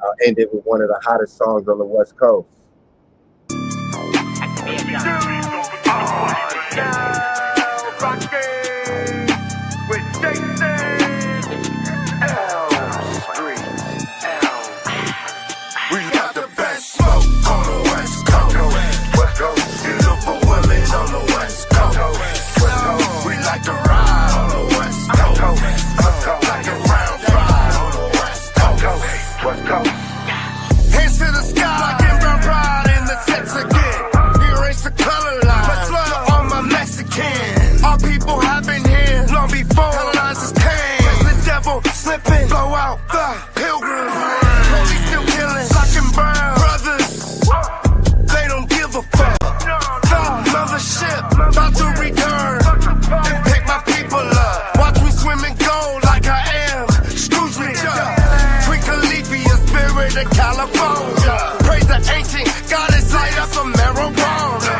I'll end it with one of the hottest songs on the West Coast. Hands to the sky, black and brown pride. weapons. Blow out the pilgrims. Police still killing, black and brown brothers. They don't give a fuck. The mothership about to return and pick my people up. Watch me swim in gold like I am Scrooge McDuck. Twinkle leafy, a spirit of California. Praise the ancient goddess, light up a marijuana.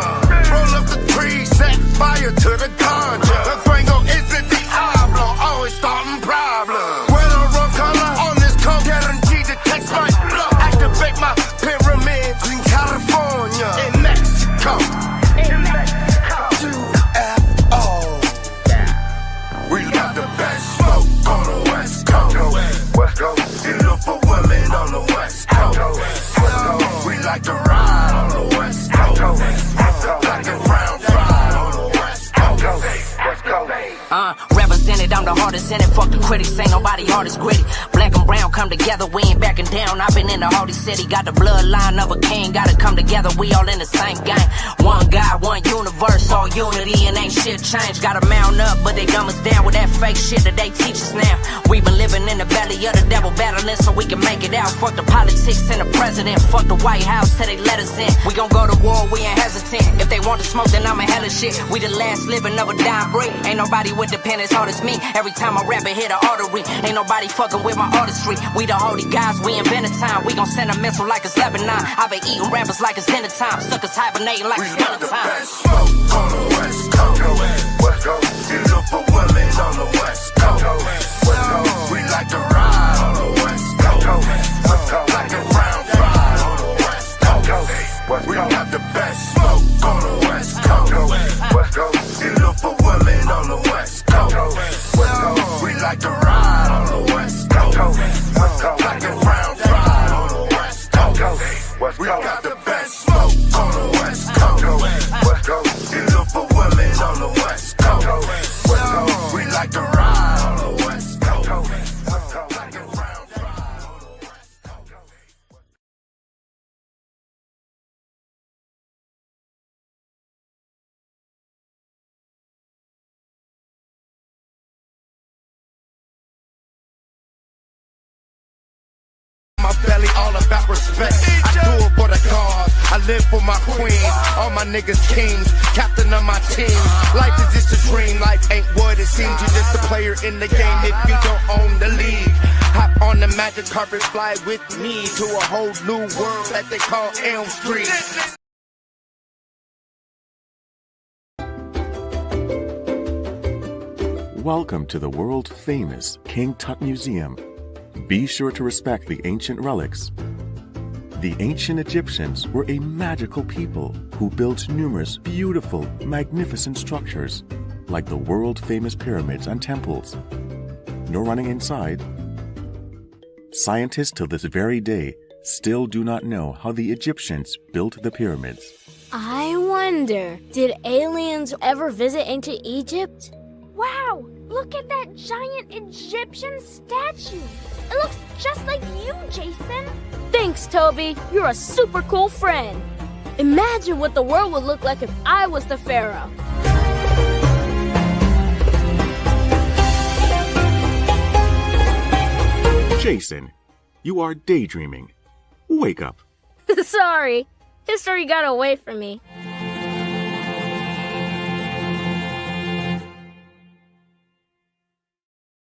Roll up the tree, set fire to the ganja. The Frango isn't the Diablo, always starting problems. Wear the wrong color on this coat, guaranteed to text my blood. Activate my pyramids in California, in Mexico. UFO. We got the best smoke on the West Coast. West Coast. You look for women on the West Coast. We like to ride on the West Coast. Black and brown fried on the West Coast. West Coast. Represented, I'm the hardest in it. Fuck the critics, ain't nobody hard as gritty. Black and brown come together, we ain't backing down. I've been in the Holy City, got the bloodline of a king. Gotta come together, we all in the same game. One God, one universe, all unity, and ain't shit changed. Gotta mount up, but they dumb us down with that fake shit that they teach us now. We been living in the belly of the devil, battling so we can make it out. Fuck the politics and the president, fuck the White House till they let us in. We gon' go to war, we ain't hesitant. If they want to smoke, then I'm a hella shit. We the last living of a dying breed. Ain't nobody with the pen as hard as me. Every time I rap it hit an artery. Ain't nobody fucking with my artistry. We the holy guys, we invented time. We gon' send a missile like it's Lebanon. I been eating rappers like it's dinner time. Suckers hibernating like it's winter time. Best smoke on the West Coast. West Coast. You look for women on the West Coast. West Coast. We like to ride on the West Coast. Black and brown fried on the West Coast. We got the best smoke on the West Coast. West Coast. You look for women on the West Coast. West Coast. We like to ride on the West Coast. Black and brown fried on the West Coast. We got the best smoke on the West Coast. West Coast. You look for women on the West Coast. West Coast. We like to ride on the West Coast. Black and brown fried on the West Coast. My belly all about respect. I do it for the cause. I live for my queen. All my niggas kings. Captain of my team. Life is just a dream. Life ain't what it seems. You're just a player in the game if you don't own the league. Hop on the magic carpet, fly with me to a whole new world that they call Elm Street. Welcome to the world-famous King Tut Museum. Be sure to respect the ancient relics. The ancient Egyptians were a magical people who built numerous beautiful, magnificent structures, like the world-famous pyramids and temples. No running inside. Scientists till this very day still do not know how the Egyptians built the pyramids. I wonder, did aliens ever visit ancient Egypt? Wow, look at that giant Egyptian statue. It looks just like you, Jason. Thanks, Toby. You're a super cool friend. Imagine what the world would look like if I was the pharaoh. Jason, you are daydreaming. Wake up. Sorry, history got away from me.